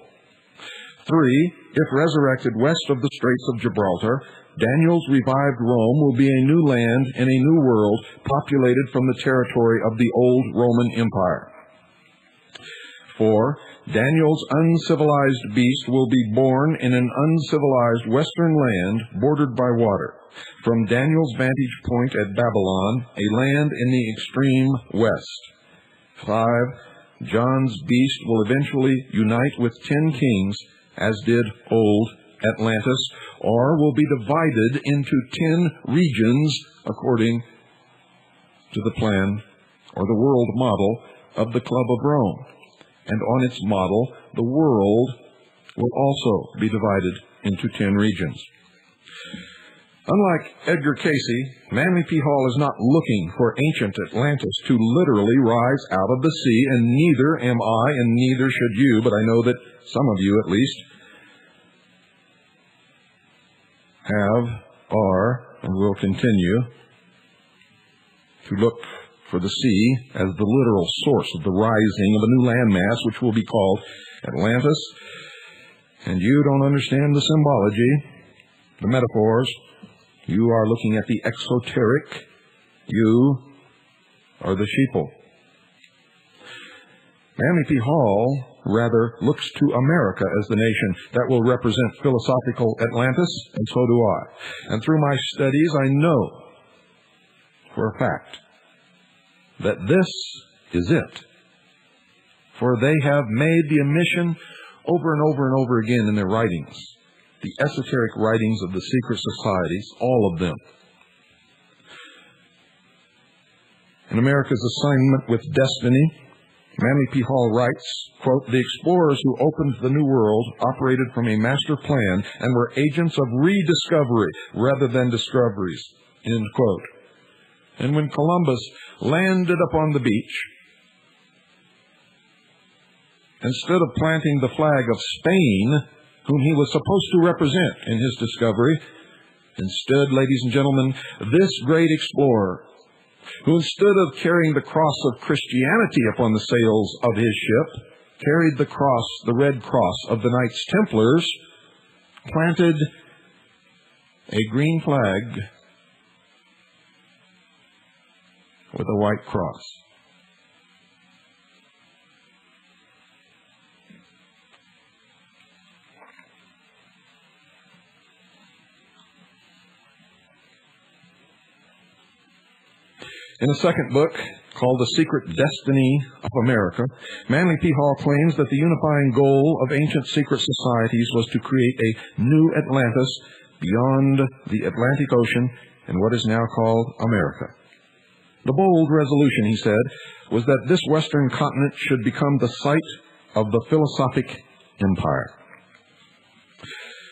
3. If resurrected west of the Straits of Gibraltar, Daniel's revived Rome will be a new land in a new world, populated from the territory of the old Roman Empire. 4. Daniel's uncivilized beast will be born in an uncivilized western land bordered by water. From Daniel's vantage point at Babylon, a land in the extreme west. 5. John's beast will eventually unite with 10 kings, as did old Atlantis, or will be divided into 10 regions according to the plan or the world model of the Club of Rome. And on its model, the world will also be divided into 10 regions. Unlike Edgar Casey, Manly P. Hall is not looking for ancient Atlantis to literally rise out of the sea, and neither am I, and neither should you, but I know that some of you at least have, are, and will continue to look for the sea as the literal source of the rising of a new landmass, which will be called Atlantis. And you don't understand the symbology, the metaphors. You are looking at the exoteric. You are the sheeple. Manly P. Hall rather looks to America as the nation that will represent philosophical Atlantis, and so do I. And through my studies, I know for a fact that this is it. For they have made the omission over and over and over again in their writings, the esoteric writings of the secret societies, all of them. In America's Assignment with Destiny, Manly P. Hall writes, quote, "The explorers who opened the New World operated from a master plan and were agents of rediscovery rather than discoveries," end quote. And when Columbus landed upon the beach, instead of planting the flag of Spain, whom he was supposed to represent in his discovery, instead, ladies and gentlemen, this great explorer, who instead of carrying the cross of Christianity upon the sails of his ship, carried the cross, the red cross of the Knights Templars, planted a green flag with a white cross. In a second book, called The Secret Destiny of America, Manly P. Hall claims that the unifying goal of ancient secret societies was to create a new Atlantis beyond the Atlantic Ocean in what is now called America. The bold resolution, he said, was that this western continent should become the site of the philosophic empire.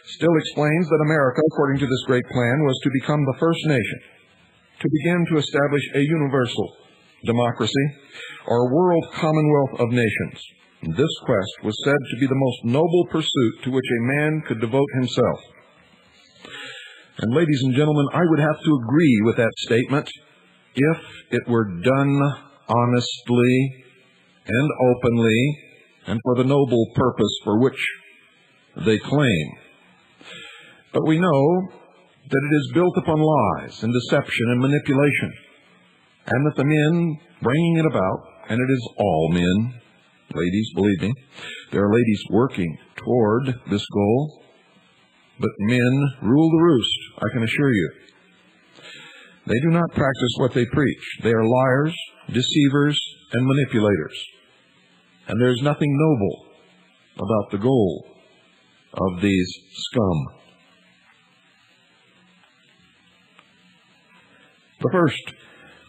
Still explains that America, according to this great plan, was to become the first nation to begin to establish a universal democracy or world commonwealth of nations. This quest was said to be the most noble pursuit to which a man could devote himself. And ladies and gentlemen, I would have to agree with that statement if it were done honestly and openly and for the noble purpose for which they claim. But we know that it is built upon lies and deception and manipulation, and that the men bringing it about, and it is all men, ladies, believe me, there are ladies working toward this goal, but men rule the roost, I can assure you. They do not practice what they preach. They are liars, deceivers, and manipulators. And there is nothing noble about the goal of these scum. The first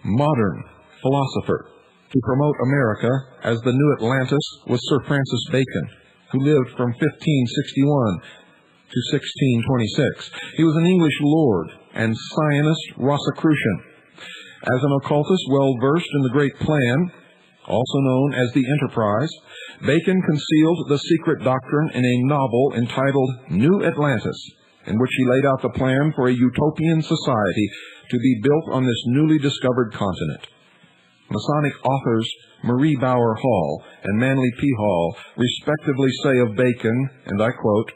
modern philosopher to promote America as the new Atlantis was Sir Francis Bacon, who lived from 1561 to 1626. He was an English lord and Zionist Rosicrucian. As an occultist well versed in the Great Plan, also known as the Enterprise, Bacon concealed the secret doctrine in a novel entitled New Atlantis, in which he laid out the plan for a utopian society to be built on this newly discovered continent. Masonic authors Marie Bauer Hall and Manly P. Hall respectively say of Bacon, and I quote,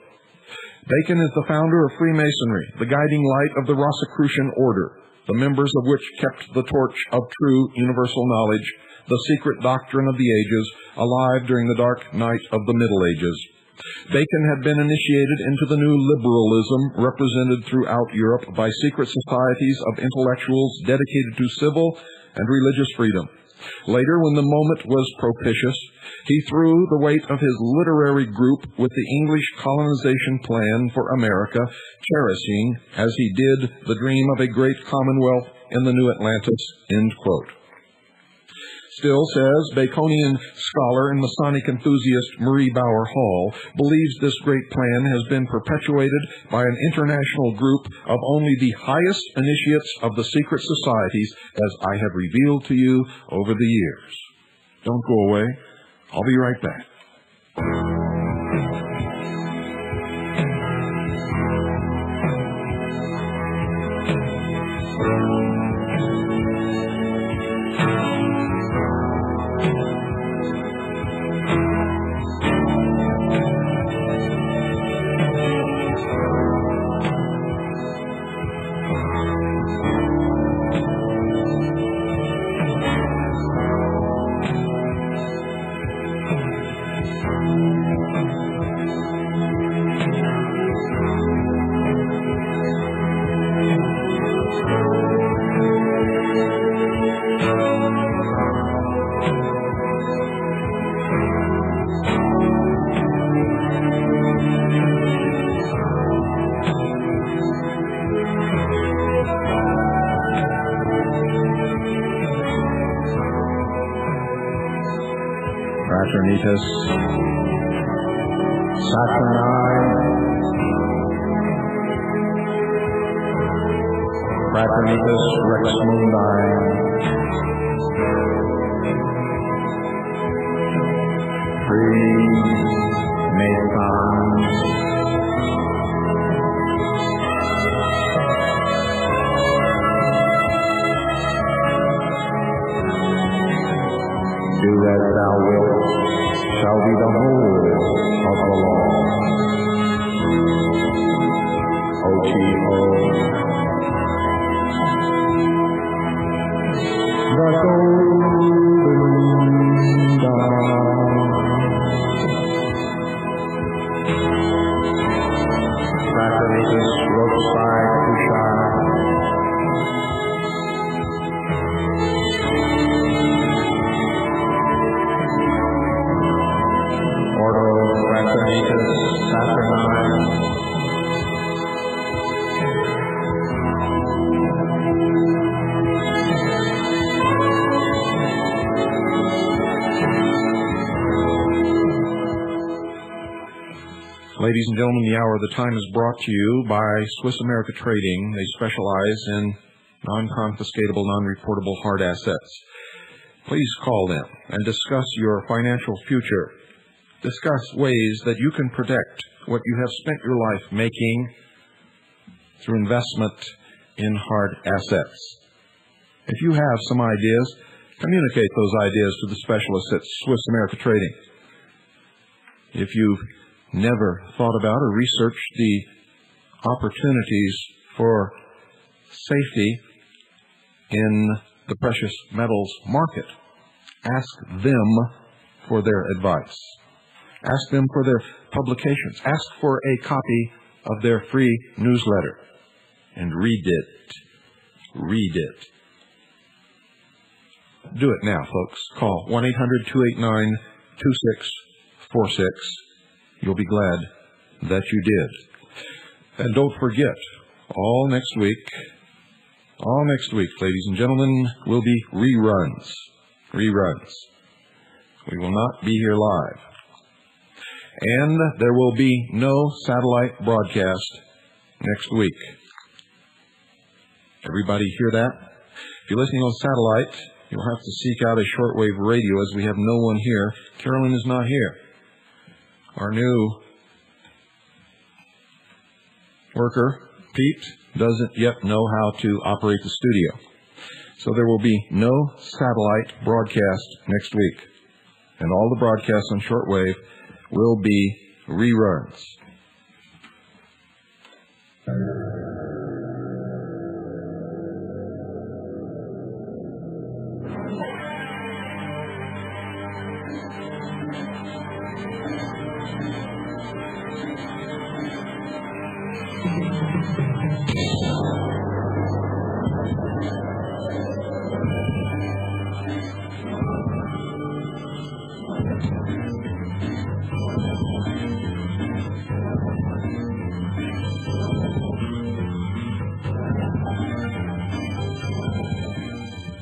"Bacon is the founder of Freemasonry, the guiding light of the Rosicrucian order, the members of which kept the torch of true universal knowledge, the secret doctrine of the ages, alive during the dark night of the Middle Ages." Bacon had been initiated into the new liberalism represented throughout Europe by secret societies of intellectuals dedicated to civil and religious freedom. Later, when the moment was propitious, he threw the weight of his literary group with the English colonization plan for America, cherishing, as he did, the dream of a great commonwealth in the new Atlantis, end quote. Still, says Baconian scholar and Masonic enthusiast Marie Bauer Hall, believes this great plan has been perpetuated by an international group of only the highest initiates of the secret societies, as I have revealed to you over the years. Don't go away. I'll be right back. Fraternitas Saturni, Fraternitas Rex Mundi, Freemasons, do as thou wilt, shall be the whole of the law. O-T-O. The golden dawn. ladies and gentlemen, the hour of the time is brought to you by Swiss America Trading. They specialize in non-confiscatable, non-reportable hard assets. Please call them and discuss your financial future. Discuss ways that you can protect what you have spent your life making through investment in hard assets. If you have some ideas, communicate those ideas to the specialists at Swiss America Trading. If you've never thought about or researched the opportunities for safety in the precious metals market, ask them for their advice. Ask them for their publications. Ask for a copy of their free newsletter and read it. Read it. Do it now, folks. Call 1-800-289-2646. You'll be glad that you did. And don't forget, all next week, ladies and gentlemen, will be reruns. Reruns. We will not be here live. And there will be no satellite broadcast next week. Everybody hear that? If you're listening on satellite, you'll have to seek out a shortwave radio as we have no one here. Carolyn is not here. Our new worker, Pete, doesn't yet know how to operate the studio. So there will be no satellite broadcast next week. And all the broadcasts on shortwave will be reruns.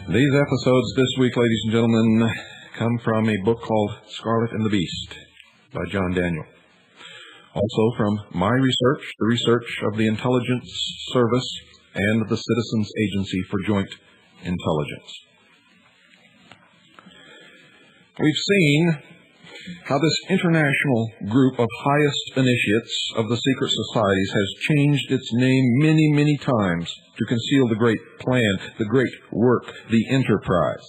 These episodes this week, ladies and gentlemen, come from a book called Scarlet and the Beast by John Daniel. Also from my research, the research of the Intelligence Service and the Citizens Agency for Joint Intelligence. We've seen how this international group of highest initiates of the secret societies has changed its name many, many times to conceal the great plan, the great work, the enterprise.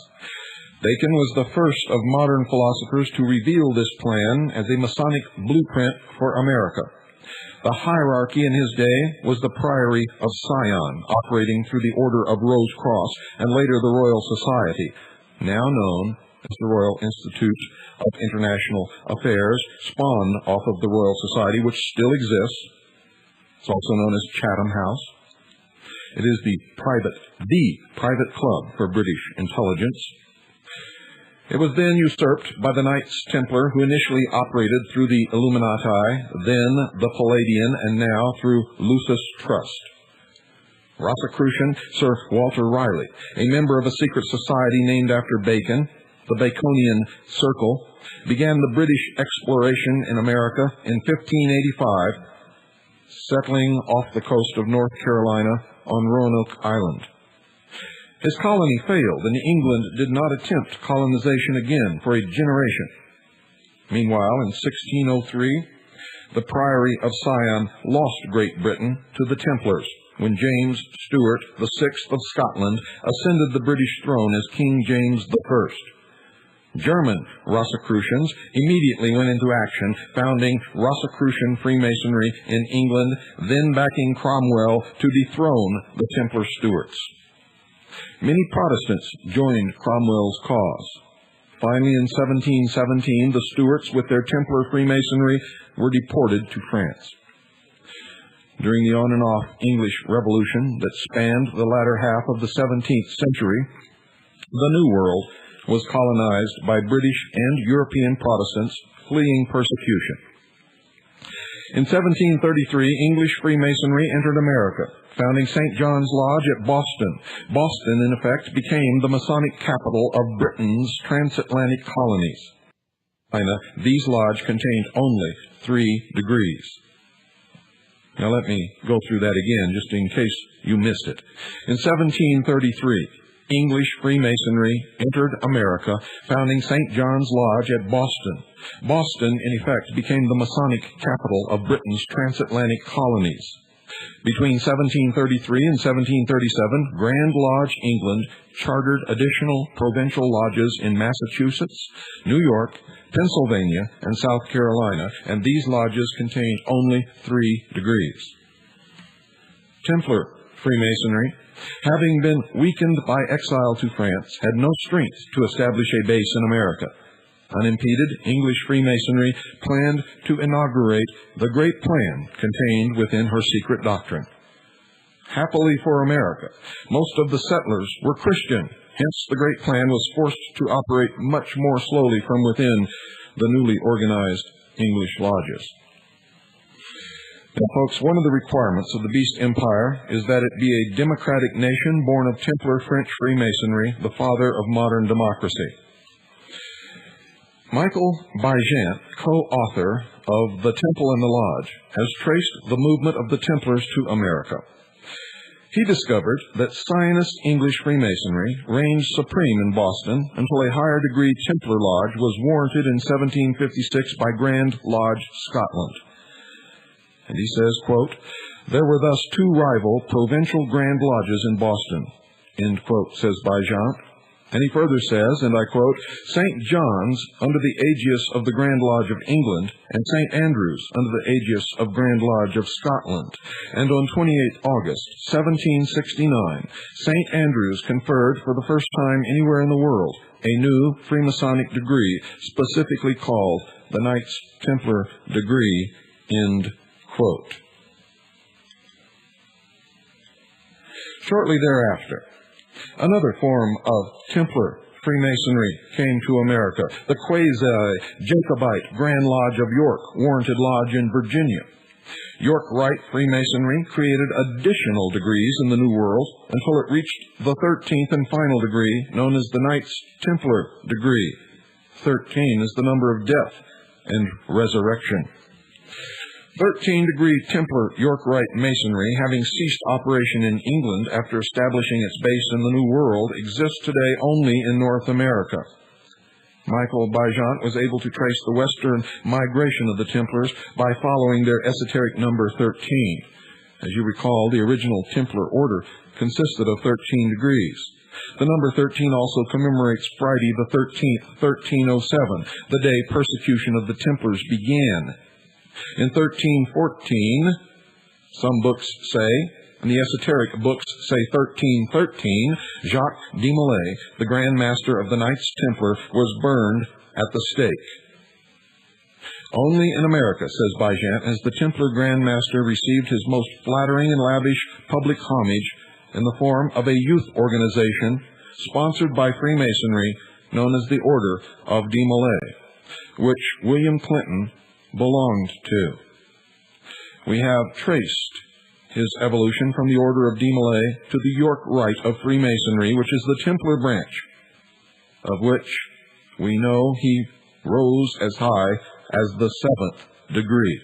Bacon was the first of modern philosophers to reveal this plan as a Masonic blueprint for America. The hierarchy in his day was the Priory of Sion, operating through the Order of Rose Cross, and later the Royal Society, now known as the Royal Institute of International Affairs, spawned off of the Royal Society, which still exists. It's also known as Chatham House. It is the private club for British intelligence. It was then usurped by the Knights Templar, who initially operated through the Illuminati, then the Palladian, and now through Lucis Trust. Rosicrucian Sir Walter Raleigh, a member of a secret society named after Bacon, the Baconian Circle, began the British exploration in America in 1585, settling off the coast of North Carolina on Roanoke Island. His colony failed, and England did not attempt colonization again for a generation. Meanwhile, in 1603, the Priory of Sion lost Great Britain to the Templars when James Stuart VI of Scotland ascended the British throne as King James I. German Rosicrucians immediately went into action, founding Rosicrucian Freemasonry in England, then backing Cromwell to dethrone the Templar Stuarts. Many Protestants joined Cromwell's cause. Finally, in 1717, the Stuarts, with their Templar Freemasonry, were deported to France. During the on-and-off English Revolution that spanned the latter half of the 17th century, the New World was colonized by British and European Protestants fleeing persecution. In 1733, English Freemasonry entered America, founding St. John's Lodge at Boston. Boston, in effect, became the Masonic capital of Britain's transatlantic colonies. These lodges contained only 3 degrees. Now let me go through that again, just in case you missed it. In 1733, English Freemasonry entered America, founding St. John's Lodge at Boston. Boston, in effect, became the Masonic capital of Britain's transatlantic colonies. Between 1733 and 1737, Grand Lodge England chartered additional provincial lodges in Massachusetts, New York, Pennsylvania, and South Carolina, and these lodges contained only 3 degrees. Templar Freemasonry, having been weakened by exile to France, had no strength to establish a base in America. Unimpeded, English Freemasonry planned to inaugurate the great plan contained within her secret doctrine. Happily for America, most of the settlers were Christian. Hence, the great plan was forced to operate much more slowly from within the newly organized English lodges. Now, folks, one of the requirements of the Beast Empire is that it be a democratic nation born of Templar French Freemasonry, the father of modern democracy. Michael Baigent, co-author of The Temple and the Lodge, has traced the movement of the Templars to America. He discovered that Zionist English Freemasonry reigned supreme in Boston until a higher degree Templar Lodge was warranted in 1756 by Grand Lodge, Scotland. And he says, quote, "There were thus 2 rival provincial Grand Lodges in Boston," end quote, says Baigent. And he further says, and I quote, "St. John's under the aegis of the Grand Lodge of England, and St. Andrew's under the aegis of Grand Lodge of Scotland. And on 28 August 1769, St. Andrew's conferred for the first time anywhere in the world a new Freemasonic degree, specifically called the Knights Templar degree," end quote. Shortly thereafter, another form of Templar Freemasonry came to America, the quasi-Jacobite Grand Lodge of York, Warranted Lodge in Virginia. York Rite Freemasonry created additional degrees in the New World until it reached the 13th and final degree, known as the Knights Templar degree. 13 is the number of death and resurrection. 13-degree Templar York Rite Masonry, having ceased operation in England after establishing its base in the New World, exists today only in North America. Michael Baigent was able to trace the western migration of the Templars by following their esoteric number 13. As you recall, the original Templar order consisted of 13 degrees. The number 13 also commemorates Friday the 13th, 1307, the day persecution of the Templars began. In 1314, some books say, and the esoteric books say 1313, Jacques de Molay, the Grand Master of the Knights Templar, was burned at the stake. Only in America, says Baigent, has the Templar Grand Master received his most flattering and lavish public homage in the form of a youth organization sponsored by Freemasonry known as the Order of de Molay, which William Clinton belonged to. We have traced his evolution from the Order of de Molay to the York Rite of Freemasonry, which is the Templar branch, of which we know he rose as high as the 7th degree.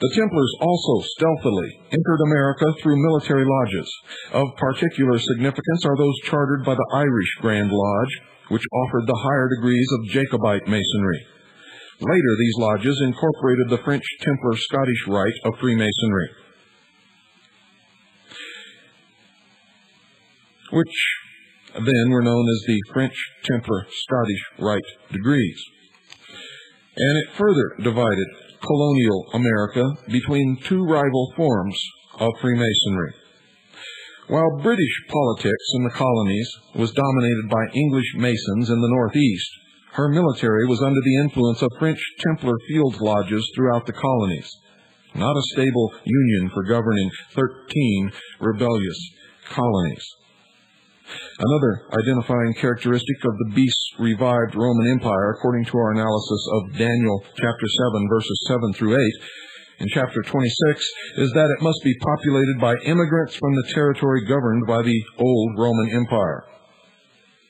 The Templars also stealthily entered America through military lodges. Of particular significance are those chartered by the Irish Grand Lodge, which offered the higher degrees of Jacobite Masonry. Later, these lodges incorporated the French Templar Scottish Rite of Freemasonry, which then were known as the French Templar Scottish Rite degrees. And it further divided colonial America between 2 rival forms of Freemasonry. While British politics in the colonies was dominated by English Masons in the Northeast, her military was under the influence of French Templar field lodges throughout the colonies, not a stable union for governing 13 rebellious colonies. Another identifying characteristic of the beast's revived Roman Empire, according to our analysis of Daniel chapter 7, verses 7 through 8, in chapter 26, is that it must be populated by immigrants from the territory governed by the old Roman Empire.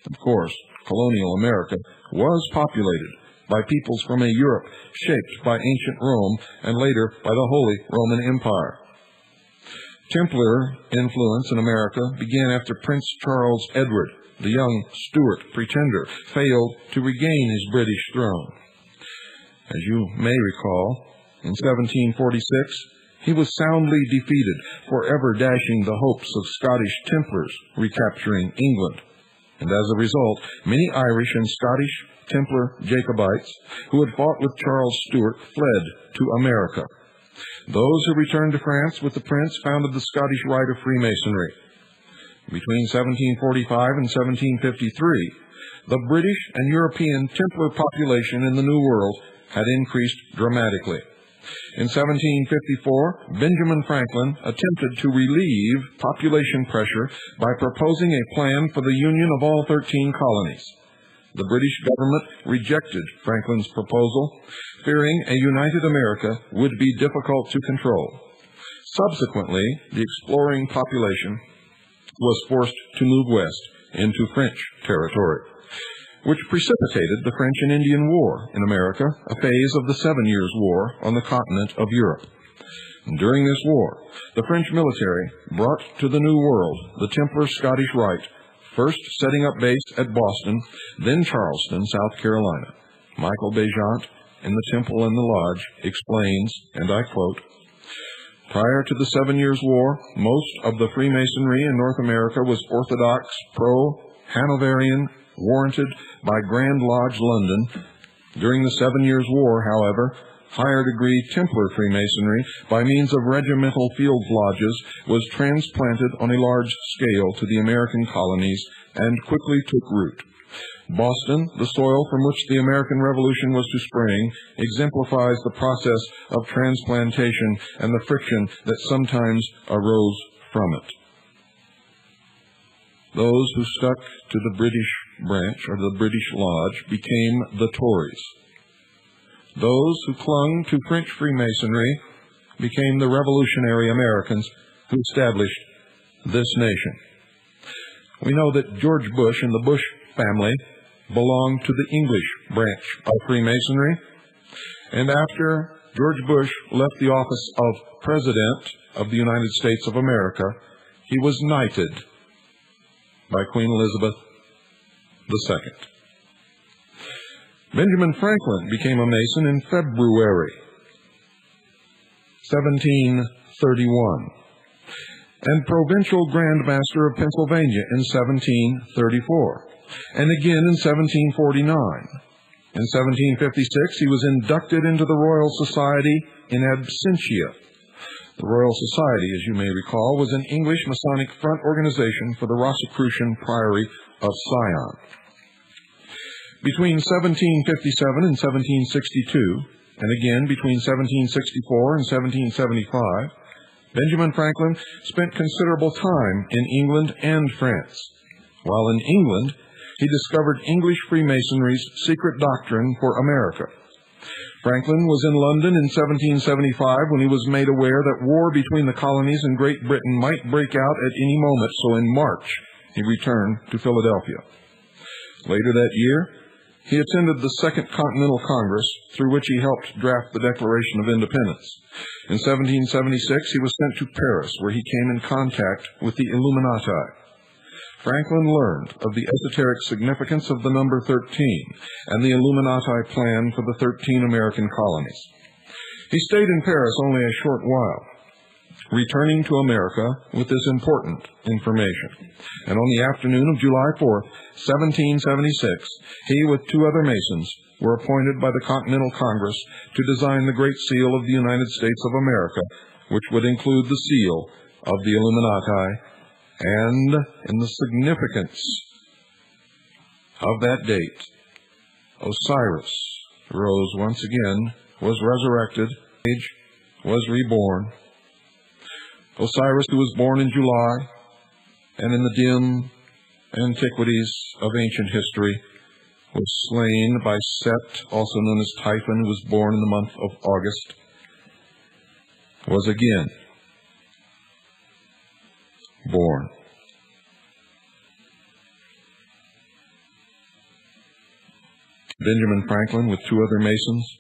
Of course, colonial America was populated by peoples from a Europe shaped by ancient Rome and later by the Holy Roman Empire. Templar influence in America began after Prince Charles Edward, the young Stuart pretender, failed to regain his British throne. As you may recall, in 1746, he was soundly defeated, forever dashing the hopes of Scottish Templars recapturing England. And as a result, many Irish and Scottish Templar Jacobites who had fought with Charles Stuart fled to America. Those who returned to France with the prince founded the Scottish Rite of Freemasonry. Between 1745 and 1753, the British and European Templar population in the New World had increased dramatically. In 1754, Benjamin Franklin attempted to relieve population pressure by proposing a plan for the union of all 13 colonies. The British government rejected Franklin's proposal, fearing a united America would be difficult to control. Subsequently, the exploring population was forced to move west into French territory, which precipitated the French and Indian War in America, a phase of the 7 Years' War on the continent of Europe. During this war, the French military brought to the New World the Templar Scottish Rite, first setting up base at Boston, then Charleston, South Carolina. Michael Bejant, in The Temple and the Lodge, explains, and I quote, "Prior to the 7 Years' War, most of the Freemasonry in North America was orthodox, pro-Hanoverian, warranted by Grand Lodge London. During the 7 Years' War, however, higher-degree Templar Freemasonry, by means of regimental field lodges, was transplanted on a large scale to the American colonies and quickly took root. Boston, the soil from which the American Revolution was to spring, exemplifies the process of transplantation and the friction that sometimes arose from it." Those who stuck to the British branch, or the British Lodge, became the Tories. Those who clung to French Freemasonry became the revolutionary Americans who established this nation. We know that George Bush and the Bush family belonged to the English branch of Freemasonry, and after George Bush left the office of President of the United States of America, he was knighted by Queen Elizabeth II. Benjamin Franklin became a Mason in February 1731 and Provincial Grand Master of Pennsylvania in 1734, and again in 1749. In 1756, he was inducted into the Royal Society in absentia. The Royal Society, as you may recall, was an English Masonic front organization for the Rosicrucian Priory of Sion. Between 1757 and 1762, and again between 1764 and 1775, Benjamin Franklin spent considerable time in England and France. While in England, he discovered English Freemasonry's secret doctrine for America. Franklin was in London in 1775 when he was made aware that war between the colonies and Great Britain might break out at any moment, so in March he returned to Philadelphia. Later that year, he attended the Second Continental Congress, through which he helped draft the Declaration of Independence. In 1776, he was sent to Paris, where he came in contact with the Illuminati. Franklin learned of the esoteric significance of the number 13 and the Illuminati plan for the 13 American colonies. He stayed in Paris only a short while, returning to America with this important information. And on the afternoon of July 4th, 1776, he with 2 other Masons were appointed by the Continental Congress to design the Great Seal of the United States of America, which would include the seal of the Illuminati. And in the significance of that date, Osiris rose once again, was resurrected, age was reborn. Osiris, who was born in July, and in the dim antiquities of ancient history, was slain by Set, also known as Typhon, who was born in the month of August, was again born. Benjamin Franklin, with 2 other Masons,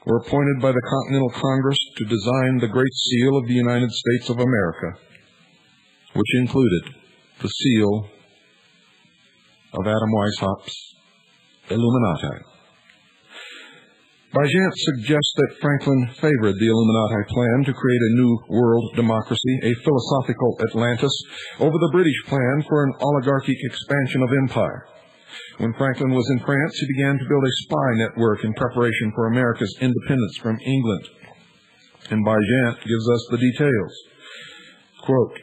were appointed by the Continental Congress to design the Great Seal of the United States of America, which included the seal of Adam Weishaupt's Illuminati. Bagent suggests that Franklin favored the Illuminati plan to create a new world democracy, a philosophical Atlantis, over the British plan for an oligarchic expansion of empire. When Franklin was in France, he began to build a spy network in preparation for America's independence from England. And Bagent gives us the details. Quote,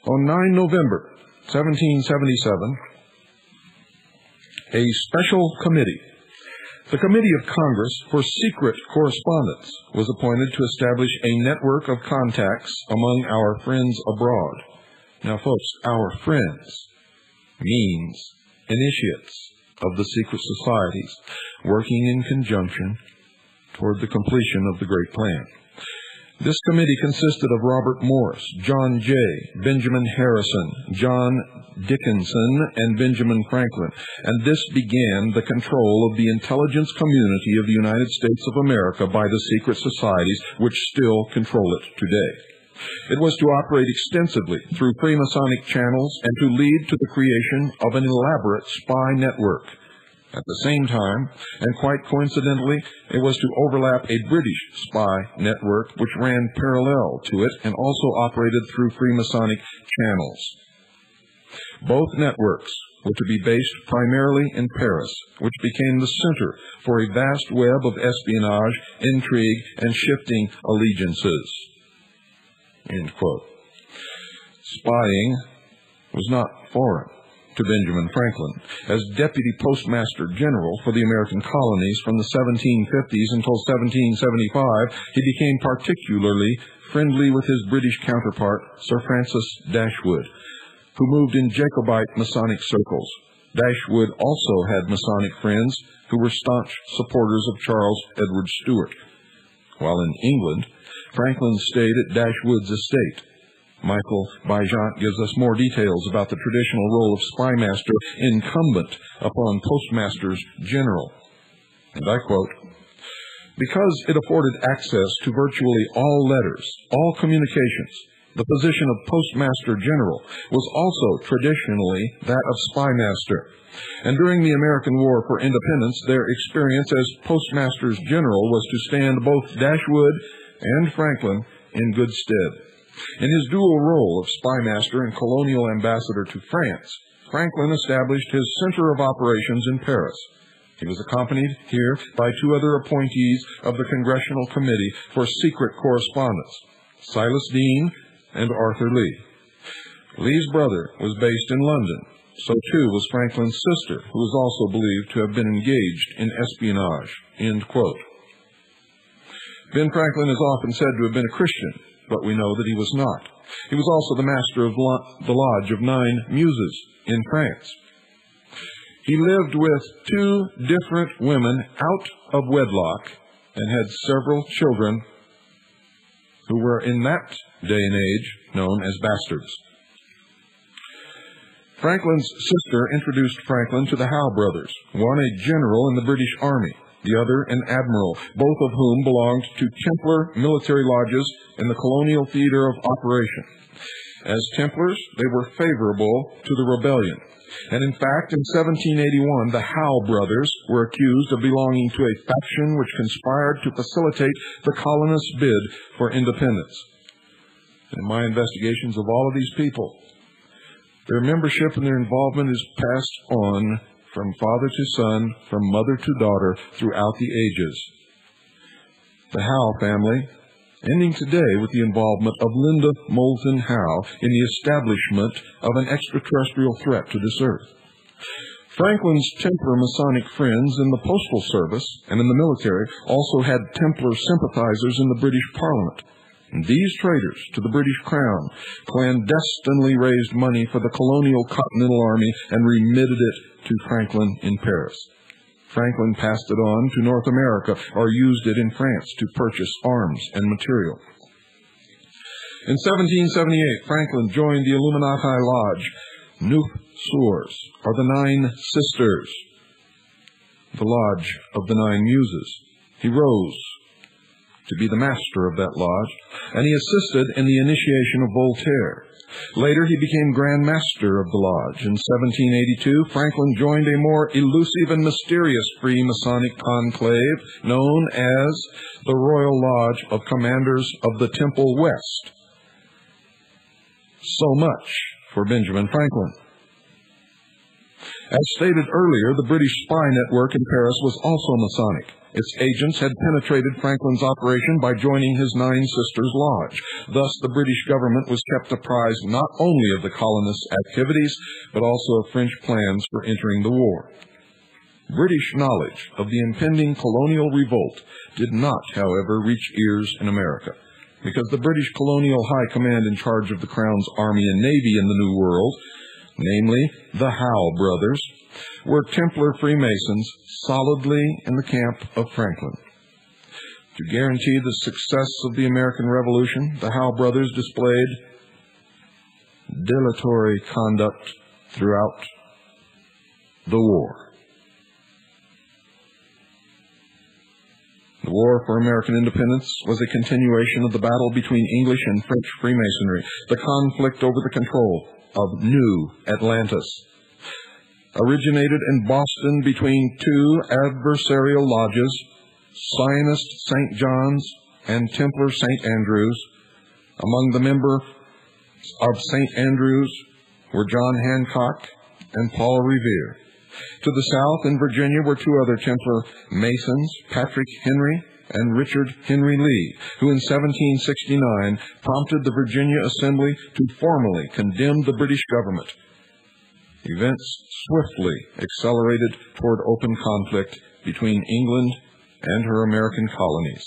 on 9 November 1777, a special committee, the Committee of Congress for Secret Correspondence, was appointed to establish a network of contacts among our friends abroad. Now, folks, our friends means initiates of the secret societies working in conjunction toward the completion of the great plan. This committee consisted of Robert Morris, John Jay, Benjamin Harrison, John Dickinson, and Benjamin Franklin, and this began the control of the intelligence community of the United States of America by the secret societies which still control it today. It was to operate extensively through Freemasonic channels and to lead to the creation of an elaborate spy network. At the same time, and quite coincidentally, it was to overlap a British spy network which ran parallel to it and also operated through Freemasonic channels. Both networks were to be based primarily in Paris, which became the center for a vast web of espionage, intrigue, and shifting allegiances. End quote. Spying was not foreign to Benjamin Franklin. As Deputy Postmaster General for the American colonies from the 1750s until 1775, he became particularly friendly with his British counterpart, Sir Francis Dashwood, who moved in Jacobite Masonic circles. Dashwood also had Masonic friends who were staunch supporters of Charles Edward Stuart. While in England, Franklin stayed at Dashwood's estate. Michael Bagent gives us more details about the traditional role of spymaster incumbent upon postmasters general. And I quote, because it afforded access to virtually all letters, all communications, the position of postmaster general was also traditionally that of spymaster. And during the American War for Independence, their experience as postmasters general was to stand both Dashwood and Franklin in good stead. In his dual role of spymaster and colonial ambassador to France, Franklin established his center of operations in Paris. He was accompanied here by 2 other appointees of the Congressional Committee for Secret Correspondence, Silas Deane and Arthur Lee. Lee's brother was based in London. So too was Franklin's sister, who was also believed to have been engaged in espionage. End quote. Ben Franklin is often said to have been a Christian, but we know that he was not. He was also the master of the Lodge of 9 Muses in France. He lived with 2 different women out of wedlock and had several children who were in that day and age known as bastards. Franklin's sister introduced Franklin to the Howe brothers, one a general in the British Army, the other an admiral, both of whom belonged to Templar military lodges in the colonial theater of operation. As Templars, they were favorable to the rebellion. And in fact, in 1781, the Howe brothers were accused of belonging to a faction which conspired to facilitate the colonists' bid for independence. In my investigations of all of these people, their membership and their involvement is passed on from father to son, from mother to daughter, throughout the ages. The Howe family, ending today with the involvement of Linda Moulton Howe in the establishment of an extraterrestrial threat to this earth. Franklin's Templar Masonic friends in the Postal Service and in the military also had Templar sympathizers in the British Parliament. And these traitors to the British Crown clandestinely raised money for the colonial Continental Army and remitted it to Franklin in Paris. Franklin passed it on to North America or used it in France to purchase arms and material. In 1778, Franklin joined the Illuminati Lodge, Neuf Soeurs, or the 9 Sisters. the Lodge of the Nine Muses. He rose to be the master of that lodge, and he assisted in the initiation of Voltaire. Later, he became Grand Master of the Lodge. In 1782, Franklin joined a more elusive and mysterious Freemasonic conclave known as the Royal Lodge of Commanders of the Temple West. So much for Benjamin Franklin. As stated earlier, the British spy network in Paris was also Masonic. Its agents had penetrated Franklin's operation by joining his Nine Sisters Lodge. Thus, the British government was kept apprised not only of the colonists' activities, but also of French plans for entering the war. British knowledge of the impending colonial revolt did not, however, reach ears in America, because the British colonial high command in charge of the Crown's army and navy in the New World, namely the Howe brothers, were Templar Freemasons solidly in the camp of Franklin. To guarantee the success of the American Revolution, the Howe brothers displayed dilatory conduct throughout the war. The War for American Independence was a continuation of the battle between English and French Freemasonry, the conflict over the control of New Atlantis. Originated in Boston between two adversarial lodges, Zionist St. John's and Templar St. Andrews. Among the members of St. Andrews were John Hancock and Paul Revere. To the south in Virginia were two other Templar Masons, Patrick Henry and Richard Henry Lee, who in 1769 prompted the Virginia Assembly to formally condemn the British government. Events swiftly accelerated toward open conflict between England and her American colonies.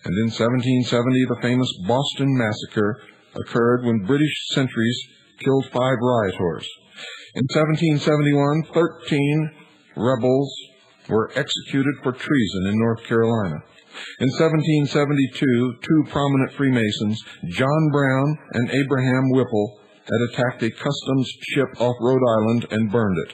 And in 1770, the famous Boston Massacre occurred when British sentries killed 5 rioters. In 1771, 13 rebels were executed for treason in North Carolina. In 1772, 2 prominent Freemasons, John Brown and Abraham Whipple, had attacked a customs ship off Rhode Island and burned it.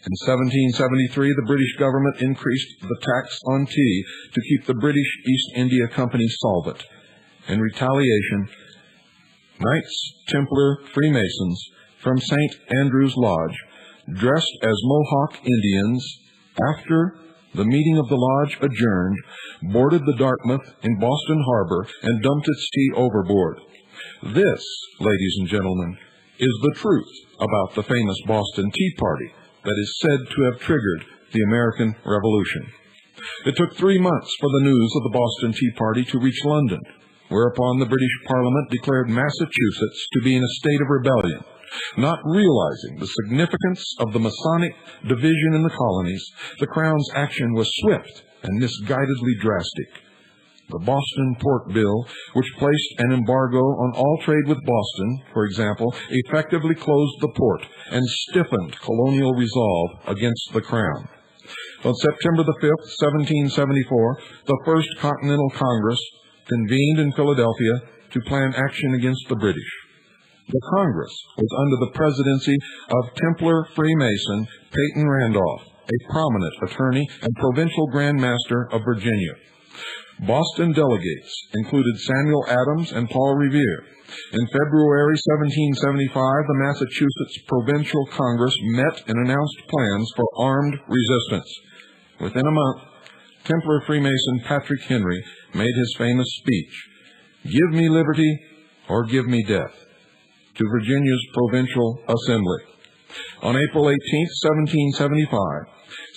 In 1773, the British government increased the tax on tea to keep the British East India Company solvent. In retaliation, Knights Templar Freemasons from St. Andrew's Lodge, dressed as Mohawk Indians, after the meeting of the lodge adjourned, boarded the Dartmouth in Boston Harbor and dumped its tea overboard. This, ladies and gentlemen, is the truth about the famous Boston Tea Party that is said to have triggered the American Revolution. It took 3 months for the news of the Boston Tea Party to reach London, whereupon the British Parliament declared Massachusetts to be in a state of rebellion. Not realizing the significance of the Masonic division in the colonies, the Crown's action was swift and misguidedly drastic. The Boston Port Bill, which placed an embargo on all trade with Boston, for example, effectively closed the port and stiffened colonial resolve against the Crown. On September the 5th, 1774, the First Continental Congress convened in Philadelphia to plan action against the British. The Congress was under the presidency of Templar Freemason Peyton Randolph, a prominent attorney and provincial Grand Master of Virginia. Boston delegates included Samuel Adams and Paul Revere. In February 1775, the Massachusetts Provincial Congress met and announced plans for armed resistance. Within a month, Templar Freemason Patrick Henry made his famous speech, "Give me liberty or give me death," to Virginia's Provincial Assembly. On April 18, 1775,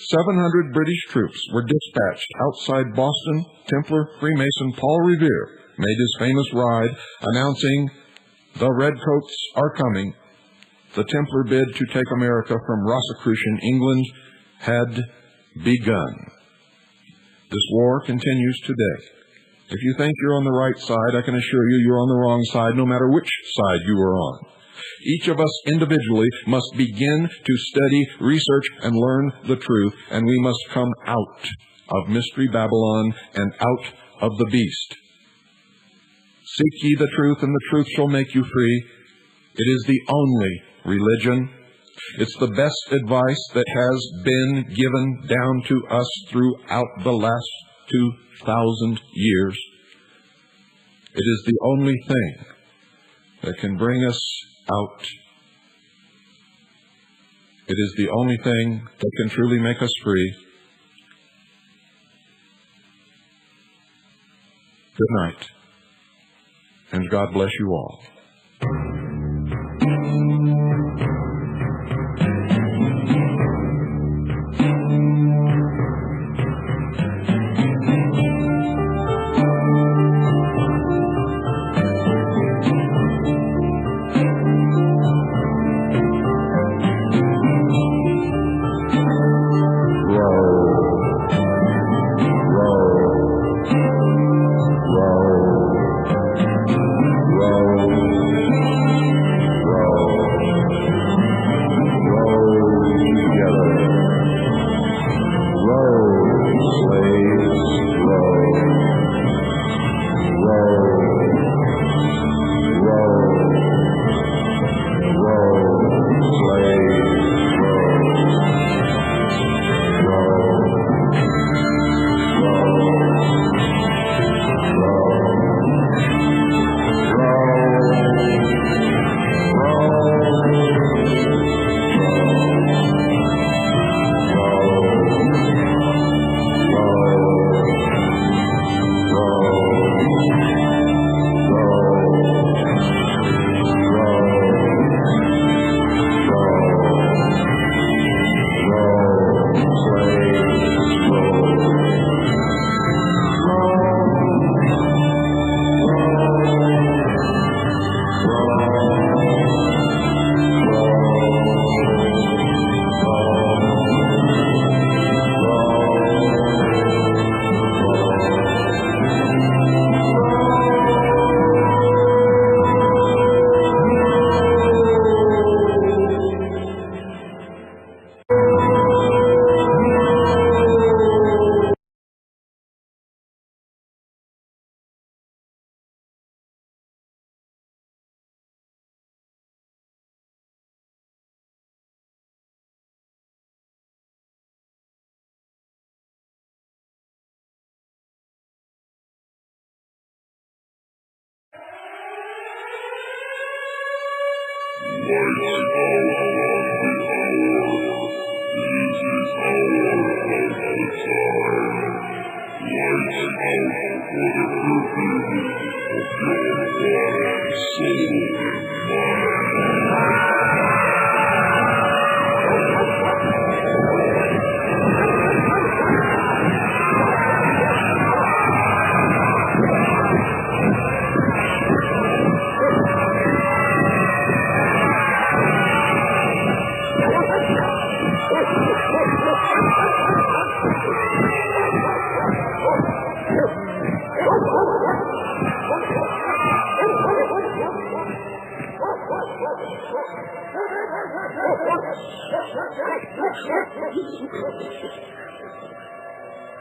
700 British troops were dispatched outside Boston. Templar Freemason Paul Revere made his famous ride announcing, "The Redcoats are coming." The Templar bid to take America from Rosicrucian England had begun. This war continues today. If you think you're on the right side, I can assure you you're on the wrong side, no matter which side you are on. Each of us individually must begin to study, research, and learn the truth, and we must come out of Mystery Babylon and out of the beast. Seek ye the truth, and the truth shall make you free. It is the only religion It's the best advice that has been given down to us throughout the last 2,000 years. It is the only thing that can bring us out. It is the only thing that can truly make us free. Good night, and God bless you all.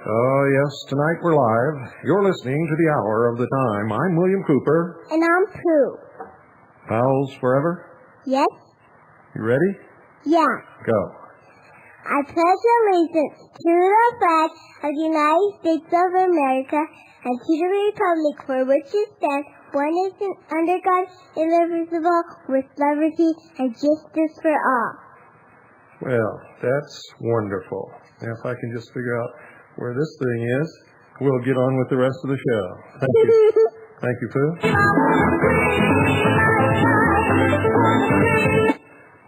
Oh, yes, tonight we're live. You're listening to the Hour of the Time. I'm William Cooper. And I'm Pooh. Pals forever? Yes? You ready? Yeah. Go. I pledge allegiance to the flag of the United States of America and to the republic for which it stands, one nation under God, indivisible, with liberty and justice for all. Well, that's wonderful. Now, if I can just figure out where this thing is, we'll get on with the rest of the show. Thank you. Thank you, Pooh.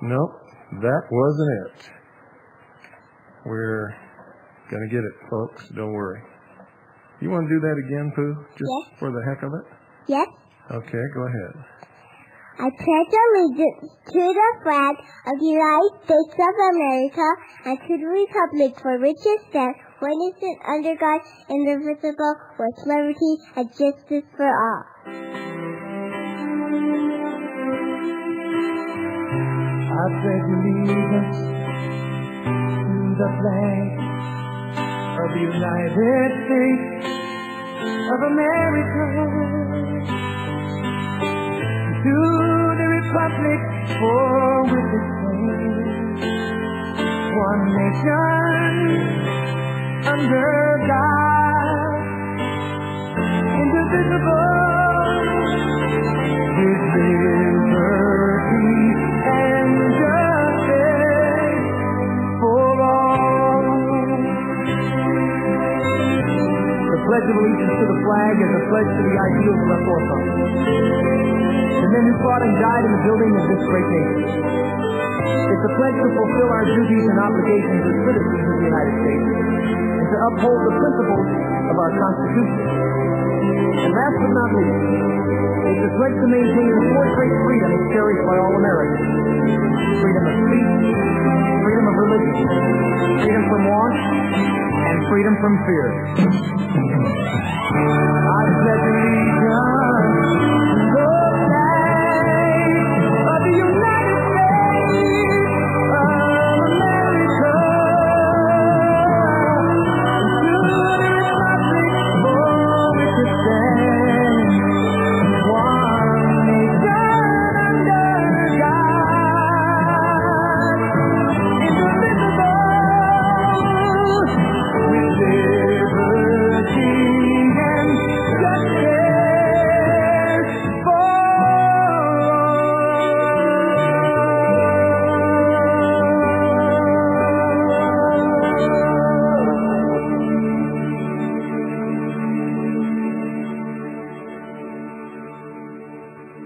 Nope, that wasn't it. We're going to get it, folks. Don't worry. You want to do that again, Pooh? Just Yes. for the heck of it? Yes? Okay, go ahead. I pledge allegiance to the flag of the United States of America and to the republic for which it stands, one nation under God, indivisible, with liberty and justice for all. I pledge allegiance to the flag of the United States of America, to the republic for which it stands, One nation under God, indivisible, with liberty and justice for all. The Pledge of Allegiance to the flag is a pledge to the ideals of our forefathers, the men who fought and died in the building of this great nation. It's a pledge to fulfill our duties and obligations as citizens of the United States and to uphold the principles of our Constitution. And last but not least, it's a pledge to maintain the four great freedoms cherished by all Americans: freedom of speech, freedom of religion, freedom from want, and freedom from fear. I pledge allegiance to the flag of the United States of America, and to the republic for which it stands, one nation under God, indivisible, with liberty and justice for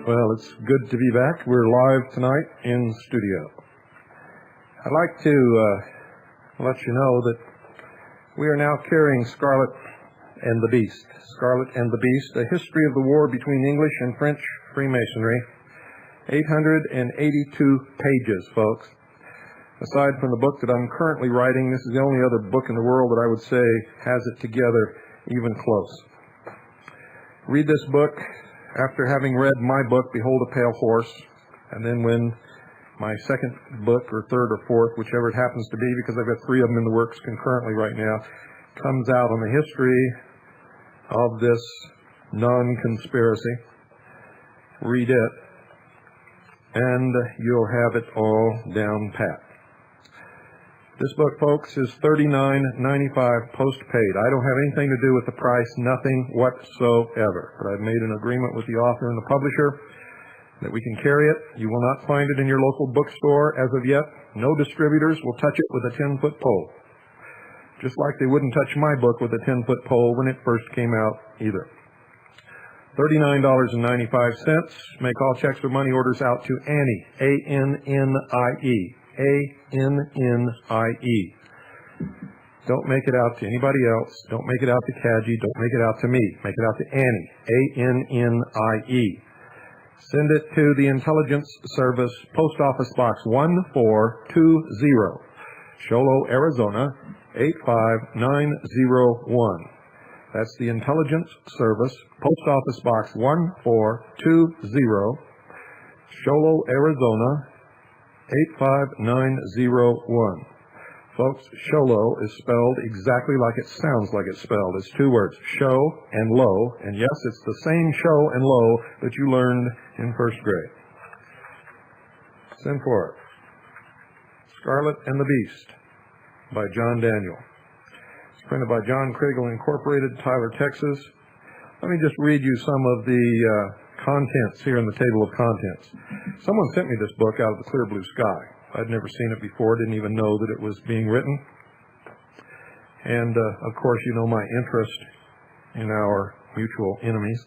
Well, it's good to be back. We're live tonight in studio. I'd like to let you know that we are now carrying Scarlet and the Beast. Scarlet and the Beast, a history of the war between English and French Freemasonry. 882 pages, folks. Aside from the book that I'm currently writing, this is the only other book in the world that I would say has it together even close. Read this book after having read my book, Behold a Pale Horse, and then when my second book, or third or fourth, whichever it happens to be, because I've got 3 of them in the works concurrently right now, comes out on the history of this non-conspiracy. Read it, and you'll have it all down pat. This book, folks, is $39.95 post-paid. I don't have anything to do with the price, nothing whatsoever. But I've made an agreement with the author and the publisher that we can carry it. You will not find it in your local bookstore as of yet. No distributors will touch it with a 10-foot pole. Just like they wouldn't touch my book with a 10-foot pole when it first came out either. $39.95. Make all checks or money orders out to Annie, A-N-N-I-E. A-N-N-I-E. Don't make it out to anybody else. Don't make it out to Kadji. Don't make it out to me. Make it out to Annie, A-N-N-I-E. Send it to the Intelligence Service, Post Office Box 1420, Sholo, Arizona, 85901. That's the Intelligence Service, Post Office Box 1420, Sholo, Arizona, 85901. Folks, Sholo is spelled exactly like it sounds like it's spelled. It's 2 words, show and low. And yes, it's the same show and low that you learned in first grade. Send for it. Scarlet and the Beast by John Daniel. It's printed by John Kriegel Incorporated, Tyler, Texas. Let me just read you some of the contents here in the table of contents. Someone sent me this book out of the clear blue sky. I'd never seen it before, didn't even know that it was being written. And, of course, you know my interest in our mutual enemies.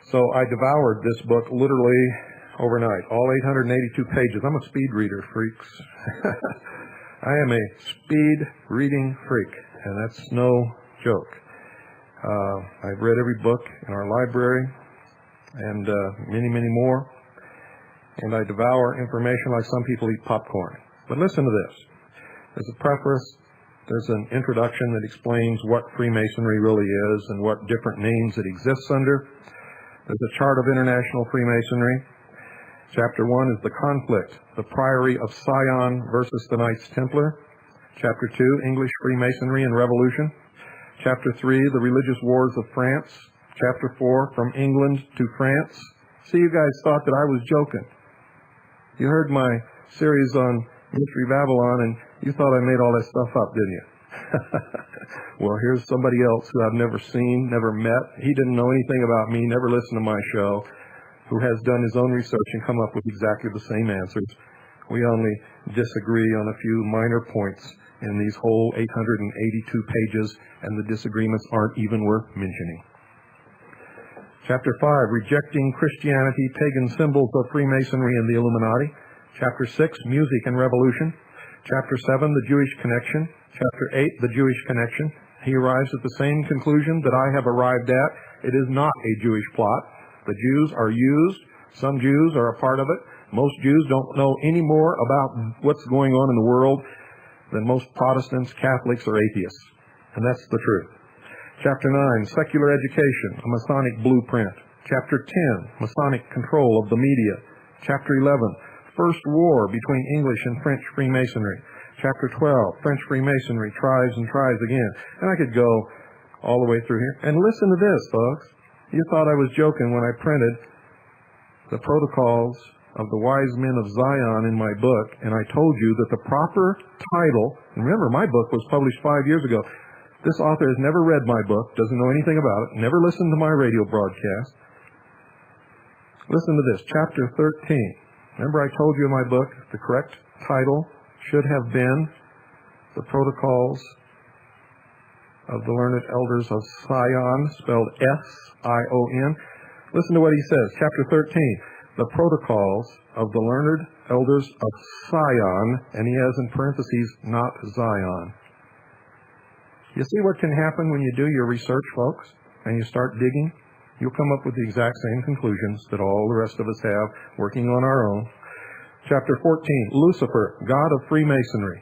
So I devoured this book literally overnight, all 882 pages. I'm a speed reader, freaks. I am a speed reading freak, and that's no joke. I've read every book in our library and many, many more. And I devour information like some people eat popcorn. But listen to this. There's a preface. There's an introduction that explains what Freemasonry really is and what different names it exists under. There's a chart of international Freemasonry. Chapter 1 is the conflict, the Priory of Sion versus the Knights Templar. Chapter 2, English Freemasonry and Revolution. Chapter 3, the religious wars of France. Chapter 4, from England to France. See, you guys thought that I was joking. You heard my series on Mystery Babylon, and you thought I made all that stuff up, didn't you? Well, here's somebody else who I've never seen, never met. He didn't know anything about me, never listened to my show, who has done his own research and come up with exactly the same answers. We only disagree on a few minor points in these whole 882 pages, and the disagreements aren't even worth mentioning. Chapter 5, Rejecting Christianity, Pagan Symbols of Freemasonry and the Illuminati. Chapter 6, Music and Revolution. Chapter 7, The Jewish Connection. Chapter 8, The Jewish Connection. He arrives at the same conclusion that I have arrived at. It is not a Jewish plot. The Jews are used. Some Jews are a part of it. Most Jews don't know any more about what's going on in the world than most Protestants, Catholics, or atheists. And that's the truth. Chapter 9, Secular Education, a Masonic Blueprint. Chapter 10, Masonic Control of the Media. Chapter 11, First War between English and French Freemasonry. Chapter 12, French Freemasonry tries and tries again. And I could go all the way through here. And listen to this, folks. You thought I was joking when I printed the protocols of the wise men of Zion in my book, and I told you that the proper title, remember my book was published 5 years ago. This author has never read my book, doesn't know anything about it, never listened to my radio broadcast. Listen to this, chapter 13. Remember I told you in my book the correct title should have been The Protocols of the Learned Elders of Sion, spelled S-I-O-N. Listen to what he says, chapter 13. The Protocols of the Learned Elders of Sion, and he has in parentheses, not Zion. You see what can happen when you do your research, folks, and you start digging? You'll come up with the exact same conclusions that all the rest of us have, working on our own. Chapter 14, Lucifer, God of Freemasonry.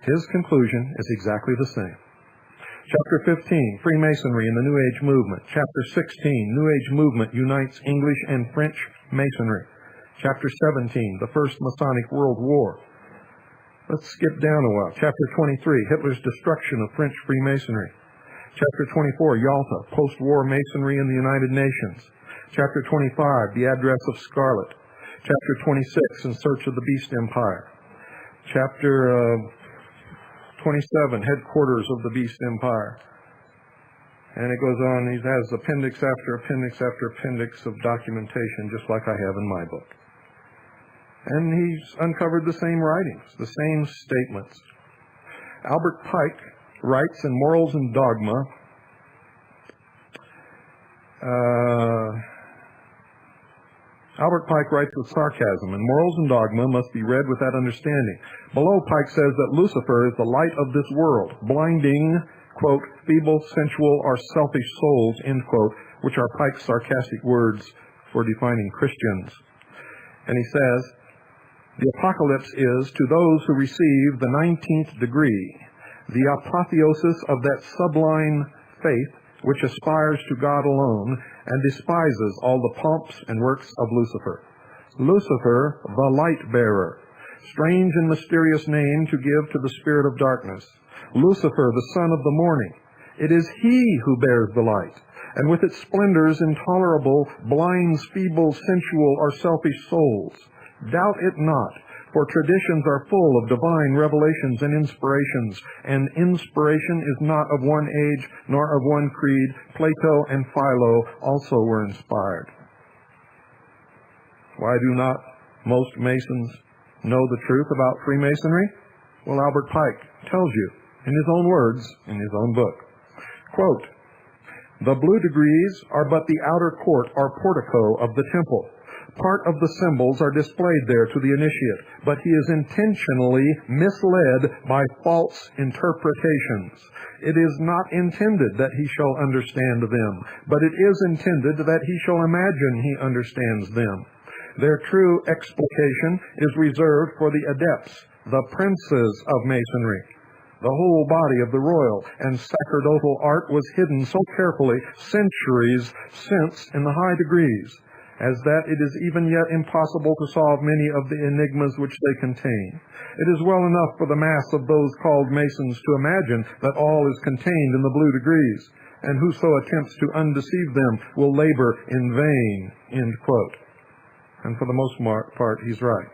His conclusion is exactly the same. Chapter 15, Freemasonry and the New Age Movement. Chapter 16, New Age Movement unites English and French Masonry. Chapter 17, the First Masonic World War. Let's skip down a while. Chapter 23, Hitler's destruction of French Freemasonry. Chapter 24, Yalta, post-war Masonry in the United Nations. Chapter 25, the address of Scarlet. Chapter 26, In Search of the Beast Empire. Chapter 27, Headquarters of the Beast Empire. And it goes on, he has appendix after appendix after appendix of documentation, just like I have in my book. And he's uncovered the same writings, the same statements. Albert Pike writes in Morals and Dogma, Albert Pike writes with sarcasm, and Morals and Dogma must be read with that understanding. Below, Pike says that Lucifer is the light of this world, blinding, quote, feeble, sensual, or selfish souls, end quote, which are Pike's sarcastic words for defining Christians. And he says, the apocalypse is, to those who receive the 19th degree, the apotheosis of that sublime faith which aspires to God alone and despises all the pomps and works of Lucifer. Lucifer, the light-bearer, strange and mysterious name to give to the spirit of darkness. Lucifer, the son of the morning. It is he who bears the light, and with its splendors intolerable, blinds feeble, sensual, or selfish souls. Doubt it not, for traditions are full of divine revelations and inspirations, and inspiration is not of one age, nor of one creed. Plato and Philo also were inspired. Why do not most Masons know the truth about Freemasonry? Well, Albert Pike tells you, in his own words, in his own book, quote, the blue degrees are but the outer court or portico of the temple. Part of the symbols are displayed there to the initiate, but he is intentionally misled by false interpretations. It is not intended that he shall understand them, but it is intended that he shall imagine he understands them. Their true explication is reserved for the adepts, the princes of Masonry. The whole body of the royal and sacerdotal art was hidden so carefully centuries since in the high degrees, as that it is even yet impossible to solve many of the enigmas which they contain. It is well enough for the mass of those called Masons to imagine that all is contained in the blue degrees, and whoso attempts to undeceive them will labor in vain, end quote. And for the most part, he's right.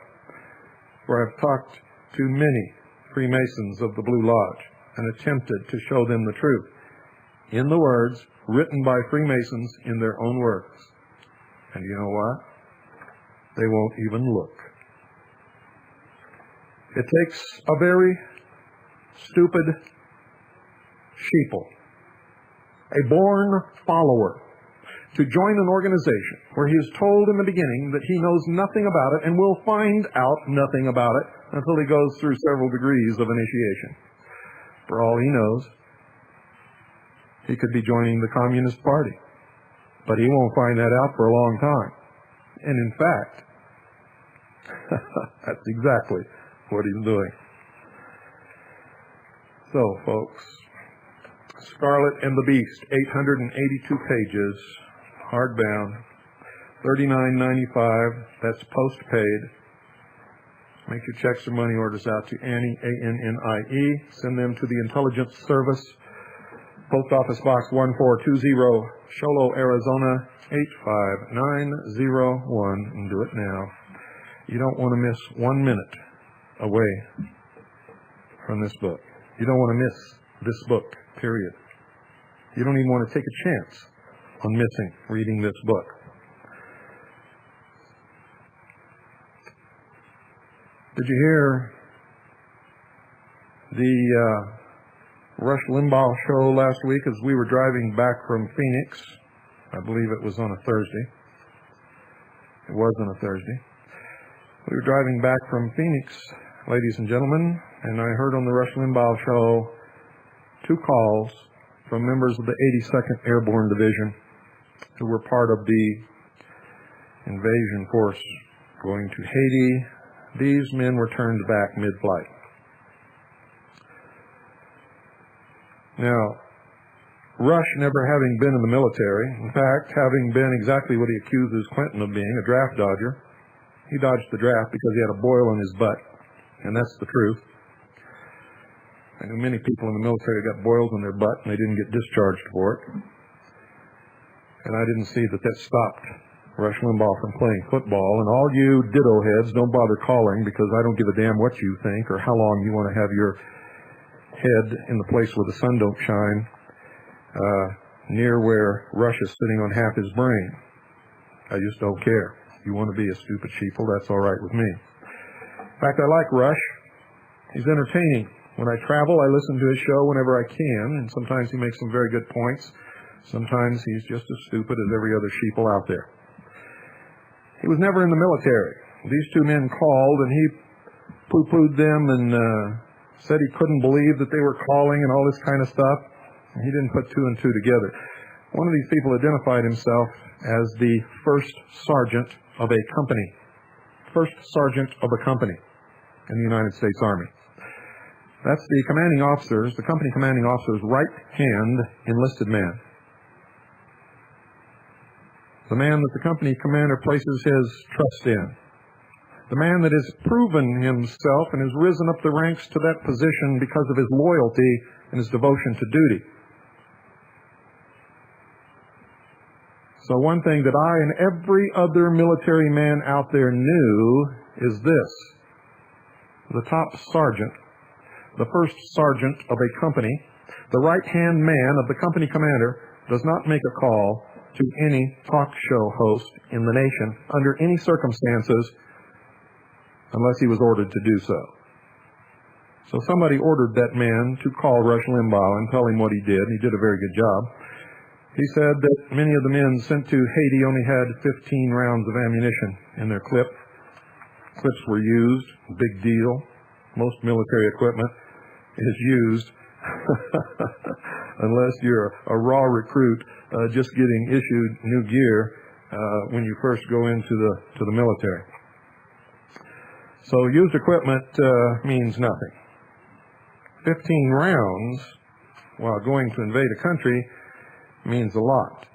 For I've talked to many Freemasons of the Blue Lodge and attempted to show them the truth in the words written by Freemasons in their own works. And you know what? They won't even look. It takes a very stupid sheeple, a born follower, to join an organization where he is told in the beginning that he knows nothing about it and will find out nothing about it until he goes through several degrees of initiation. For all he knows, he could be joining the Communist Party, but he won't find that out for a long time. And in fact, that's exactly what he's doing. So, folks, Scarlet and the Beast, 882 pages, hardbound, $39.95. That's postpaid. Make your checks or money orders out to Annie, A-N-N-I-E. Send them to the Intelligence Service, Post Office Box 1420, Sholo, Arizona, 85901. And do it now. You don't want to miss 1 minute away from this book. You don't want to miss this book, period. You don't even want to take a chance on missing reading this book. Did you hear the Rush Limbaugh show last week as we were driving back from Phoenix? I believe it was on a Thursday. It was on a Thursday. We were driving back from Phoenix, ladies and gentlemen, and I heard on the Rush Limbaugh show 2 calls from members of the 82nd Airborne Division who were part of the invasion force going to Haiti. These men were turned back mid-flight. Now, Rush never having been in the military, in fact, having been exactly what he accuses Clinton of being, a draft dodger, he dodged the draft because he had a boil on his butt, and that's the truth. I know many people in the military got boils on their butt and they didn't get discharged for it. And I didn't see that stopped Rush Limbaugh from playing football. And all you ditto heads, don't bother calling because I don't give a damn what you think or how long you want to have your head in the place where the sun don't shine, near where Rush is sitting on half his brain. I just don't care. If you want to be a stupid sheeple, that's all right with me. In fact, I like Rush. He's entertaining. When I travel, I listen to his show whenever I can, and sometimes he makes some very good points. Sometimes he's just as stupid as every other sheeple out there. He was never in the military. These 2 men called, and he poo-pooed them and said he couldn't believe that they were calling and all this kind of stuff. And he didn't put 2 and 2 together. One of these people identified himself as the first sergeant of a company. First sergeant of a company in the United States Army. That's the commanding officer's, the company commanding officer's right-hand enlisted man. The man that the company commander places his trust in. The man that has proven himself and has risen up the ranks to that position because of his loyalty and his devotion to duty. So one thing that I and every other military man out there knew is this. The top sergeant, the first sergeant of a company, the right-hand man of the company commander, does not make a call to any talk show host in the nation under any circumstances unless he was ordered to do so. So somebody ordered that man to call Rush Limbaugh and tell him what he did. He did a very good job. He said that many of the men sent to Haiti only had 15 rounds of ammunition in their clip. Clips were used, big deal. Most military equipment is used unless you're a raw recruit just getting issued new gear when you first go into the military. So used equipment means nothing. 15 rounds while going to invade a country means a lot.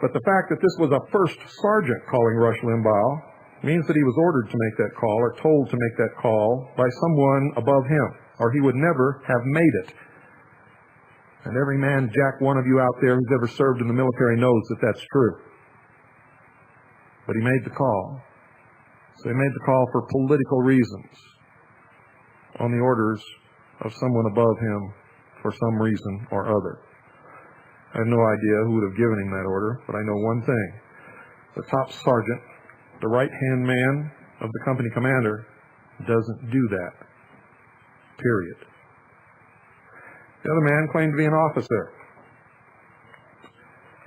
But the fact that this was a first sergeant calling Rush Limbaugh means that he was ordered to make that call or told to make that call by someone above him, or he would never have made it. And every man, jack one of you out there who's ever served in the military knows that that's true. But he made the call. So they made the call for political reasons on the orders of someone above him for some reason or other. I have no idea who would have given him that order, but I know one thing. The top sergeant, the right-hand man of the company commander, doesn't do that. Period. The other man claimed to be an officer.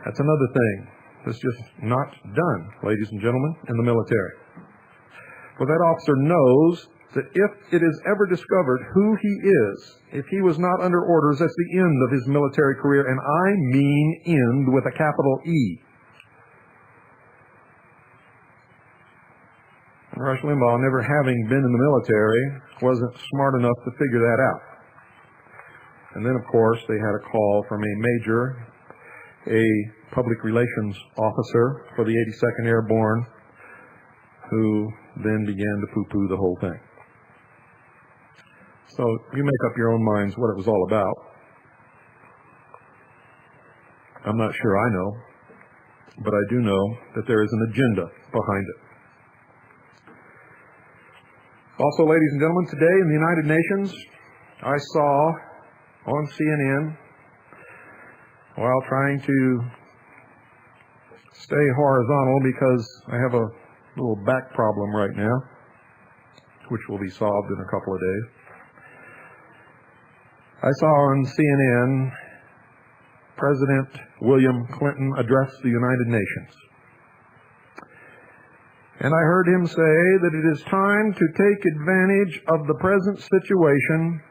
That's another thing that's just not done, ladies and gentlemen, in the military. For that officer knows that if it is ever discovered who he is, if he was not under orders, that's the end of his military career, and I mean end with a capital E. And Rush Limbaugh, never having been in the military, wasn't smart enough to figure that out. And then, of course, they had a call from a major, a public relations officer for the 82nd Airborne, who then began to poo-poo the whole thing. So you make up your own minds what it was all about. I'm not sure I know, but I do know that there is an agenda behind it. Also, ladies and gentlemen, today in the United Nations, I saw on CNN, while trying to stay horizontal because I have a little back problem right now, which will be solved in a couple of days. I saw on CNN President William Clinton address the United Nations. And I heard him say that it is time to take advantage of the present situation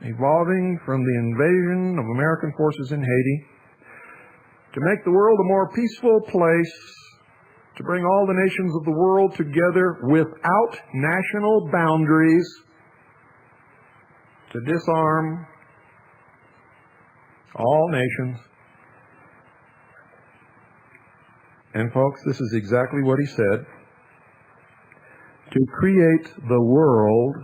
evolving from the invasion of American forces in Haiti to make the world a more peaceful place, to bring all the nations of the world together without national boundaries, to disarm all nations. And folks, this is exactly what he said. To create the world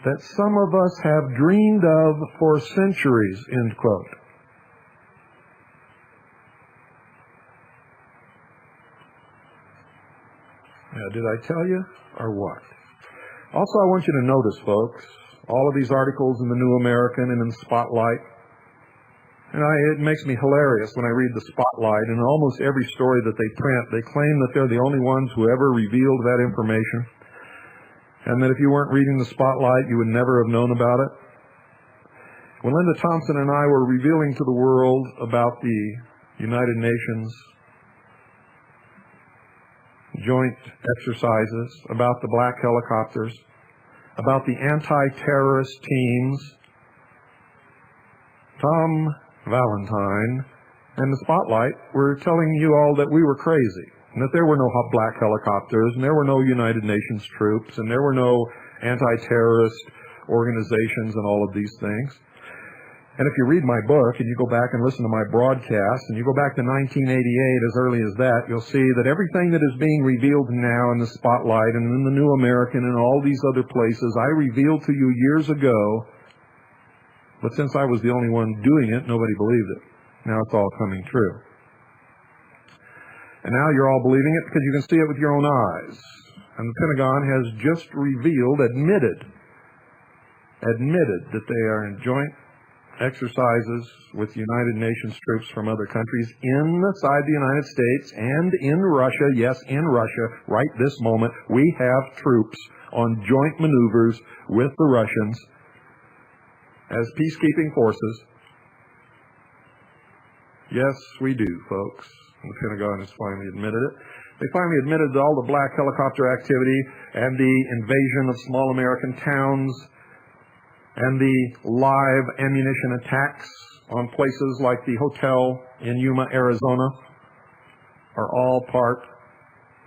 that some of us have dreamed of for centuries, end quote. Now, did I tell you, or what? Also, I want you to notice, folks, all of these articles in the New American and in Spotlight, and it makes me hilarious when I read the Spotlight, and almost every story that they print, they claim that they're the only ones who ever revealed that information, and that if you weren't reading the Spotlight, you would never have known about it. When Linda Thompson and I were revealing to the world about the United Nations joint exercises, about the black helicopters, about the anti-terrorist teams, Tom Valentine and the Spotlight were telling you all that we were crazy, and that there were no black helicopters, and there were no United Nations troops, and there were no anti-terrorist organizations and all of these things. And if you read my book and you go back and listen to my broadcast, and you go back to 1988, as early as that, you'll see that everything that is being revealed now in the Spotlight and in the New American and all these other places, I revealed to you years ago. But since I was the only one doing it, nobody believed it. Now it's all coming true. And now you're all believing it because you can see it with your own eyes. And the Pentagon has just admitted that they are in joint exercises with United Nations troops from other countries inside the United States and in Russia. Yes, in Russia, right this moment, we have troops on joint maneuvers with the Russians as peacekeeping forces. Yes, we do, folks. The Pentagon has finally admitted it. They finally admitted that all the black helicopter activity and the invasion of small American towns and the live ammunition attacks on places like the hotel in Yuma, Arizona, are all part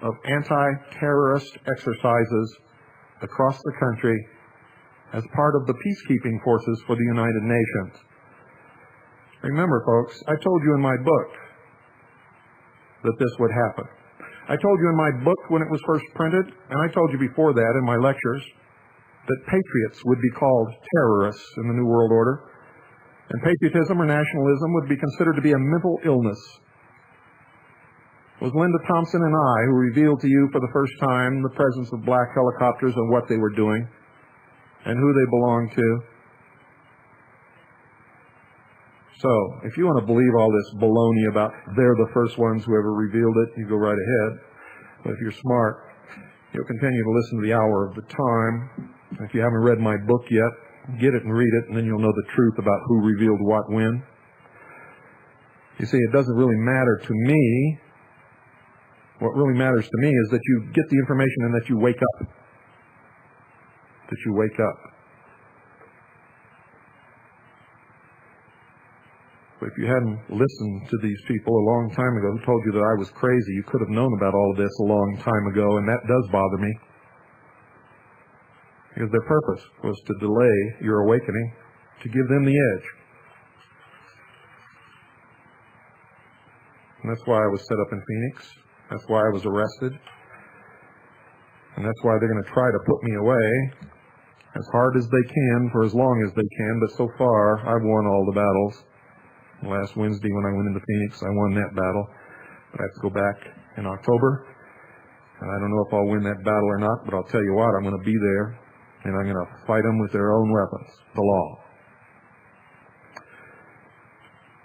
of anti-terrorist exercises across the country as part of the peacekeeping forces for the United Nations. Remember, folks, I told you in my book that this would happen. I told you in my book when it was first printed, and I told you before that in my lectures, that patriots would be called terrorists in the New World Order, and patriotism or nationalism would be considered to be a mental illness. It was Linda Thompson and I who revealed to you for the first time the presence of black helicopters and what they were doing and who they belonged to. So, if you want to believe all this baloney about they're the first ones who ever revealed it, you go right ahead. But if you're smart, you'll continue to listen to the Hour of the Time. If you haven't read my book yet, get it and read it, and then you'll know the truth about who revealed what when. You see, it doesn't really matter to me. What really matters to me is that you get the information and that you wake up. That you wake up. But if you hadn't listened to these people a long time ago who told you that I was crazy, you could have known about all of this a long time ago, and that does bother me. Because their purpose was to delay your awakening, to give them the edge. And that's why I was set up in Phoenix. That's why I was arrested. And that's why they're going to try to put me away as hard as they can for as long as they can. But so far, I've won all the battles. Last Wednesday when I went into Phoenix, I won that battle. But I have to go back in October. And I don't know if I'll win that battle or not, but I'll tell you what, I'm going to be there. And I'm going to fight them with their own weapons, the law.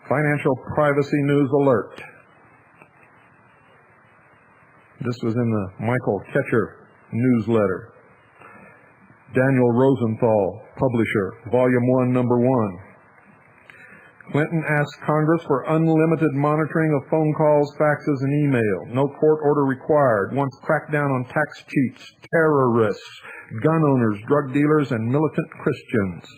Financial Privacy News Alert. This was in the Michael Ketcher newsletter. Daniel Rosenthal, publisher, Volume 1, Number 1. Clinton asked Congress for unlimited monitoring of phone calls, faxes, and email. No court order required. Wants crackdown on tax cheats, terrorists, gun owners, drug dealers, and militant Christians.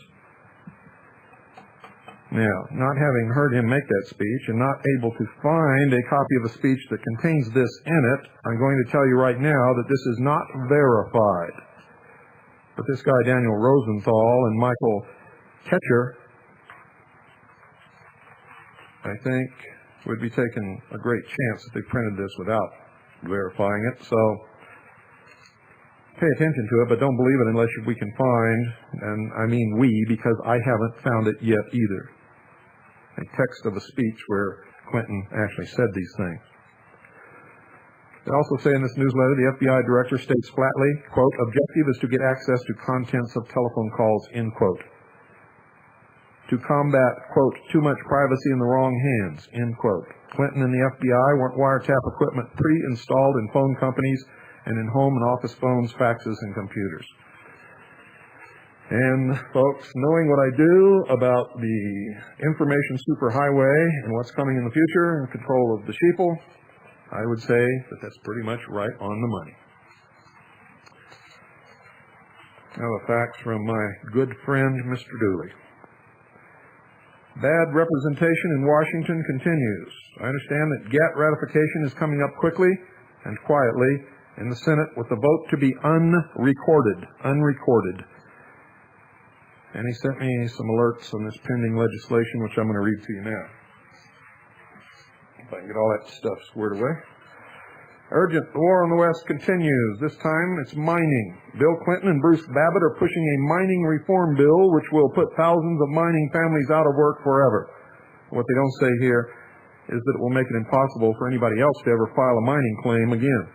Now, not having heard him make that speech and not able to find a copy of a speech that contains this in it, I'm going to tell you right now that this is not verified. But this guy, Daniel Rosenthal, and Michael Ketcher, I think, would be taking a great chance if they printed this without verifying it. So pay attention to it, but don't believe it unless we can find, and I mean we, because I haven't found it yet either, a text of a speech where Clinton actually said these things. They also say in this newsletter, the FBI director states flatly, quote, objective is to get access to contents of telephone calls, end quote. To combat, quote, too much privacy in the wrong hands, end quote. Clinton and the FBI want wiretap equipment pre-installed in phone companies and in home and office phones, faxes, and computers. And, folks, knowing what I do about the information superhighway and what's coming in the future and control of the sheeple, I would say that that's pretty much right on the money. Now the facts from my good friend, Mr. Dooley. Bad representation in Washington continues. I understand that GATT ratification is coming up quickly and quietly in the Senate with the vote to be unrecorded. And he sent me some alerts on this pending legislation, which I'm going to read to you now. If I can get all that stuff squared away. Urgent. The war on the West continues. This time it's mining. Bill Clinton and Bruce Babbitt are pushing a mining reform bill which will put thousands of mining families out of work forever. What they don't say here is that it will make it impossible for anybody else to ever file a mining claim again.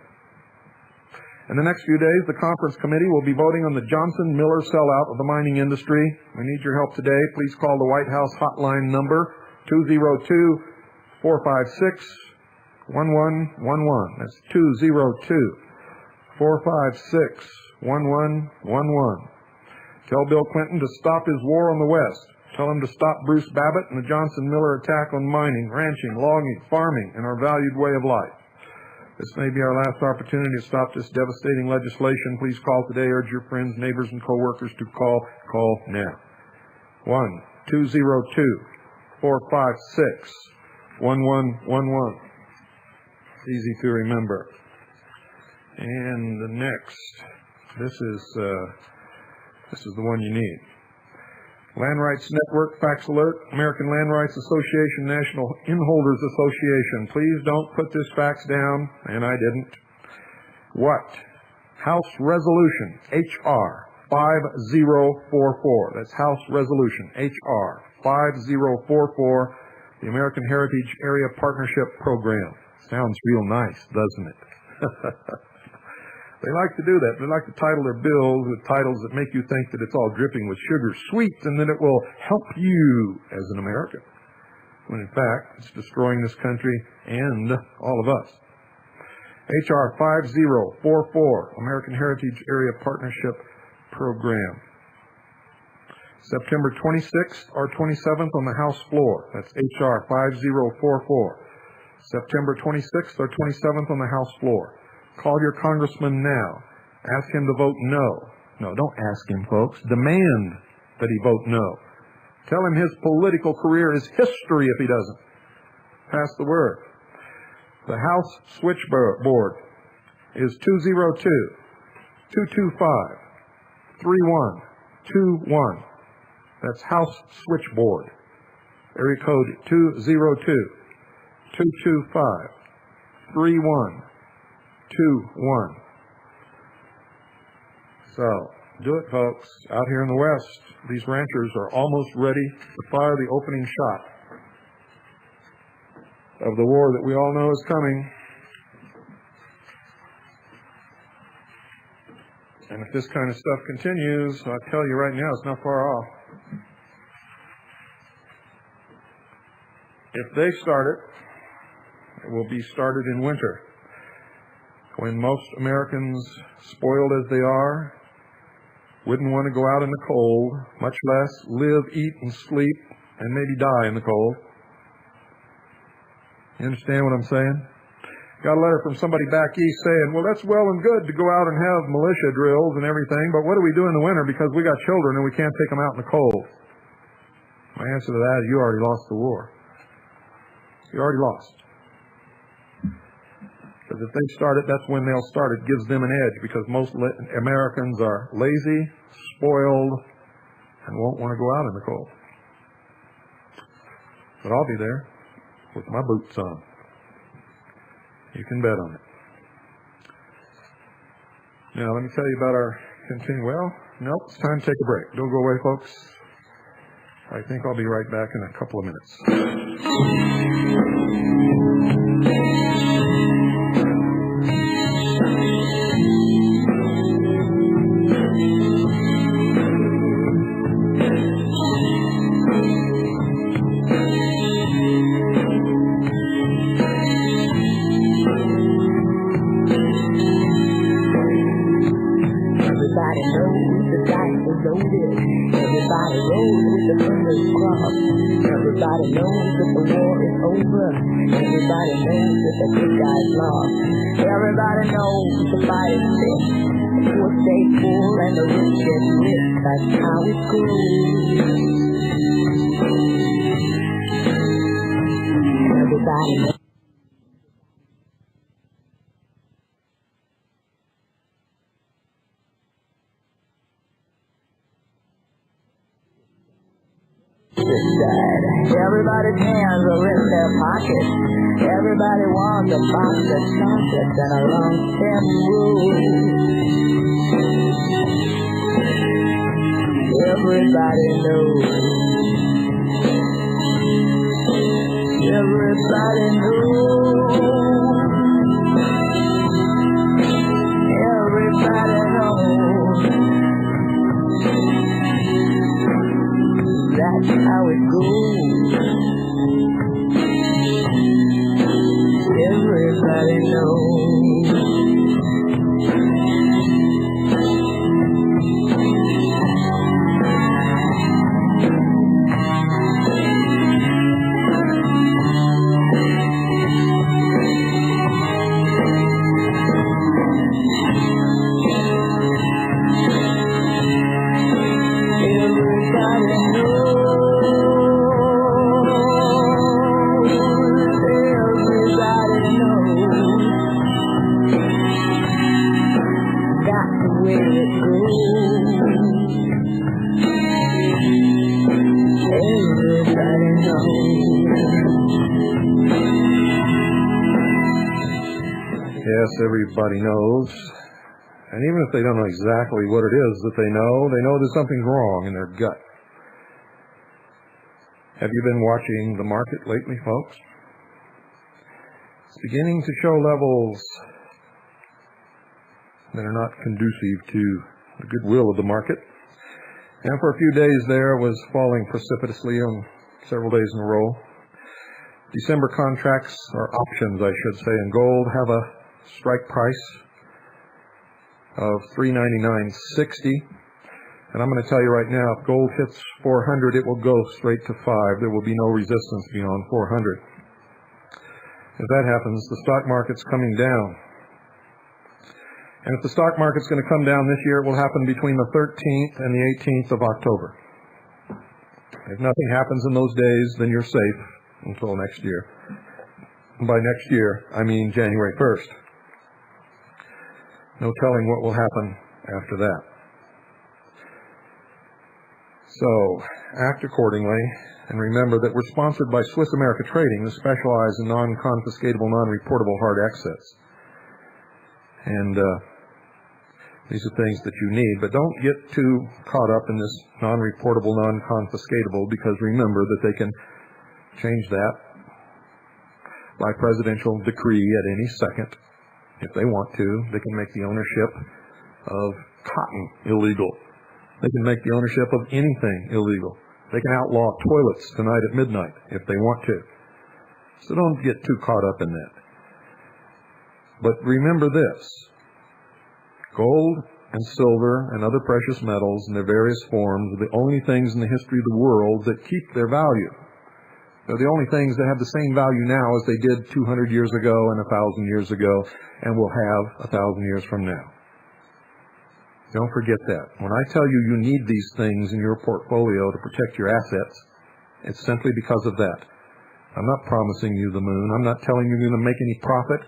In the next few days, the conference committee will be voting on the Johnson-Miller sellout of the mining industry. We need your help today. Please call the White House hotline number 202-456-1111. That's 202-456-1111. Tell Bill Clinton to stop his war on the West. Tell him to stop Bruce Babbitt and the Johnson-Miller attack on mining, ranching, logging, farming, and our valued way of life. This may be our last opportunity to stop this devastating legislation. Please call today. Urge your friends, neighbors, and co-workers to call. Call now. 1-202-456-1111. Easy to remember. And the next, this is the one you need. Land Rights Network fax alert, American Land Rights Association, National Inholders Association. Please don't put this fax down, and I didn't. What? House Resolution, H.R. 5044. That's House Resolution, H.R. 5044, the American Heritage Area Partnership Program. Sounds real nice, doesn't it? They like to do that. They like to title their bills with titles that make you think that it's all dripping with sugar sweet and that it will help you as an American, when in fact it's destroying this country and all of us. H.R. 5044, American Heritage Area Partnership Program. September 26th or 27th on the House floor. That's H.R. 5044. September 26th or 27th on the House floor. Call your congressman now. Ask him to vote no. No, don't ask him, folks. Demand that he vote no. Tell him his political career is history if he doesn't. Pass the word. The House switchboard is 202-225-3121. That's House switchboard. Area code 202-225-3121. So, do it, folks. Out here in the West, these ranchers are almost ready to fire the opening shot of the war that we all know is coming. And if this kind of stuff continues, I tell you right now, it's not far off. If they start it, it will be started in winter, when most Americans, spoiled as they are, wouldn't want to go out in the cold, much less live, eat, and sleep, and maybe die in the cold. You understand what I'm saying? Got a letter from somebody back east saying, well, that's well and good to go out and have militia drills and everything, but what do we do in the winter because we got children and we can't take them out in the cold? My answer to that is you already lost the war. You already lost. Because if they start it, that's when they'll start it. It gives them an edge because most Americans are lazy, spoiled, and won't want to go out in the cold. But I'll be there with my boots on. You can bet on it. Now, let me tell you about our well, nope, it's time to take a break. Don't go away, folks. I think I'll be right back in a couple of minutes. Everybody knows that the war is over. Everybody knows that the good guys lost. Everybody knows the fight is fixed. The poor stay poor and the rich get rich. That's how it goes. Everybody knows. Everybody's hands are in their pockets. Everybody wants a box of chocolates and a long stem rule. Everybody knows. Everybody knows. Everybody knows. That's how it goes. Everybody knows. Everybody knows. And even if they don't know exactly what it is that they know that something's wrong in their gut. Have you been watching the market lately, folks? It's beginning to show levels that are not conducive to the goodwill of the market. And for a few days there was falling precipitously on several days in a row. December contracts, or options I should say, in gold have a strike price of $399.60. And I'm going to tell you right now, if gold hits 400, it will go straight to 5. There will be no resistance beyond 400. If that happens, the stock market's coming down. And if the stock market's going to come down this year, it will happen between the 13th and the 18th of October. If nothing happens in those days, then you're safe until next year. And by next year, I mean January 1st. No telling what will happen after that. So, act accordingly, and remember that we're sponsored by Swiss America Trading, who specialize in non-confiscatable, non-reportable hard assets. And these are things that you need, but don't get too caught up in this non-reportable, non-confiscatable, because remember that they can change that by presidential decree at any second. If they want to, they can make the ownership of cotton illegal. They can make the ownership of anything illegal. They can outlaw toilets tonight at midnight if they want to. So don't get too caught up in that. But remember this. Gold and silver and other precious metals in their various forms are the only things in the history of the world that keep their value. They're the only things that have the same value now as they did 200 years ago and 1,000 years ago, and will have 1,000 years from now. Don't forget that. When I tell you you need these things in your portfolio to protect your assets, it's simply because of that. I'm not promising you the moon. I'm not telling you you're going to make any profit.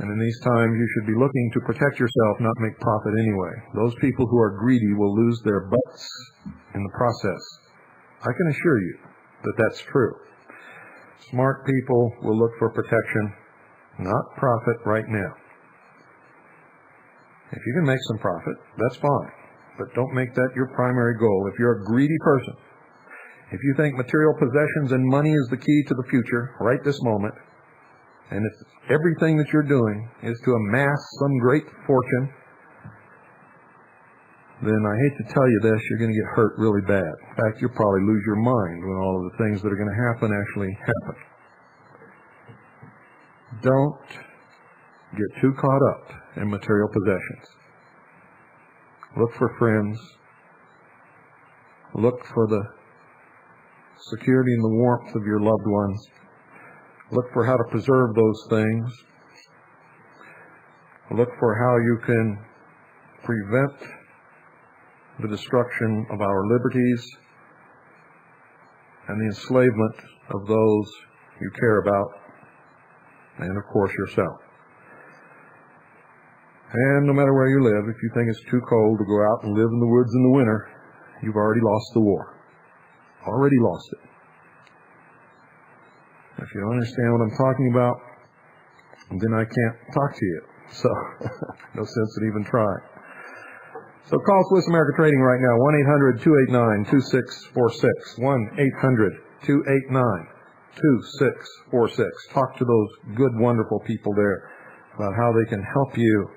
And in these times, you should be looking to protect yourself, not make profit anyway. Those people who are greedy will lose their butts in the process. I can assure you that that's true. Smart people will look for protection, not profit right now. If you can make some profit, that's fine. But don't make that your primary goal. If you're a greedy person, if you think material possessions and money is the key to the future right this moment, and if everything that you're doing is to amass some great fortune, then I hate to tell you this, you're going to get hurt really bad. In fact, you'll probably lose your mind when all of the things that are going to happen actually happen. Don't get too caught up in material possessions. Look for friends. Look for the security and the warmth of your loved ones. Look for how to preserve those things. Look for how you can prevent the destruction of our liberties and the enslavement of those you care about, and of course yourself. And no matter where you live, if you think it's too cold to go out and live in the woods in the winter, you've already lost the war. Already lost it. If you don't understand what I'm talking about, then I can't talk to you. So, no sense in even trying. So call Swiss America Trading right now, 1-800-289-2646, 1-800-289-2646. Talk to those good, wonderful people there about how they can help you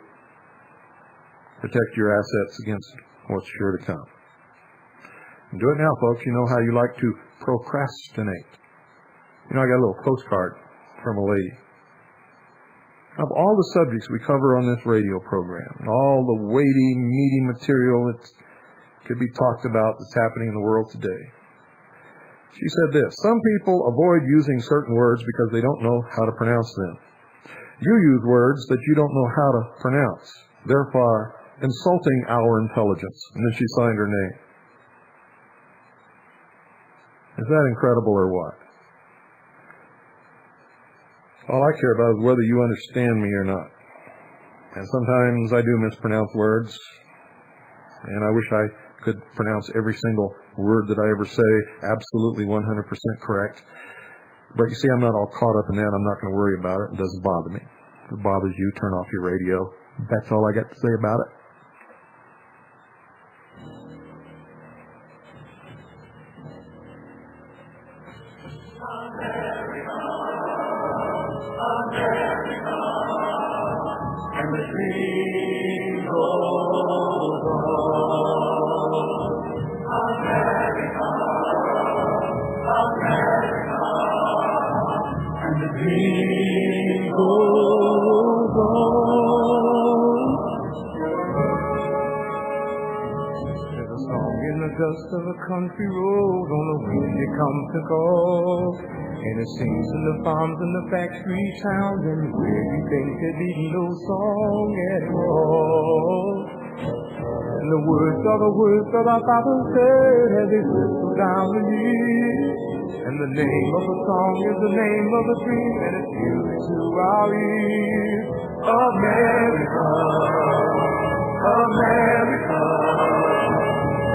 protect your assets against what's sure to come. And do it now, folks. You know how you like to procrastinate. You know, I got a little postcard from a lady. Of all the subjects we cover on this radio program, and all the weighty, meaty material that could be talked about that's happening in the world today, she said this: some people avoid using certain words because they don't know how to pronounce them. You use words that you don't know how to pronounce, therefore insulting our intelligence. And then she signed her name. Is that incredible or what? All I care about is whether you understand me or not. And sometimes I do mispronounce words, and I wish I could pronounce every single word that I ever say absolutely 100% correct. But you see, I'm not all caught up in that. I'm not going to worry about it. It doesn't bother me. If it bothers you, turn off your radio. That's all I got to say about it. the dream goes on. America, America, and the dream goes on. There's a song in the dust of a country road on the wind it comes to call. And it sings in the farms and the factory towns, and where you think there be no song at all. And the words are the words that our Bible said as they whistle down the years. And the name of the song is the name of the dream, and it's music to our ears. America, America,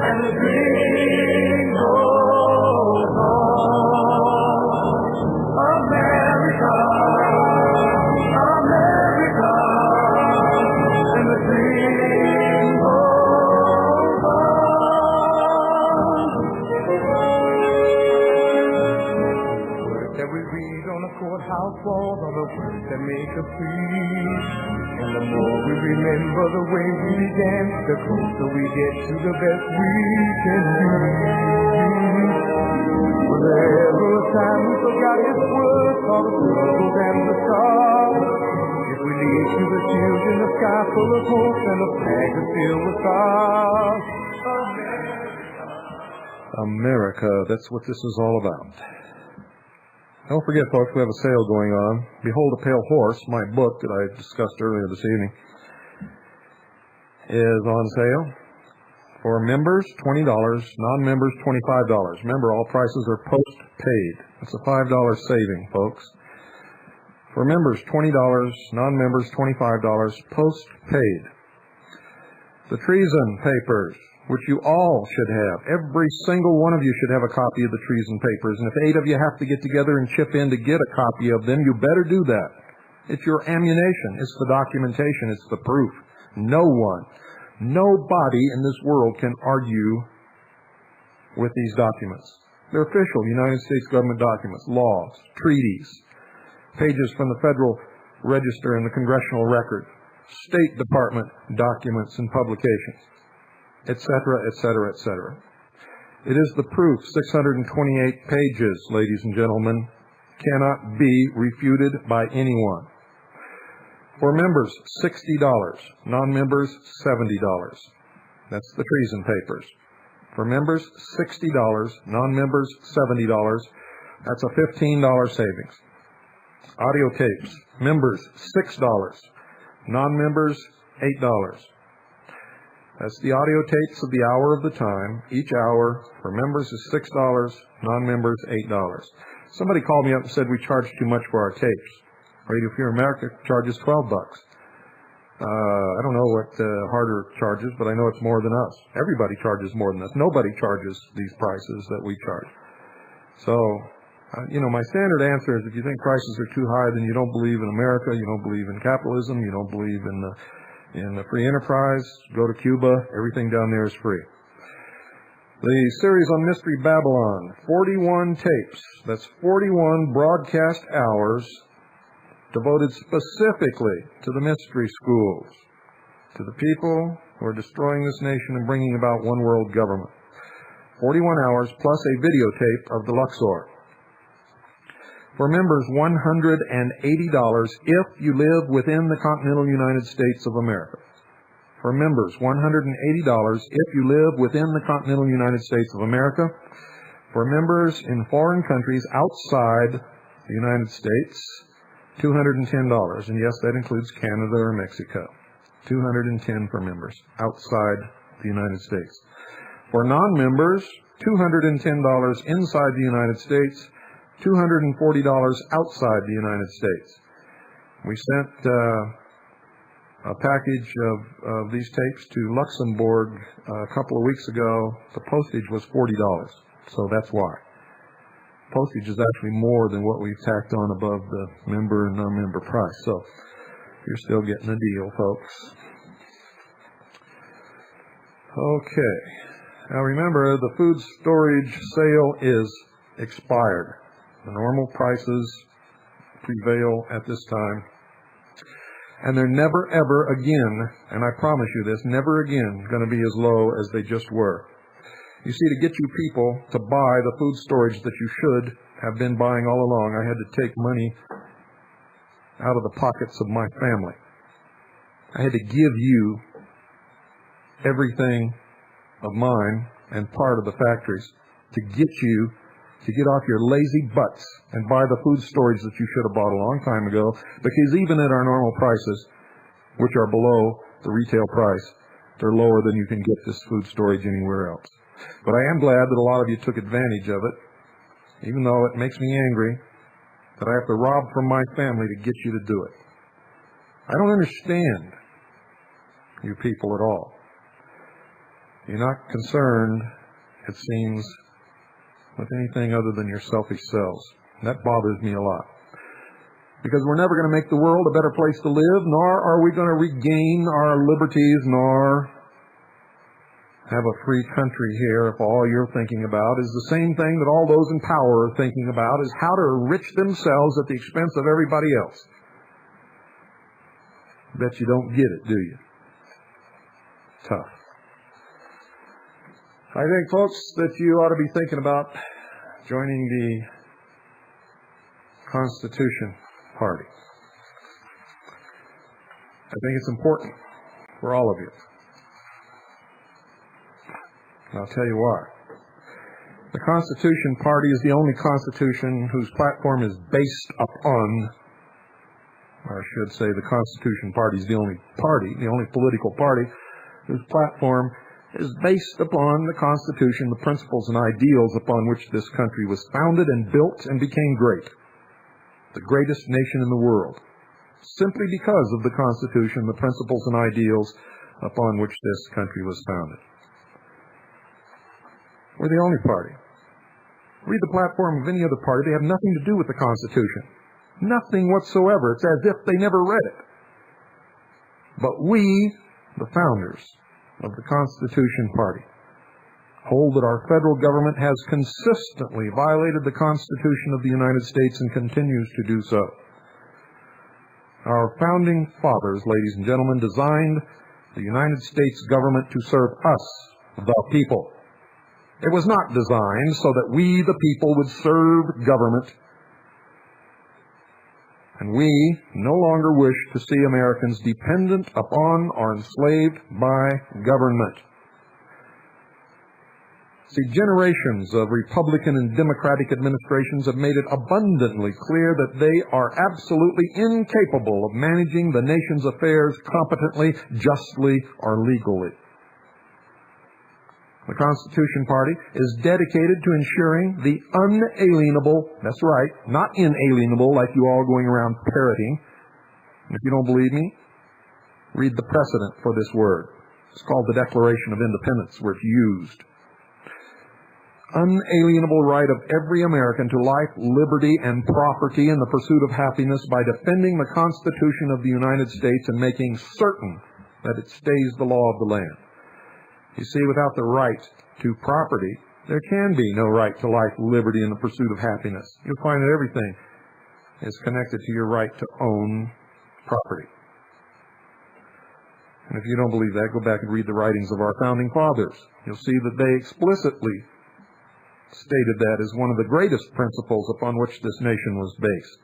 and the dream goes on. America, America, and the dream goes on. Words that we read on the courthouse walls are the words that make us free. And the more we remember the way we began, the closer we get to the best we can be. Was there ever a time we forgot His word, saw the struggles and the scars? If we lead to the fields in the sky full of hope and the flag is filled with stars. America, that's what this is all about. Don't forget, folks, we have a sale going on. Behold a Pale Horse, my book that I discussed earlier this evening, is on sale. For members, $20. Non-members, $25. Remember, all prices are post-paid. That's a $5 saving, folks. For members, $20. Non-members, $25. Post-paid. The treason papers, which you all should have. Every single one of you should have a copy of the treason papers. And if 8 of you have to get together and chip in to get a copy of them, you better do that. It's your ammunition. It's the documentation. It's the proof. No one, nobody in this world can argue with these documents. They're official United States government documents, laws, treaties, pages from the Federal Register and the Congressional Record, State Department documents and publications, etc., etc., etc. It is the proof, 628 pages, ladies and gentlemen, cannot be refuted by anyone. For members, $60. Non-members, $70. That's the treason papers. For members, $60. Non-members, $70. That's a $15 savings. Audio tapes. Members, $6. Non-members, $8. That's the audio tapes of the hour of the time. Each hour for members is $6. Non-members, $8. Somebody called me up and said we charge too much for our tapes. Radio Free America charges $12. I don't know what Harder charges, but I know it's more than us. Everybody charges more than us. Nobody charges these prices that we charge. So, my standard answer is if you think prices are too high, then you don't believe in America, you don't believe in capitalism, you don't believe in the free enterprise. Go to Cuba. Everything down there is free. The series on Mystery Babylon, 41 tapes. That's 41 broadcast hours devoted specifically to the mystery schools, to the people who are destroying this nation and bringing about one world government. 41 hours plus a videotape of the Luxor. For members, $180 if you live within the continental United States of America. For members, $180 if you live within the continental United States of America. For members in foreign countries outside the United States, $210. And yes, that includes Canada or Mexico. $210 for members outside the United States. For non-members, $210 inside the United States, $240 outside the United States. We sent a package of these tapes to Luxembourg a couple of weeks ago. The postage was $40, so that's why. Postage is actually more than what we've tacked on above the member and non-member price. So you're still getting a deal, folks. Okay. Now remember, the food storage sale is expired. The normal prices prevail at this time. And they're never, ever again, and I promise you this, never again going to be as low as they just were. You see, to get you people to buy the food storage that you should have been buying all along, I had to take money out of the pockets of my family. I had to give you everything of mine and part of the factories to get you to get off your lazy butts and buy the food storage that you should have bought a long time ago, because even at our normal prices, which are below the retail price, they're lower than you can get this food storage anywhere else. But I am glad that a lot of you took advantage of it, even though it makes me angry that I have to rob from my family to get you to do it. I don't understand you people at all. You're not concerned, it seems, with anything other than your selfish selves. That bothers me a lot. Because we're never going to make the world a better place to live, nor are we going to regain our liberties, nor have a free country here if all you're thinking about is the same thing that all those in power are thinking about, is how to enrich themselves at the expense of everybody else. Bet you don't get it, do you? Tough. I think, folks, that you ought to be thinking about joining the Constitution Party. I think it's important for all of you. And I'll tell you why. The Constitution Party is the only constitution whose platform is based upon, or I should say the Constitution Party is the only party, the only political party whose platform is based upon the Constitution, the principles and ideals upon which this country was founded and built and became great. The greatest nation in the world. Simply because of the Constitution, the principles and ideals upon which this country was founded. We're the only party. Read the platform of any other party. They have nothing to do with the Constitution. Nothing whatsoever. It's as if they never read it. But we, the founders of the Constitution Party, hold that our federal government has consistently violated the Constitution of the United States and continues to do so. Our founding fathers, ladies and gentlemen, designed the United States government to serve us, the people. It was not designed so that we, the people, would serve government. And we no longer wish to see Americans dependent upon or enslaved by government. See, generations of Republican and Democratic administrations have made it abundantly clear that they are absolutely incapable of managing the nation's affairs competently, justly, or legally. The Constitution Party is dedicated to ensuring the unalienable, that's right, not inalienable like you all going around parroting. And if you don't believe me, read the precedent for this word. It's called the Declaration of Independence, where it's used. Unalienable right of every American to life, liberty, and property in the pursuit of happiness by defending the Constitution of the United States and making certain that it stays the law of the land. You see, without the right to property, there can be no right to life, liberty, and the pursuit of happiness. You'll find that everything is connected to your right to own property. And if you don't believe that, go back and read the writings of our founding fathers. You'll see that they explicitly stated that as one of the greatest principles upon which this nation was based.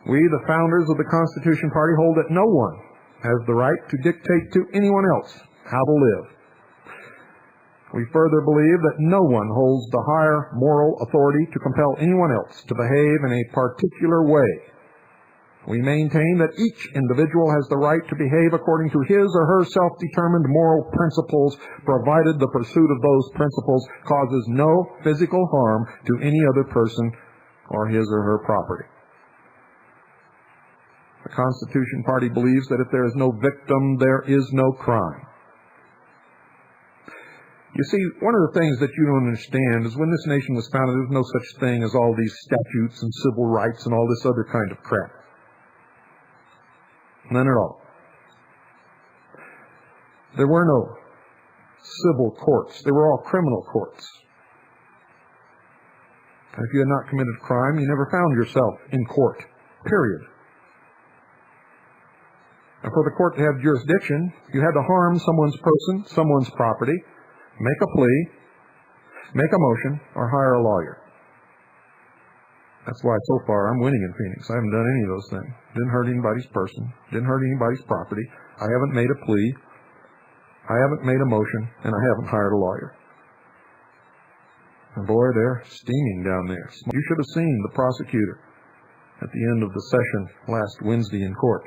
We, the founders of the Constitution Party, hold that no one has the right to dictate to anyone else how to live. We further believe that no one holds the higher moral authority to compel anyone else to behave in a particular way. We maintain that each individual has the right to behave according to his or her self-determined moral principles, provided the pursuit of those principles causes no physical harm to any other person or his or her property. The Constitution Party believes that if there is no victim, there is no crime. You see, one of the things that you don't understand is when this nation was founded, there was no such thing as all these statutes and civil rights and all this other kind of crap. None at all. There were no civil courts. They were all criminal courts. And if you had not committed a crime, you never found yourself in court. Period. And for the court to have jurisdiction, you had to harm someone's person, someone's property, make a plea, make a motion, or hire a lawyer. That's why so far I'm winning in Phoenix. I haven't done any of those things. Didn't hurt anybody's person. Didn't hurt anybody's property. I haven't made a plea. I haven't made a motion. And I haven't hired a lawyer. And boy, they're steaming down there. You should have seen the prosecutor at the end of the session last Wednesday in court.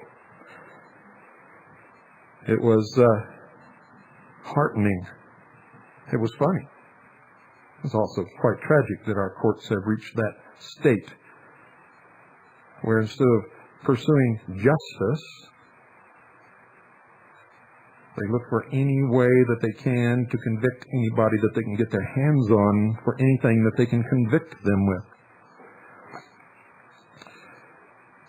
It was heartening. It was funny. It's also quite tragic that our courts have reached that state where instead of pursuing justice, they look for any way that they can to convict anybody that they can get their hands on for anything that they can convict them with.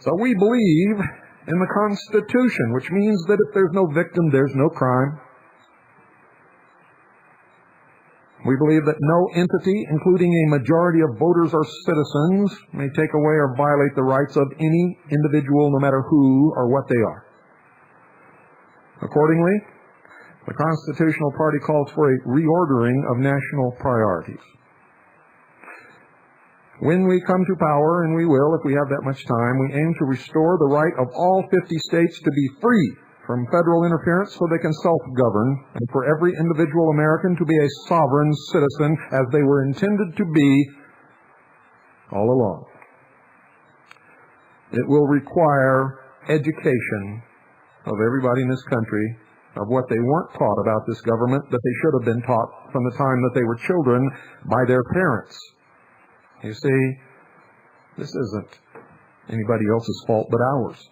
So we believe in the Constitution, which means that if there's no victim, there's no crime. We believe that no entity, including a majority of voters or citizens, may take away or violate the rights of any individual, no matter who or what they are. Accordingly, the Constitutional Party calls for a reordering of national priorities. When we come to power, and we will if we have that much time, we aim to restore the right of all 50 states to be free from federal interference so they can self-govern, and for every individual American to be a sovereign citizen as they were intended to be all along. It will require education of everybody in this country of what they weren't taught about this government that they should have been taught from the time that they were children by their parents. You see, this isn't anybody else's fault but ours.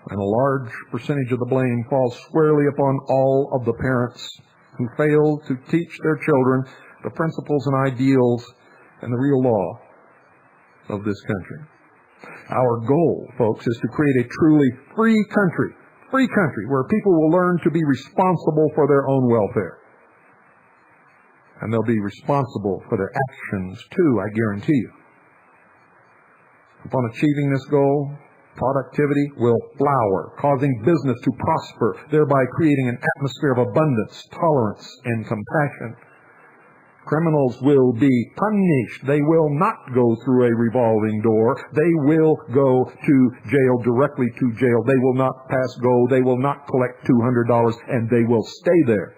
And a large percentage of the blame falls squarely upon all of the parents who fail to teach their children the principles and ideals and the real law of this country. Our goal, folks, is to create a truly free country where people will learn to be responsible for their own welfare. And they'll be responsible for their actions, too, I guarantee you. Upon achieving this goal, productivity will flower, causing business to prosper, thereby creating an atmosphere of abundance, tolerance, and compassion. Criminals will be punished. They will not go through a revolving door. They will go to jail, directly to jail. They will not pass go. They will not collect $200, and they will stay there.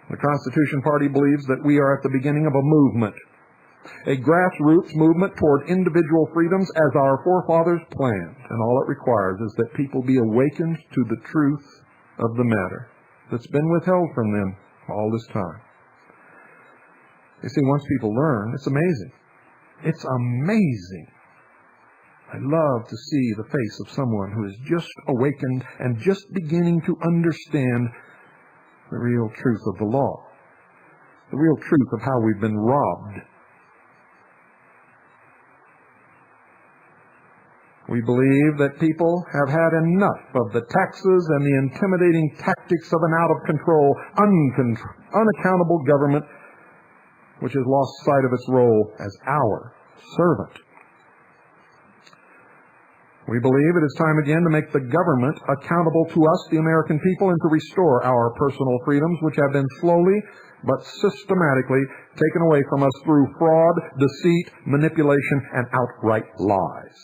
The Constitution Party believes that we are at the beginning of a movement, a grassroots movement toward individual freedoms as our forefathers planned. And all it requires is that people be awakened to the truth of the matter that's been withheld from them all this time. You see, once people learn, it's amazing. It's amazing. I love to see the face of someone who is just awakened and just beginning to understand the real truth of the law, the real truth of how we've been robbed. We believe that people have had enough of the taxes and the intimidating tactics of an out-of-control, unaccountable government which has lost sight of its role as our servant. We believe it is time again to make the government accountable to us, the American people, and to restore our personal freedoms, which have been slowly but systematically taken away from us through fraud, deceit, manipulation, and outright lies.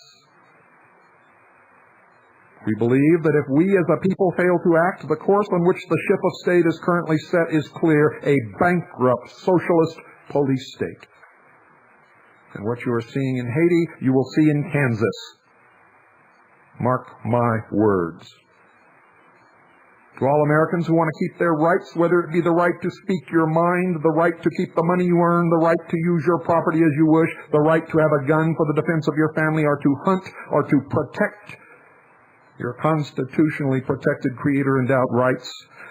We believe that if we as a people fail to act, the course on which the ship of state is currently set is clear: a bankrupt socialist police state. And what you are seeing in Haiti, you will see in Kansas. Mark my words. To all Americans who want to keep their rights, whether it be the right to speak your mind, the right to keep the money you earn, the right to use your property as you wish, the right to have a gun for the defense of your family, or to hunt, or to protect your constitutionally protected creator-endowed rights,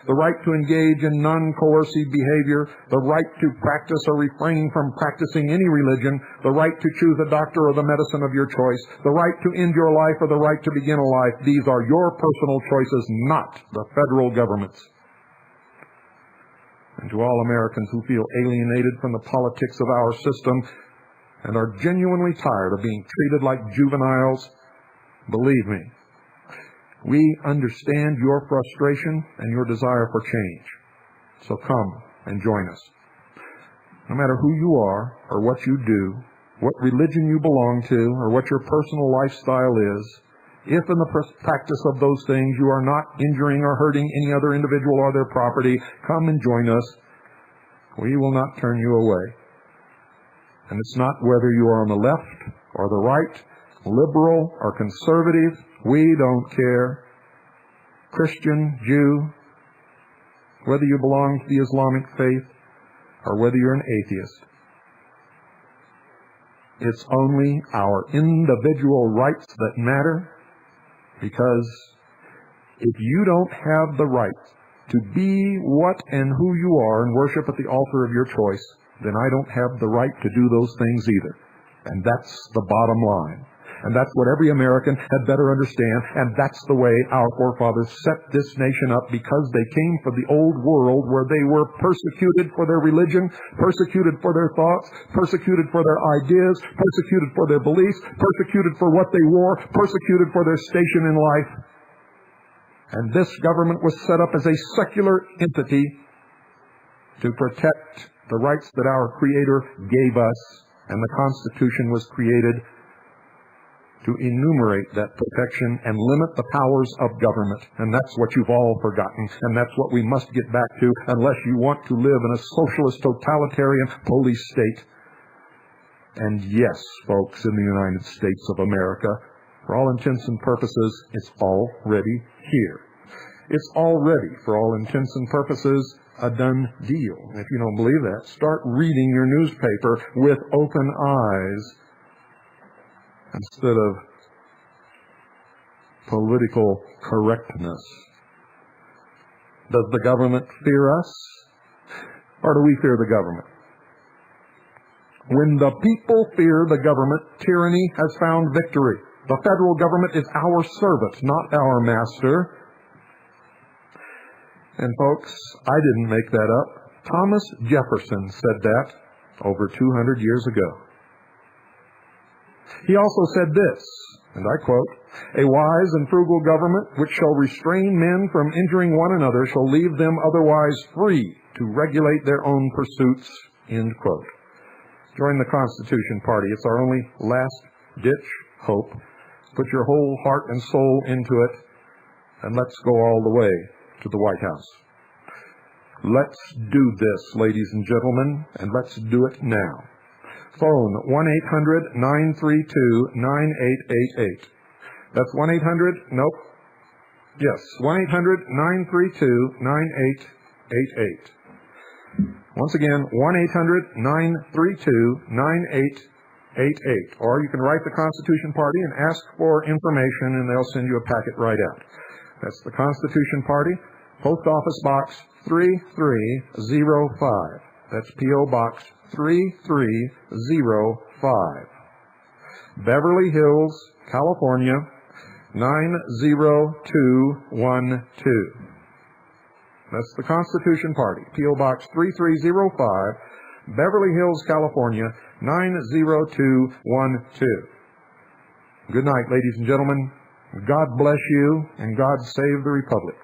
the right to engage in non-coercive behavior, the right to practice or refrain from practicing any religion, the right to choose a doctor or the medicine of your choice, the right to end your life or the right to begin a life. These are your personal choices, not the federal government's. And to all Americans who feel alienated from the politics of our system, and are genuinely tired of being treated like juveniles, believe me, we understand your frustration and your desire for change. So come and join us. No matter who you are or what you do, what religion you belong to, or what your personal lifestyle is, if in the practice of those things you are not injuring or hurting any other individual or their property, come and join us. We will not turn you away. And it's not whether you are on the left or the right, liberal or conservative, we don't care. Christian, Jew, whether you belong to the Islamic faith or whether you're an atheist. It's only our individual rights that matter, because if you don't have the right to be what and who you are and worship at the altar of your choice, then I don't have the right to do those things either. And that's the bottom line. And that's what every American had better understand. And that's the way our forefathers set this nation up, because they came from the old world where they were persecuted for their religion, persecuted for their thoughts, persecuted for their ideas, persecuted for their beliefs, persecuted for what they wore, persecuted for their station in life. And this government was set up as a secular entity to protect the rights that our Creator gave us, and the Constitution was created to enumerate that protection and limit the powers of government. And that's what you've all forgotten, and that's what we must get back to, unless you want to live in a socialist, totalitarian, police state. And yes, folks, in the United States of America, for all intents and purposes, it's already here. It's already, for all intents and purposes, a done deal. If you don't believe that, start reading your newspaper with open eyes instead of political correctness. Does the government fear us, or do we fear the government? When the people fear the government, tyranny has found victory. The federal government is our servant, not our master. And folks, I didn't make that up. Thomas Jefferson said that over 200 years ago. He also said this, and I quote, "A wise and frugal government which shall restrain men from injuring one another shall leave them otherwise free to regulate their own pursuits," end quote. Join the Constitution Party. It's our only last-ditch hope. Put your whole heart and soul into it, and let's go all the way to the White House. Let's do this, ladies and gentlemen, and let's do it now. Phone 1-800-932-9888. That's 1-800-932-9888. Once again, 1-800-932-9888. Or you can write the Constitution Party and ask for information, and they'll send you a packet right out. That's the Constitution Party, Post Office Box 3305. That's P.O. Box 3305. Beverly Hills, California, 90212. That's the Constitution Party, P.O. Box 3305, Beverly Hills, California, 90212. Good night, ladies and gentlemen. God bless you, and God save the Republic.